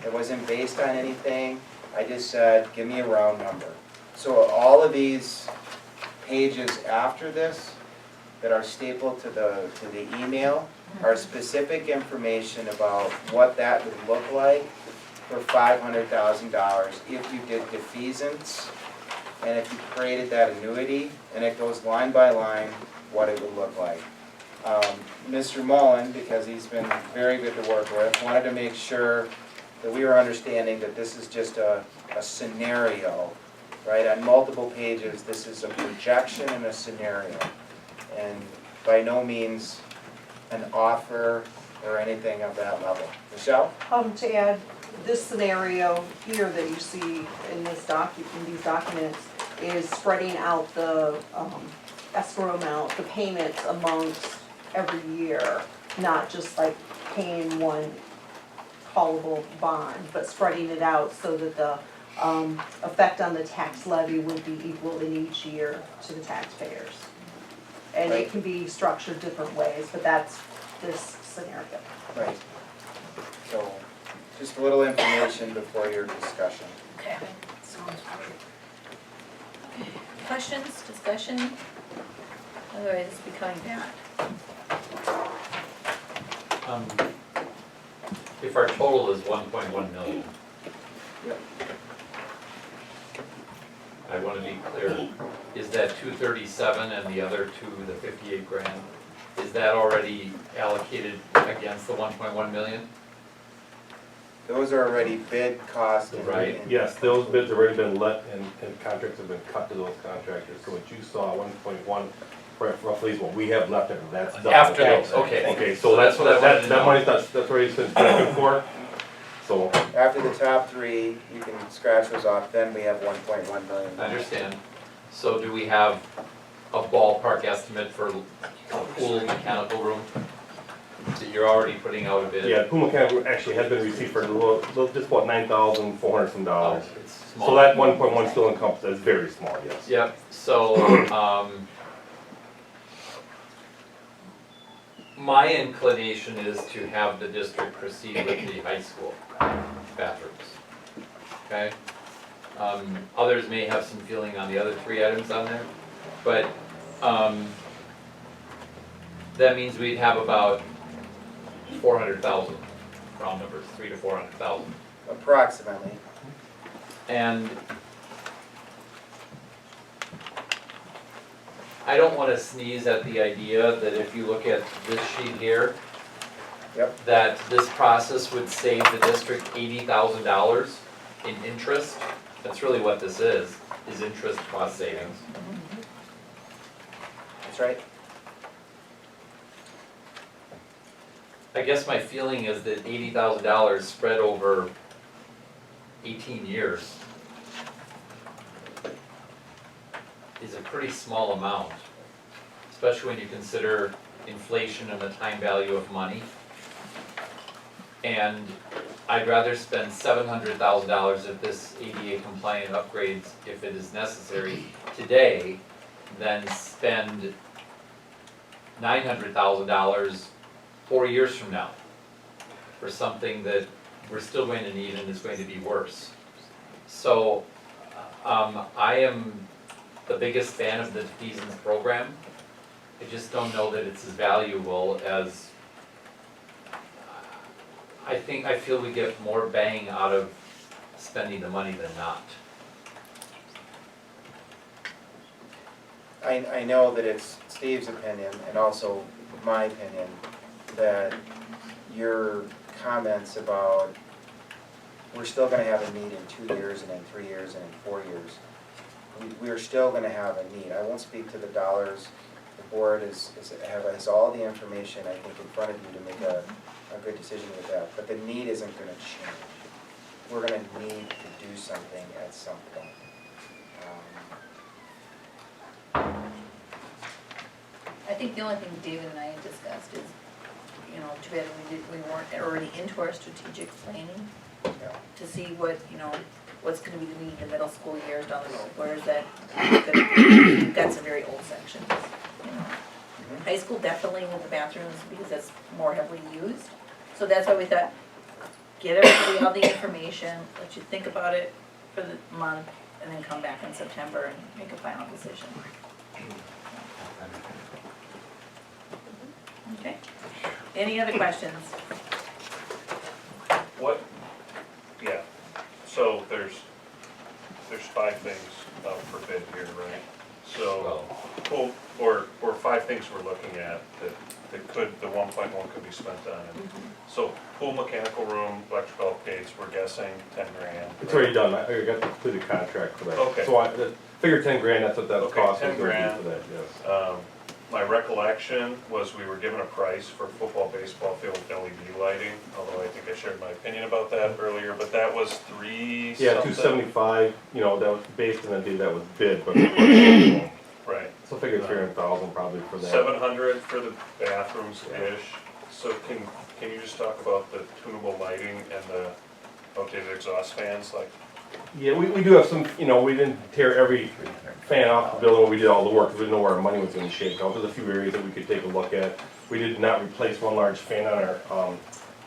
Speaker 7: It wasn't based on anything. I just said, give me a round number. So all of these pages after this that are stapled to the email are specific information about what that would look like for $500,000 if you did defeasance and if you created that annuity, and it goes line by line what it would look like. Mr. Mullen, because he's been very good to work with, wanted to make sure that we were understanding that this is just a scenario, right? On multiple pages, this is a projection and a scenario. And by no means an offer or anything of that level. Michelle?
Speaker 18: To add, this scenario here that you see in this in these documents is spreading out the escrow amount, the payments amongst every year, not just like paying one callable bond, but spreading it out so that the effect on the tax levy would be equal in each year to the taxpayers. And
Speaker 7: Right.
Speaker 18: it can be structured different ways, but that's this scenario.
Speaker 7: Right. So, just a little information before your discussion.
Speaker 1: Okay. Questions, discussion? Otherwise, it's becoming bad.
Speaker 9: If our total is 1.1 million. I want to be clear, is that 237 and the other two, the 58 grand, is that already allocated against the 1.1 million?
Speaker 7: Those are already bid cost.
Speaker 9: Right.
Speaker 2: Yes, those bids have already been let and contracts have been cut to those contractors. So what you saw, 1.1, roughly is what we have left, and that's done.
Speaker 9: After those, okay.
Speaker 2: Okay, so that's what, that money, that's already been spoken for. So,
Speaker 7: After the top three, you can scratch those off, then we have 1.1 million.
Speaker 9: I understand. So do we have a ballpark estimate for a pool mechanical room that you're already putting out a bid?
Speaker 2: yeah, Puma Camp actually has been received for a little, just about $9,400 some dollars.
Speaker 9: Oh, it's small.
Speaker 2: So that 1.1 still encompasses, that's very small, yes.
Speaker 9: Yep, so, my inclination is to have the district proceed with the high school bathrooms, okay? Others may have some feeling on the other three items on there, but, that means we'd have about 400,000, round numbers, 300,000 to 400,000.
Speaker 7: Approximately.
Speaker 9: And I don't want to sneeze at the idea that if you look at this sheet here,
Speaker 7: Yep.
Speaker 9: that this process would save the district $80,000 in interest. That's really what this is interest cost savings.
Speaker 7: That's right.
Speaker 9: I guess my feeling is that $80,000 spread over 18 years is a pretty small amount, especially when you consider inflation and the time value of money. And I'd rather spend $700,000 if this ADA compliant upgrades, if it is necessary today, than spend $900,000 4 years from now for something that we're still going to need and is going to be worse. So, I am the biggest fan of the Defeasance program. I just don't know that it's as valuable as, I feel we get more bang out of spending the money than not.
Speaker 7: I know that it's Steve's opinion and also my opinion that your comments about we're still gonna have a need in 2 years and in 3 years and in 4 years. We are still gonna have a need. I won't speak to the dollars. The board has all the information, I think, in front of you to make a good decision with that, but the need isn't gonna change. We're gonna need to do something at some point.
Speaker 1: I think the only thing David and I had discussed is, too bad we weren't already into our strategic planning to see what, what's gonna be the need in the middle school years down the road, where is that gonna be? We've got some very old sections, High school definitely with the bathrooms because that's more heavily used. So that's why we thought, get everybody all the information, let you think about it for the month, and then come back in September and make a final decision. Okay, any other questions?
Speaker 10: What, yeah, so there's 5 things up for bid here, right? So, pool, or 5 things we're looking at that could, the 1.1 could be spent on. So pool mechanical room, electrical upgrades, we're guessing 10 grand.
Speaker 2: It's already done, I got the completed contract for that.
Speaker 10: Okay.
Speaker 2: So I figured 10 grand, that's what that
Speaker 10: Okay,
Speaker 2: cost
Speaker 10: 10
Speaker 2: was gonna
Speaker 10: grand.
Speaker 2: be for that, yes.
Speaker 10: my recollection was we were given a price for football, baseball field LED lighting, although I think I shared my opinion about that earlier, but that was three
Speaker 2: Yeah,
Speaker 10: something.
Speaker 2: 275, you know, that was based on the day that was bid, but,
Speaker 10: Right.
Speaker 2: so I figured 300,000 probably for that.
Speaker 10: 700 for the bathrooms-ish. So can you just talk about the tunable lighting and the outdated exhaust fans, like?
Speaker 2: Yeah, we do have some, you know, we didn't tear every fan off the building when we did all the work, because we didn't know where our money was gonna shake out. There's a few areas that we could take a look at. We did not replace one large fan on our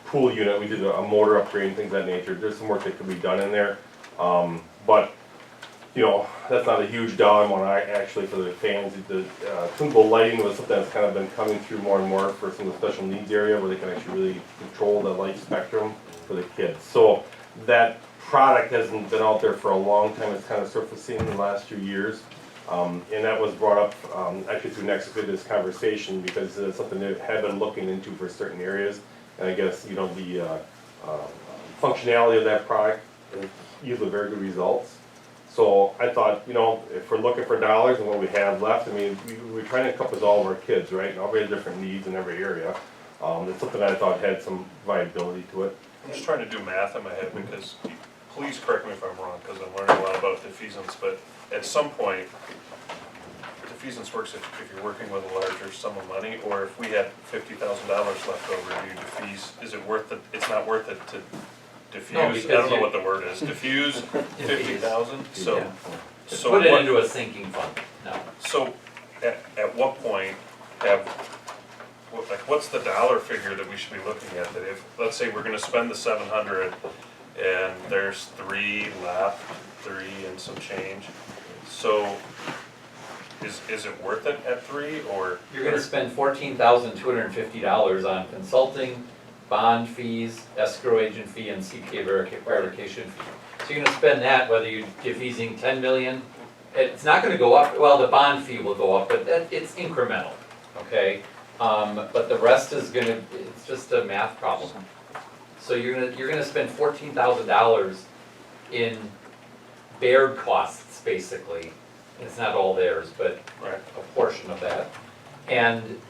Speaker 2: pool unit. We did a motor upgrade and things of that nature. There's some work that could be done in there. But, you know, that's not a huge dollar amount actually for the fans. The tunable lighting was something that's kind of been coming through more and more for some of the special needs area where they can actually really control the light spectrum for the kids. So that product hasn't been out there for a long time. It's kind of surfacing in the last few years. And that was brought up actually through Nexus with this conversation because it's something they had been looking into for certain areas. And I guess, you know, the functionality of that product yielded very good results. So I thought, you know, if we're looking for dollars and what we have left, I mean, we're trying to encompass all of our kids, right? And everybody has different needs in every area. It's something I thought had some viability to it.
Speaker 10: I'm just trying to do math in my head because, please correct me if I'm wrong, because I'm learning a lot about defeasance, but at some point, defeasance works if you're working with a larger sum of money, or if we had $50,000 left over, do you defease, is it worth it, it's not worth it to diffuse, I don't know what the word is, diffuse 50,000? So,
Speaker 9: Yeah.
Speaker 10: so
Speaker 9: Put it
Speaker 10: what-
Speaker 9: into a sinking fund, no.
Speaker 10: So, at what point what's the dollar figure that we should be looking at, that if, let's say we're gonna spend the 700 and there's 3 left, 3 and some change, so is it worth it at 3, or?
Speaker 9: You're gonna spend $14,250 on consulting, bond fees, escrow agent fee, and CPA verification fee. So you're gonna spend that whether you're defeasing 10 million, it's not gonna go up, well, the bond fee will go up, but it's incremental, okay? But the rest is gonna, it's just a math problem. So you're gonna spend $14,000 in bared costs, basically. It's not all theirs, but a portion of that. And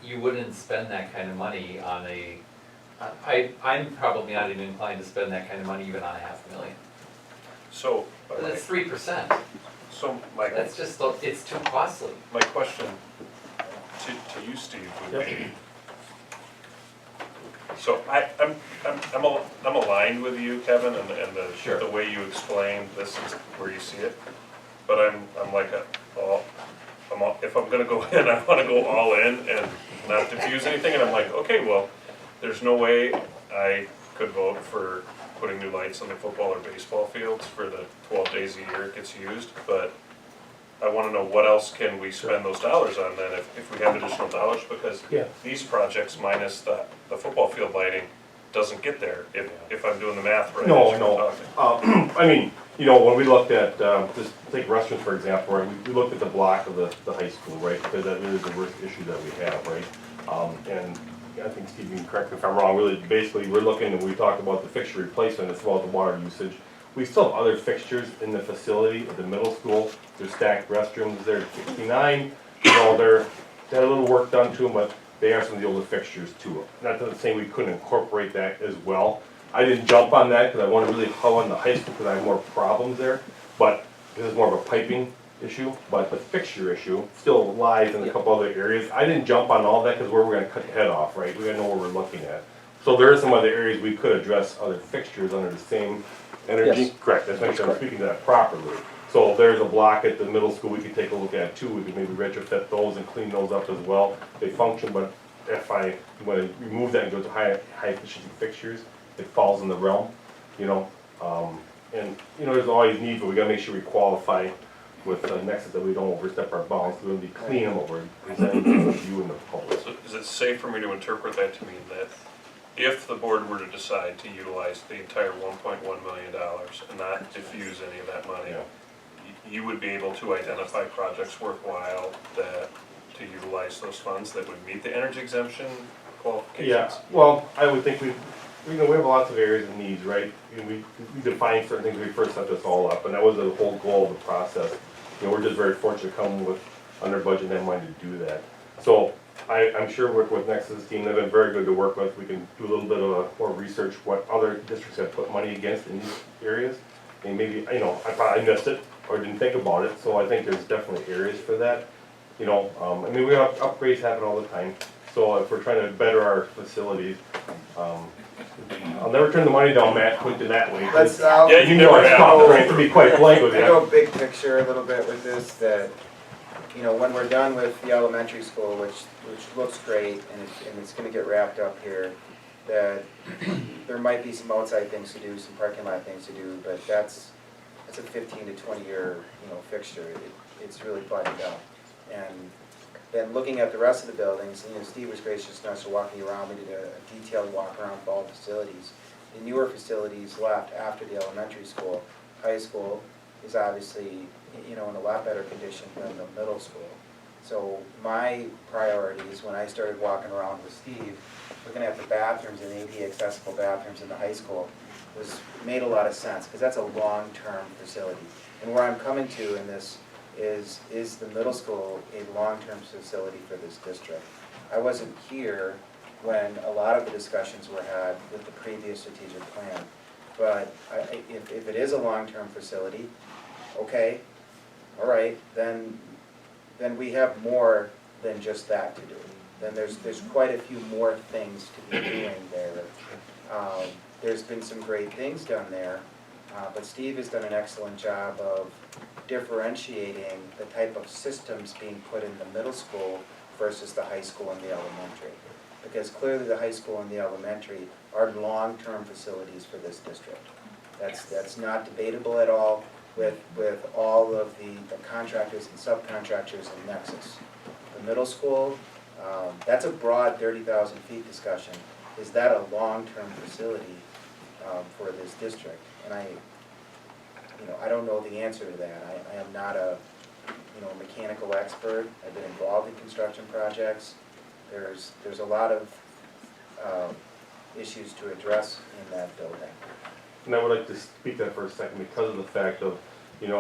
Speaker 9: you wouldn't spend that kind of money on I'm probably not even inclined to spend that kind of money even on $500,000.
Speaker 10: So.
Speaker 9: But that's 3%.
Speaker 10: So my.
Speaker 9: That's just, it's too costly.
Speaker 10: My question to you, Steve, would be, so I'm aligned with you, Kevin, and the way you explained this is where you see it. But I'm like if I'm gonna go in, I wanna go all in and not diffuse anything, and I'm like, okay, well, there's no way I could vote for putting new lights on the football or baseball fields for the 12 days a year it gets used, but I wanna know what else can we spend those dollars on then if we have additional dollars, because these projects minus the football field lighting doesn't get there if I'm doing the math right.
Speaker 2: No. I mean, you know, when we looked at, just take restrooms for example, right, we looked at the block of the high school, right, because that really is the worst issue that we have, right? And I think Steve, you can correct me if I'm wrong, really, basically, we're looking, and we talked about the fixture replacement, it's about the water usage. We still have other fixtures in the facility at the middle school. There's stacked restrooms there at 69. You know, they had a little work done to them, but they are some of the older fixtures too. Not to say we couldn't incorporate that as well. I didn't jump on that because I want to really hoe on the high school because I have more problems there. But this is more of a piping issue. But the fixture issue still lies in a couple other areas. I didn't jump on all that because where we're going to cut the head off, right? We got to know what we're looking at. So there are some other areas we could address other fixtures under the same energy.
Speaker 14: Yes.
Speaker 2: Correct, that's make sure I'm speaking to that properly. So there's a block at the middle school we could take a look at too. We could maybe retrofit those and clean those up as well. They function, but if I want to remove that and go to high efficiency fixtures, it falls in the realm, you know. And you know, there's always needs, but we gotta make sure we qualify with Nexus that we don't overstep our bounds. We're gonna be clean them over presenting to you and the public.
Speaker 10: So is it safe for me to interpret that to mean that if the board were to decide to utilize the entire $1.1 million and not diffuse any of that money, you would be able to identify projects worthwhile to utilize those funds that would meet the energy exemption qualifications?
Speaker 2: Yeah, well, I would think we have lots of areas of needs, right? And we define certain things when we first set this all up, and that was the whole goal of the process. You know, we're just very fortunate to come with under budget and have money to do that. So I'm sure working with Nexus team, they've been very good to work with. We can do a little bit of more research, what other districts have put money against in these areas. And maybe, you know, I probably missed it or didn't think about it, so I think there's definitely areas for that. You know, I mean, we have upgrades happen all the time, so if we're trying to better our facilities, I'll never turn the money down, Matt, put it that way.
Speaker 7: Let's,
Speaker 2: Yeah, you know, it's tough, right, to be quite blank with
Speaker 7: I
Speaker 2: you.
Speaker 7: go big picture a little bit with this, that, you know, when we're done with the elementary school, which looks great, and it's gonna get wrapped up here, that there might be some outside things to do, some parking lot things to do, but that's a 15 to 20 year, you know, fixture. It's really buttoned up. And then looking at the rest of the buildings, you know, Steve was gracious enough to walk me around. We did a detailed walk around of all the facilities. The newer facilities left after the elementary school. High school is obviously, you know, in a lot better condition than the middle school. So my priorities when I started walking around with Steve, looking at the bathrooms and ADA accessible bathrooms in the high school, made a lot of sense, because that's a long-term facility. And where I'm coming to in this is the middle school a long-term facility for this district? I wasn't here when a lot of the discussions were had with the previous strategic plan, but if it is a long-term facility, okay, all right, then we have more than just that to do. Then there's quite a few more things to be doing there. There's been some great things done there, but Steve has done an excellent job of differentiating the type of systems being put in the middle school versus the high school and the elementary. Because clearly the high school and the elementary are long-term facilities for this district. That's not debatable at all with all of the contractors and subcontractors in Nexus. The middle school, that's a broad 30,000 feet discussion. Is that a long-term facility for this district? And I don't know the answer to that. I am not a mechanical expert. I've been involved in construction projects. There's a lot of issues to address in that building.
Speaker 2: And I would like to speak that for a second because of the fact of, if you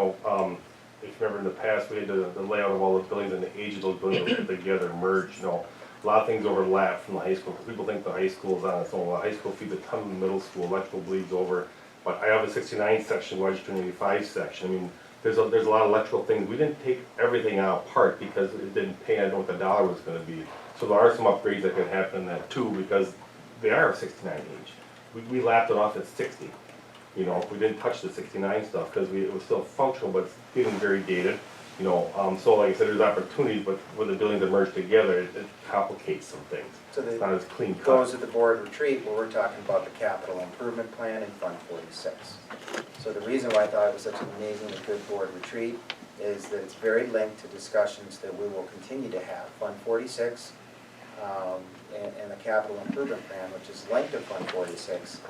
Speaker 2: remember in the past, we had the layout of all the buildings and the age of those buildings were put together, merged, a lot of things overlap from the high school, because people think the high school is on its own. Well, the high school feeds a ton of the middle school, electrical bleeds over. But I have a 69 section, Wedgeton 85 section. I mean, there's a lot of electrical things. We didn't take everything out apart because it didn't pay, I don't know what the dollar was gonna be. So there are some upgrades that could happen in that too, because they are 69 age. We lapped it off at 60. We didn't touch the 69 stuff because it was still functional, but it's getting very dated. So like I said, there's opportunities, but when the buildings are merged together, it complicates some things.
Speaker 7: So
Speaker 2: it's not as clean cut.
Speaker 7: Goes at the board retreat where we're talking about the capital improvement plan in Fund 46. So the reason why I thought it was such an amazingly good board retreat is that it's very linked to discussions that we will continue to have. Fund 46 and the capital improvement plan, which is linked to Fund 46,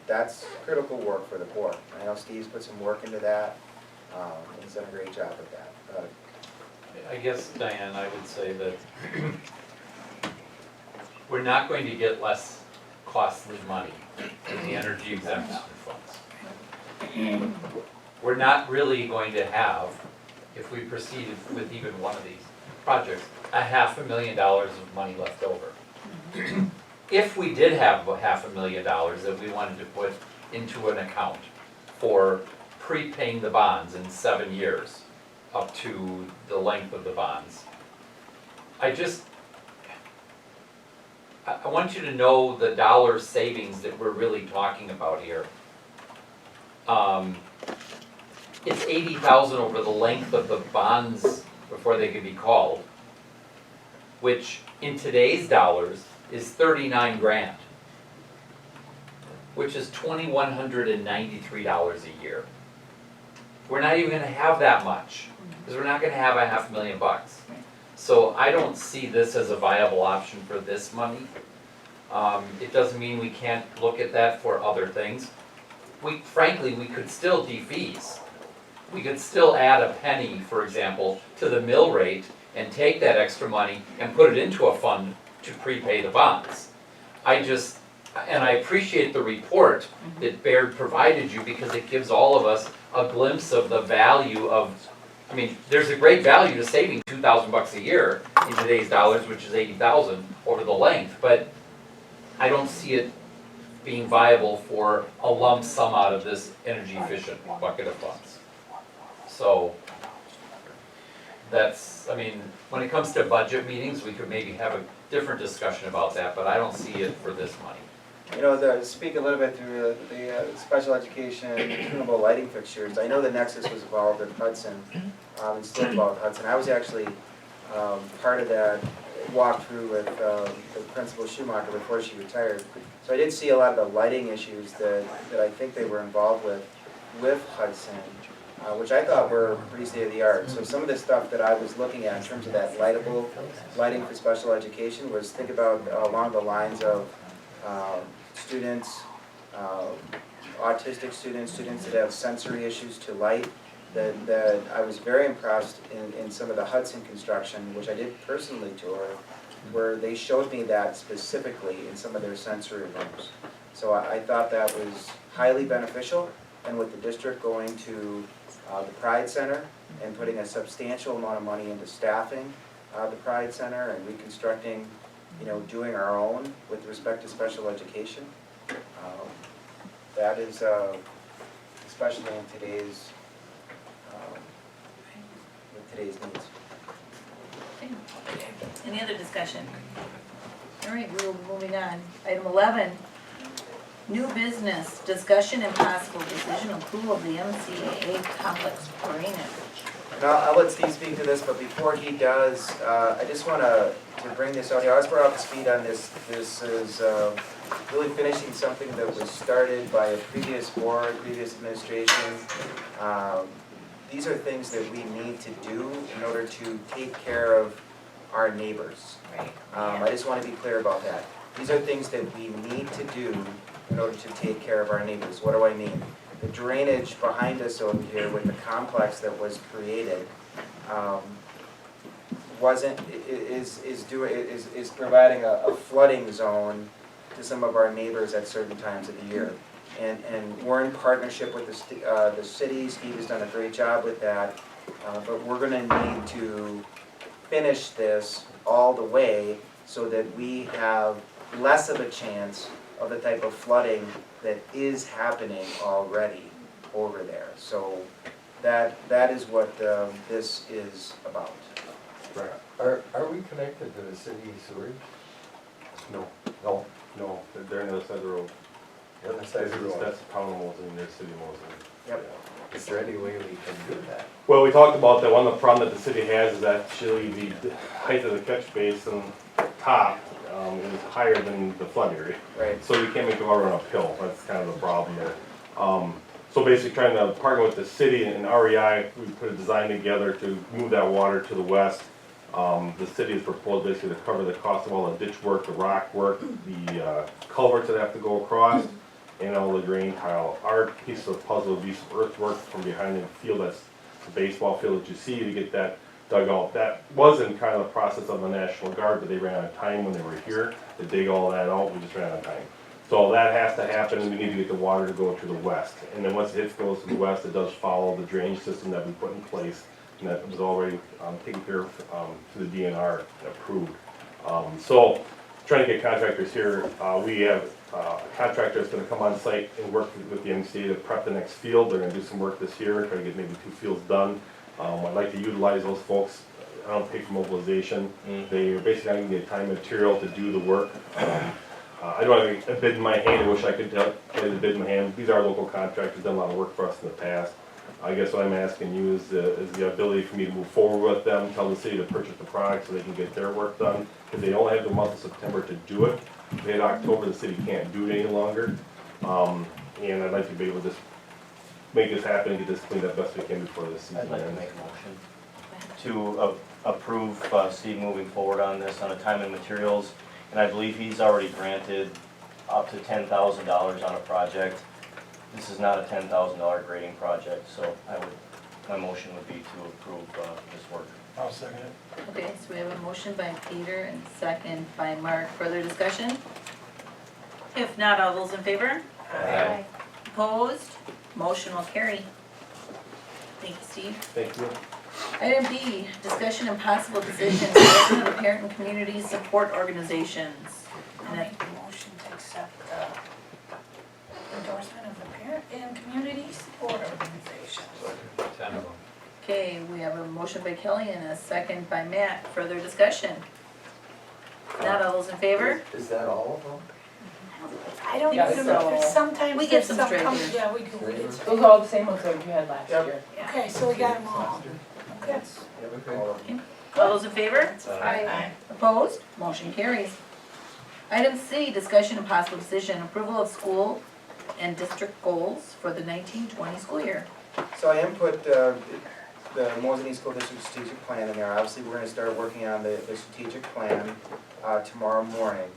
Speaker 7: that's critical work for the board. I know Steve's put some work into that. He's done a great job with that.
Speaker 9: I guess, Diane, I would say that we're not going to get less costly money in the energy exemption funds. We're not really going to have, if we proceeded with even one of these projects, $500,000 of money left over. If we did have $500,000 that we wanted to put into an account for prepaying the bonds in 7 years, up to the length of the bonds, I want you to know the dollar savings that we're really talking about here. It's $80,000 over the length of the bonds before they can be called, which in today's dollars is 39 grand, which is $2,193 a year. We're not even gonna have that much, because we're not gonna have $500,000. So I don't see this as a viable option for this money. It doesn't mean we can't look at that for other things. Frankly, we could still defease. We could still add a penny, for example, to the mill rate and take that extra money and put it into a fund to prepay the bonds. And I appreciate the report that Baird provided you because it gives all of us a glimpse of the value of I mean, there's a great value to saving $2,000 a year in today's dollars, which is 80,000 over the length, but I don't see it being viable for a lump sum out of this energy efficient bucket of funds. So that's, I mean, when it comes to budget meetings, we could maybe have a different discussion about that, but I don't see it for this money.
Speaker 7: You know, to speak a little bit through the special education tunable lighting fixtures, I know the Nexus was involved in Hudson, and still involved in Hudson. I was actually part of that walkthrough with the Principal Schumacher before she retired. So I did see a lot of the lighting issues that I think they were involved with Hudson, which I thought were pretty state-of-the-art. So some of the stuff that I was looking at in terms of that lightable lighting for special education was think about along the lines of students, autistic students, students that have sensory issues to light, that I was very impressed in some of the Hudson construction, which I did personally tour, where they showed me that specifically in some of their sensory rooms. So I thought that was highly beneficial, and with the district going to the Pride Center and putting a substantial amount of money into staffing the Pride Center and reconstructing, you know, doing our own with respect to special education. That is, especially in today's, with today's needs.
Speaker 1: Any other discussion? All right, we'll be moving on. Item 11, new business, discussion and possible decision approval of the MCAA complex drainage.
Speaker 7: Now, I'll let Steve speak to this, but before he does, I just want to bring this out here. I was brought up to speed on this. This is really finishing something that was started by a previous board, previous administration. These are things that we need to do in order to take care of our neighbors. I just want to be clear about that. These are things that we need to do in order to take care of our neighbors. What do I mean? The drainage behind us over here with the complex that was created is providing a flooding zone to some of our neighbors at certain times of the year. And we're in partnership with the city. Steve has done a great job with that, but we're going to need to finish this all the way so that we have less of a chance of the type of flooding that is happening already over there. So that is what this is about.
Speaker 2: Right.
Speaker 11: Are we connected to the city sewage?
Speaker 2: No,
Speaker 11: No.
Speaker 2: no, they're on the other side of the road.
Speaker 11: The other side of the road.
Speaker 2: That's town of Mosinee, their city of Mosinee.
Speaker 7: Yep.
Speaker 11: Is there any way we can do that?
Speaker 2: Well, we talked about that one of the problem that the city has is actually the height of the catch basin top is higher than the flood area.
Speaker 7: Right.
Speaker 2: So you can't make the water run uphill, that's kind of the problem there. So basically trying to partner with the city and REI, we put a design together to move that water to the west. The city has proposed basically to cover the cost of all the ditch work, the rock work, the culverts that have to go across, and all the drain tile. Our piece of the puzzle would be some earthwork from behind the field, that's the baseball field that you see, to get that dug out. That was in kind of the process of the National Guard, but they ran out of time when they were here to dig all that out, we just ran out of time. So that has to happen, and we need to get the water to go to the west. And then once it goes to the west, it does follow the drainage system that we put in place, and that was already taken care of to the DNR and approved. So trying to get contractors here, we have a contractor that's gonna come on site and work with the MCA to prep the next field. They're gonna do some work this year, try to get maybe 2 fields done. I'd like to utilize those folks. I don't pay for mobilization. They're basically gonna get time and material to do the work. I don't have a bid in my hand. I wish I could play the bid in my hand. These are local contractors, done a lot of work for us in the past. I guess what I'm asking you is the ability for me to move forward with them, tell the city to purchase the product so they can get their work done. Because they only have the month of September to do it. In October, the city can't do it any longer. And I'd like to be able to just make this happen and get this cleaned up best we can before this season
Speaker 12: I'd like to
Speaker 2: ends.
Speaker 12: make a motion to approve Steve moving forward on this on a time and materials. And I believe he's already granted up to $10,000 on a project. This is not a $10,000 grading project, so my motion would be to approve this work.
Speaker 11: I'll second it.
Speaker 1: Okay, so we have a motion by Peter and second by Mark. Further discussion? If not, all those in favor?
Speaker 9: Aye.
Speaker 1: Opposed? Motion will carry. Thank you, Steve.
Speaker 2: Thank you.
Speaker 1: Item B, discussion and possible decision regarding the parent and community support organizations.
Speaker 3: I'll make the motion to accept the endorsement of the parent and community support organizations.
Speaker 9: 10 of them.
Speaker 1: Okay, we have a motion by Kelly and a second by Matt. Further discussion? Not all those in favor?
Speaker 11: Is that all of them?
Speaker 3: I don't
Speaker 1: Yeah,
Speaker 3: even
Speaker 1: so-
Speaker 3: know, there's sometimes
Speaker 1: We get
Speaker 3: there's
Speaker 1: some
Speaker 3: some
Speaker 1: stragglers.
Speaker 3: yeah, we do, we did.
Speaker 4: Those are all the same ones that you had last
Speaker 7: Yep.
Speaker 4: year.
Speaker 3: Okay, so we got them all. Okay.
Speaker 7: All of them.
Speaker 1: All those in favor?
Speaker 3: Aye.
Speaker 1: Opposed? Motion carries. Item C, discussion and possible decision, approval of school and district goals for the 19-20 school year.
Speaker 7: So I input the Mosinee School District strategic plan in there. Obviously, we're gonna start working on the strategic plan tomorrow morning.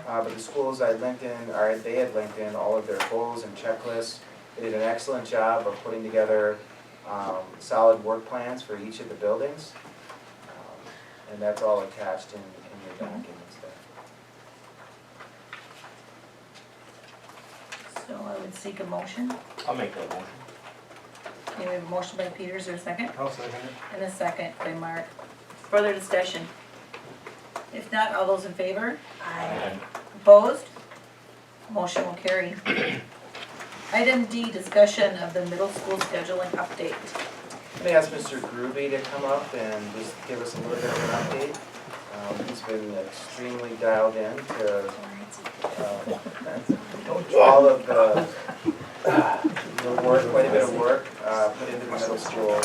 Speaker 7: But the schools I linked in, or they had linked in all of their goals and checklists. They did an excellent job of putting together solid work plans for each of the buildings. And that's all attached in your documents there.
Speaker 1: So I would seek a motion.
Speaker 12: I'll make that motion.
Speaker 1: Okay, we have a motion by Peters, or a second?
Speaker 11: I'll second it.
Speaker 1: And a second by Mark. Further discussion? If not, all those in favor?
Speaker 3: Aye.
Speaker 1: Opposed? Motion will carry. Item D, discussion of the middle school scheduling update.
Speaker 7: I'm gonna ask Mr. Groovy to come up and just give us a little bit of an update. He's been extremely dialed in to all of the work, quite a bit of work put into the middle school.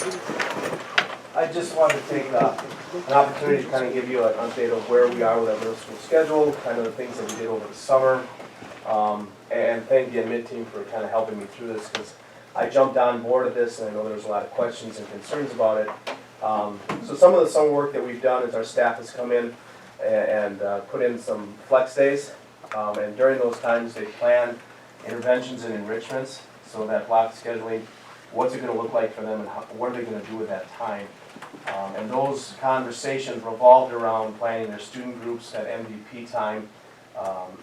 Speaker 19: I just wanted to take an opportunity to kind of give you an update of where we are with our middle school schedule, kind of the things that we did over the summer. And thank the admit team for kind of helping me through this, because I jumped on board of this and I know there was a lot of questions and concerns about it. So some of the summer work that we've done is our staff has come in and put in some flex days. And during those times, they plan interventions and enrichments, so that block scheduling, what's it gonna look like for them and what are they gonna do with that time? And those conversations revolved around planning their student groups at MVP time,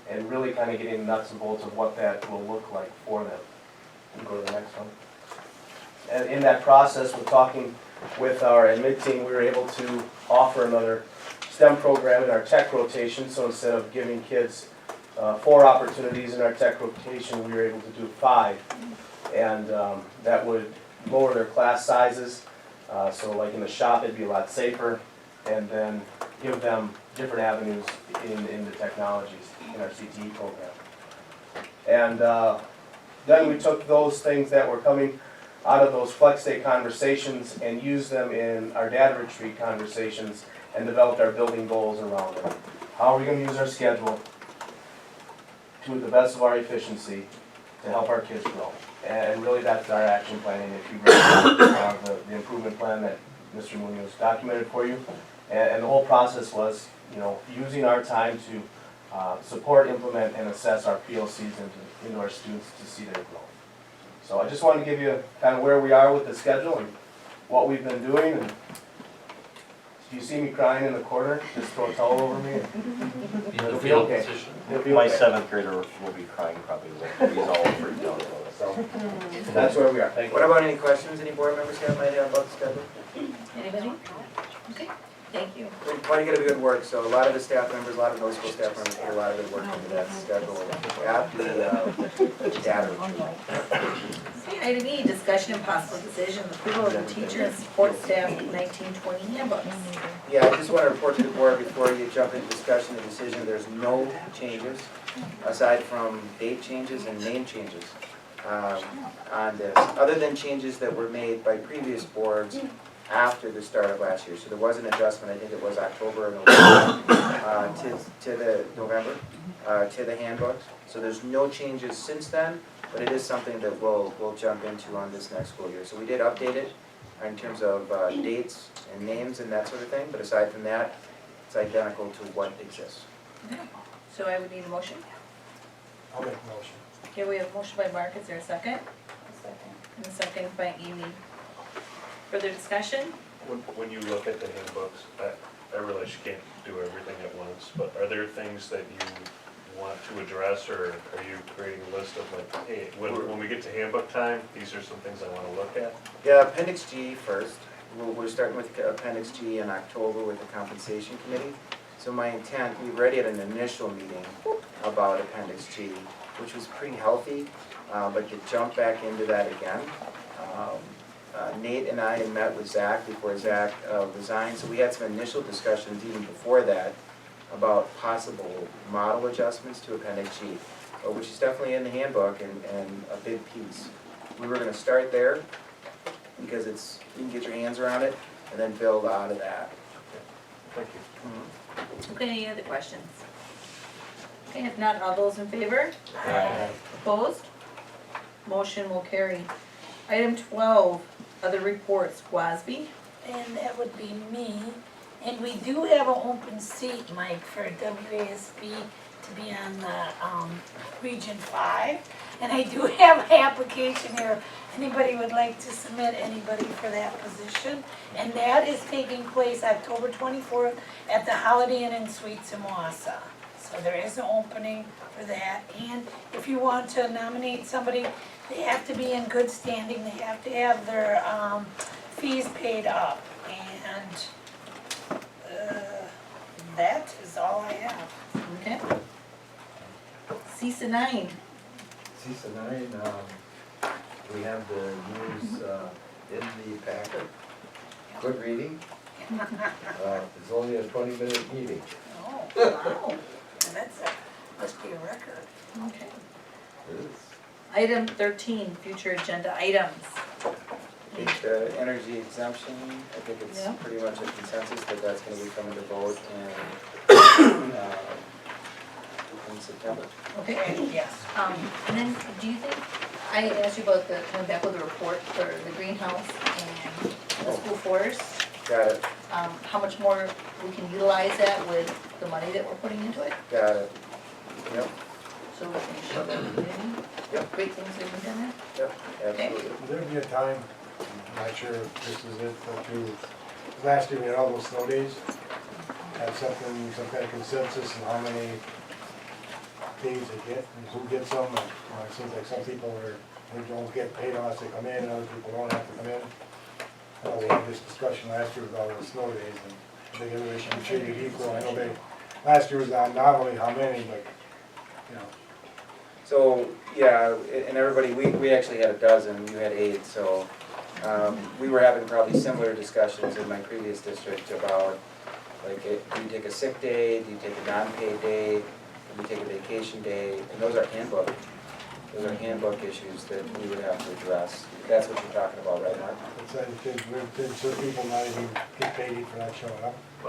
Speaker 19: and really kind of getting the nuts and bolts of what that will look like for them. You can go to the next one. And in that process, with talking with our admit team, we were able to offer another STEM program in our tech rotation. So instead of giving kids 4 opportunities in our tech rotation, we were able to do 5. And that would lower their class sizes. So like in the shop, it'd be a lot safer. And then give them different avenues in the technologies in our CTE program. And then we took those things that were coming out of those flex day conversations and used them in our data retreat conversations and developed our building goals around them. How are we going to use our schedule to the best of our efficiency to help our kids grow? And really that's our action plan. And if you read the improvement plan that Mr. Munoz documented for you, and the whole process was, using our time to support, implement, and assess our PLCs into our students to see their growth. So I just wanted to give you kind of where we are with the schedule and what we've been doing. And if you see me crying in the corner, just throw a towel over me. It'll be okay. It'll be
Speaker 12: My
Speaker 19: okay.
Speaker 12: 7th grader will be crying probably when he's all freaked out about it.
Speaker 19: So that's where we are. Thank you.
Speaker 7: What about any questions any board members have might have about the schedule?
Speaker 1: Anybody? Okay, thank you.
Speaker 7: We want to get a good work, so a lot of the staff members, a lot of middle school staff members put a lot of good work into that schedule at the data retreat.
Speaker 1: Okay, item E, discussion and possible decision, approval of the teacher and support staff 19-20 handbooks.
Speaker 7: Yeah, I just want to report to the board before you jump into discussion and decision, there's no changes aside from date changes and name changes on this, other than changes that were made by previous boards after the start of last year. So there was an adjustment, I think it was October or November, to the November, to the handbooks. So there's no changes since then, but it is something that we'll jump into on this next school year. So we did update it in terms of dates and names and that sort of thing, but aside from that, it's identical to what exists.
Speaker 1: So I would need a motion.
Speaker 11: I'll make a motion.
Speaker 1: Okay, we have a motion by Mark, is there a second? And a second by Amy. Further discussion?
Speaker 10: When you look at the handbooks, I realize you can't do everything at once, but are there things that you want to address, or are you creating a list of like, hey, when we get to handbook time, these are some things I want to look at?
Speaker 7: Yeah, Appendix G first. we're starting with Appendix G in October with the Compensation Committee. So my intent, we already had an initial meeting about Appendix G, which was pretty healthy, but to jump back into that again. Nate and I had met with Zach before Zach resigned, so we had some initial discussions even before that about possible model adjustments to Appendix G, which is definitely in the handbook and a big piece. We were gonna start there because you can get your hands around it and then build out of that.
Speaker 10: Thank you.
Speaker 1: Okay, any other questions? Okay, if not, all those in favor?
Speaker 7: Aye.
Speaker 1: Opposed? Motion will carry. Item 12, other reports, WASB.
Speaker 3: And that would be me. And we do have an open seat, Mike, for WASB to be on the Region 5. And I do have an application here. Anybody would like to submit anybody for that position? And that is taking place October 24th at the Holiday Inn and Suites in Wausau. So there is an opening for that. And if you want to nominate somebody, they have to be in good standing. They have to have their fees paid up. And that is all I have.
Speaker 1: Okay. CISA 9.
Speaker 11: CISA 9, we have the news in the packet. Good reading. It's only a 20-minute meeting.
Speaker 3: Oh, wow. Must be a record.
Speaker 1: Okay.
Speaker 11: It is.
Speaker 1: Item 13, future agenda items.
Speaker 7: I think the energy exemption, I think it's
Speaker 1: Yeah.
Speaker 7: pretty much a consensus that that's gonna be coming to vote in September.
Speaker 1: Okay.
Speaker 3: Yes.
Speaker 1: And then, do you think, I asked you about coming back with a report for the greenhouse and the school forest.
Speaker 7: Got it,
Speaker 1: How much more we can utilize that with the money that we're putting into it,
Speaker 7: got it. Yep,
Speaker 1: so we can show the community
Speaker 7: Yep.
Speaker 1: great things that we've done
Speaker 7: yep, absolutely.
Speaker 11: Will there be a time, I'm not sure if this is it, but last year we had all those snow days, have something, some kind of consensus on how many days they get, and who gets them, and, it seems like some people they don't get paid unless they come in, and other people don't have to come in. We had this discussion last year about the snow days, and they everybody should be treated equal. I know last year was not only how many, but,
Speaker 7: So, yeah, and everybody, we actually had a dozen, you had 8, so we were having probably similar discussions in my previous district about, like, do you take a sick day, do you take a non-paid day, do you take a vacation day, and those are handbook issues that we would have to address. That's what you're talking about, right, Mark?
Speaker 11: so people not even get paid for not showing up.
Speaker 10: I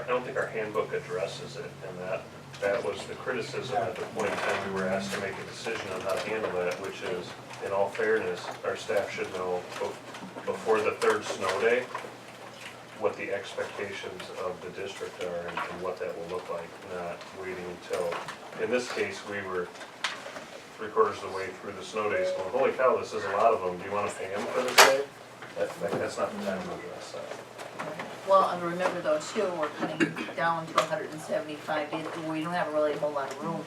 Speaker 10: don't think our handbook addresses it, and that was the criticism at the point in time we were asked to make a decision on how to handle that, which is, in all fairness, our staff should know before the third snow day what the expectations of the district are and what that will look like, not waiting until, in this case, we were 3/4 of the way through the snow days going, holy cow, this is a lot of them, do you want to pay them for this day? That's not the time to address that.
Speaker 1: Well, and remember though too, we're cutting down to 175 days, we don't have really a whole lot of room,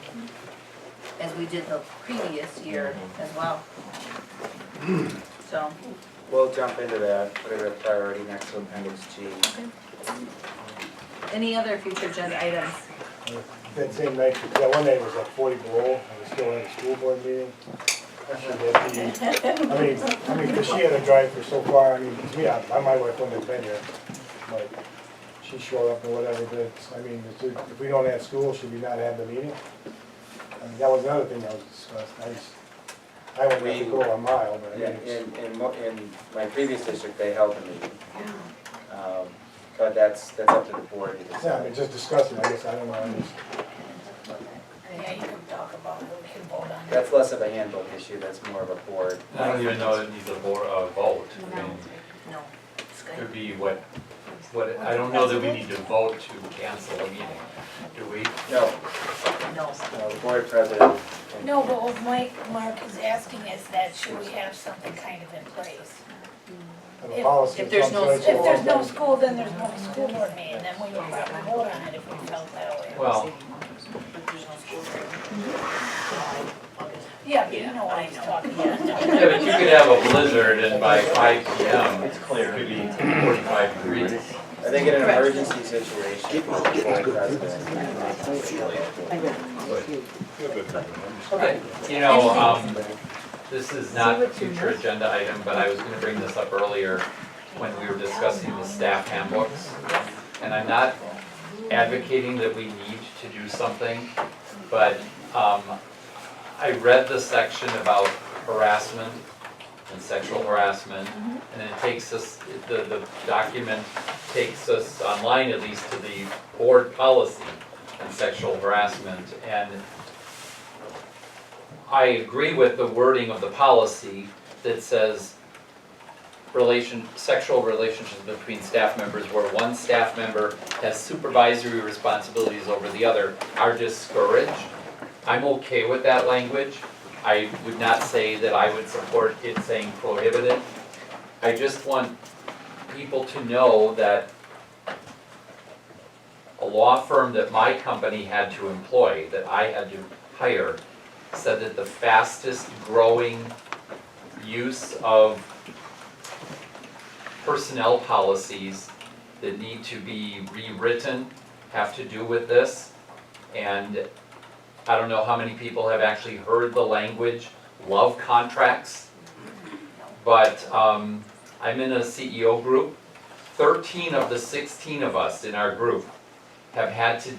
Speaker 1: as we did the previous year as well. So.
Speaker 7: We'll jump into that, put it a priority next to Appendix G.
Speaker 1: Any other future agenda items?
Speaker 11: That same night, that one day was like 40 below, I was still in the school board meeting. Should that be, I mean, 'cause she had to drive for so far, my wife wouldn't have been here, but she showed up or whatever, but, if we don't have school, should we not have the meeting? That was another thing that was discussed, I wouldn't have to go a mile, but
Speaker 7: In my previous district, they held the meeting. But that's up to the board to decide.
Speaker 11: Yeah, just discussing, I guess, I don't know.
Speaker 3: Yeah, you can talk about it, we can vote on it.
Speaker 7: That's less of a handbook issue, that's more of a board.
Speaker 9: I don't even know it needs a vote. I mean,
Speaker 1: No.
Speaker 9: could be what, I don't know that we need to vote to cancel a meeting, do we?
Speaker 7: No,
Speaker 1: No.
Speaker 7: the board president.
Speaker 3: No, but what Mark is asking is that should we have something kind of in place?
Speaker 11: Policy
Speaker 1: If there's no-
Speaker 11: of some
Speaker 3: If there's no
Speaker 11: sort.
Speaker 3: school, then there's no school board meeting, then we would probably vote on it if we felt that way.
Speaker 9: Well,
Speaker 1: But there's no school.
Speaker 3: Yeah, but you know what I'm talking about.
Speaker 9: Yeah, but you could have a blizzard and by 5 PM, it's clear, it could be 45 degrees.
Speaker 7: I think in an emergency situation, the board president.
Speaker 9: Okay. You know, this is not a future agenda item, but I was gonna bring this up earlier when we were discussing the staff handbooks. And I'm not advocating that we need to do something, but I read the section about harassment and sexual harassment, and it takes us, the document takes us online at least to the board policy on sexual harassment. And I agree with the wording of the policy that says sexual relationships between staff members where one staff member has supervisory responsibilities over the other are discouraged. I'm okay with that language. I would not say that I would support it saying prohibited. I just want people to know that a law firm that my company had to employ, that I had to hire, said that the fastest growing use of personnel policies that need to be rewritten have to do with this. And I don't know how many people have actually heard the language, love contracts, but I'm in a CEO group. 13 of the 16 of us in our group have had to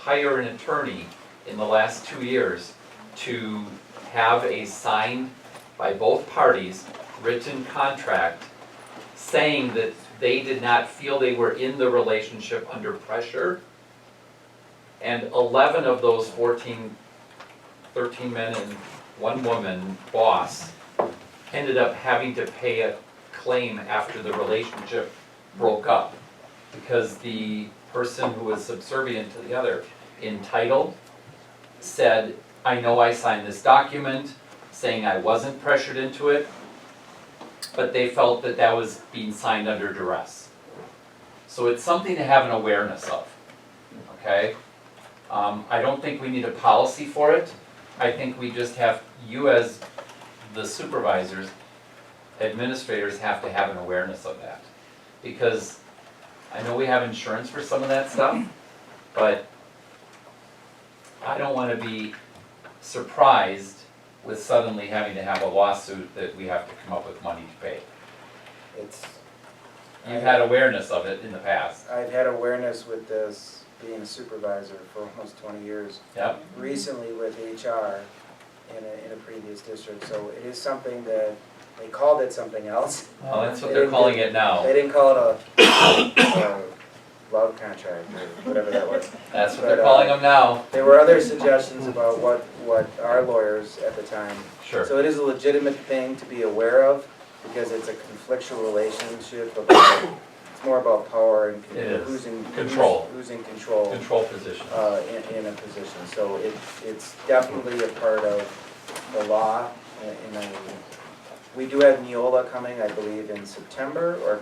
Speaker 9: hire an attorney in the last 2 years to have a signed by both parties written contract saying that they did not feel they were in the relationship under pressure. And 11 of those 13 men and 1 woman boss ended up having to pay a claim after the relationship broke up because the person who was subservient to the other in title said, I know I signed this document saying I wasn't pressured into it, but they felt that that was being signed under duress. So it's something to have an awareness of, okay? I don't think we need a policy for it. I think we just have, you as the supervisors, administrators have to have an awareness of that. Because I know we have insurance for some of that stuff, but I don't want to be surprised with suddenly having to have a lawsuit that we have to come up with money to pay. You've had awareness of it in the past.
Speaker 7: I've had awareness with this being a supervisor for almost 20 years.
Speaker 9: Yep.
Speaker 7: Recently with HR in a previous district, so it is something that they called it something else.
Speaker 9: Well, that's what they're calling it now.
Speaker 7: They didn't call it a love contract or whatever that was.
Speaker 9: That's what they're calling them now.
Speaker 7: There were other suggestions about what our lawyers at the time.
Speaker 9: Sure.
Speaker 7: So it is a legitimate thing to be aware of because it's a conflictual relationship. It's more about power and who's in control.
Speaker 9: Control position.
Speaker 7: In a position. So it's definitely a part of the law. We do have Neola coming, I believe, in September, or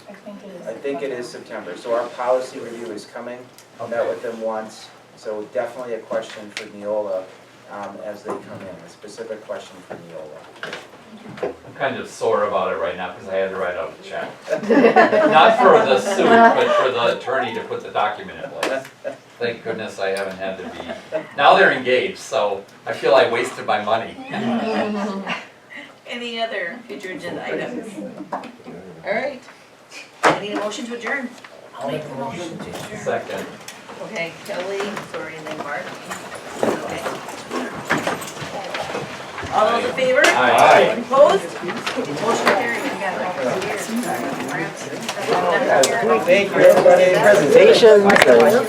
Speaker 7: I think it is September. So our policy review is coming. I met with them once, so definitely a question for Neola as they come in, a specific question for Neola.
Speaker 9: I'm kind of sore about it right now because I had to write out a check. Not for the suit, but for the attorney to put the document in place. Thank goodness I haven't had to be. Now they're engaged, so I feel I wasted my money.
Speaker 1: Any other future agenda items? All right. I need a motion to adjourn.
Speaker 3: I'll make the motion to adjourn.
Speaker 9: Second.
Speaker 1: Okay, Kelly, sorry, and then Mark. Okay. All those in favor?
Speaker 9: Aye.
Speaker 1: Opposed? Motion carried. We got it.
Speaker 7: Thank you, everybody. Presentation.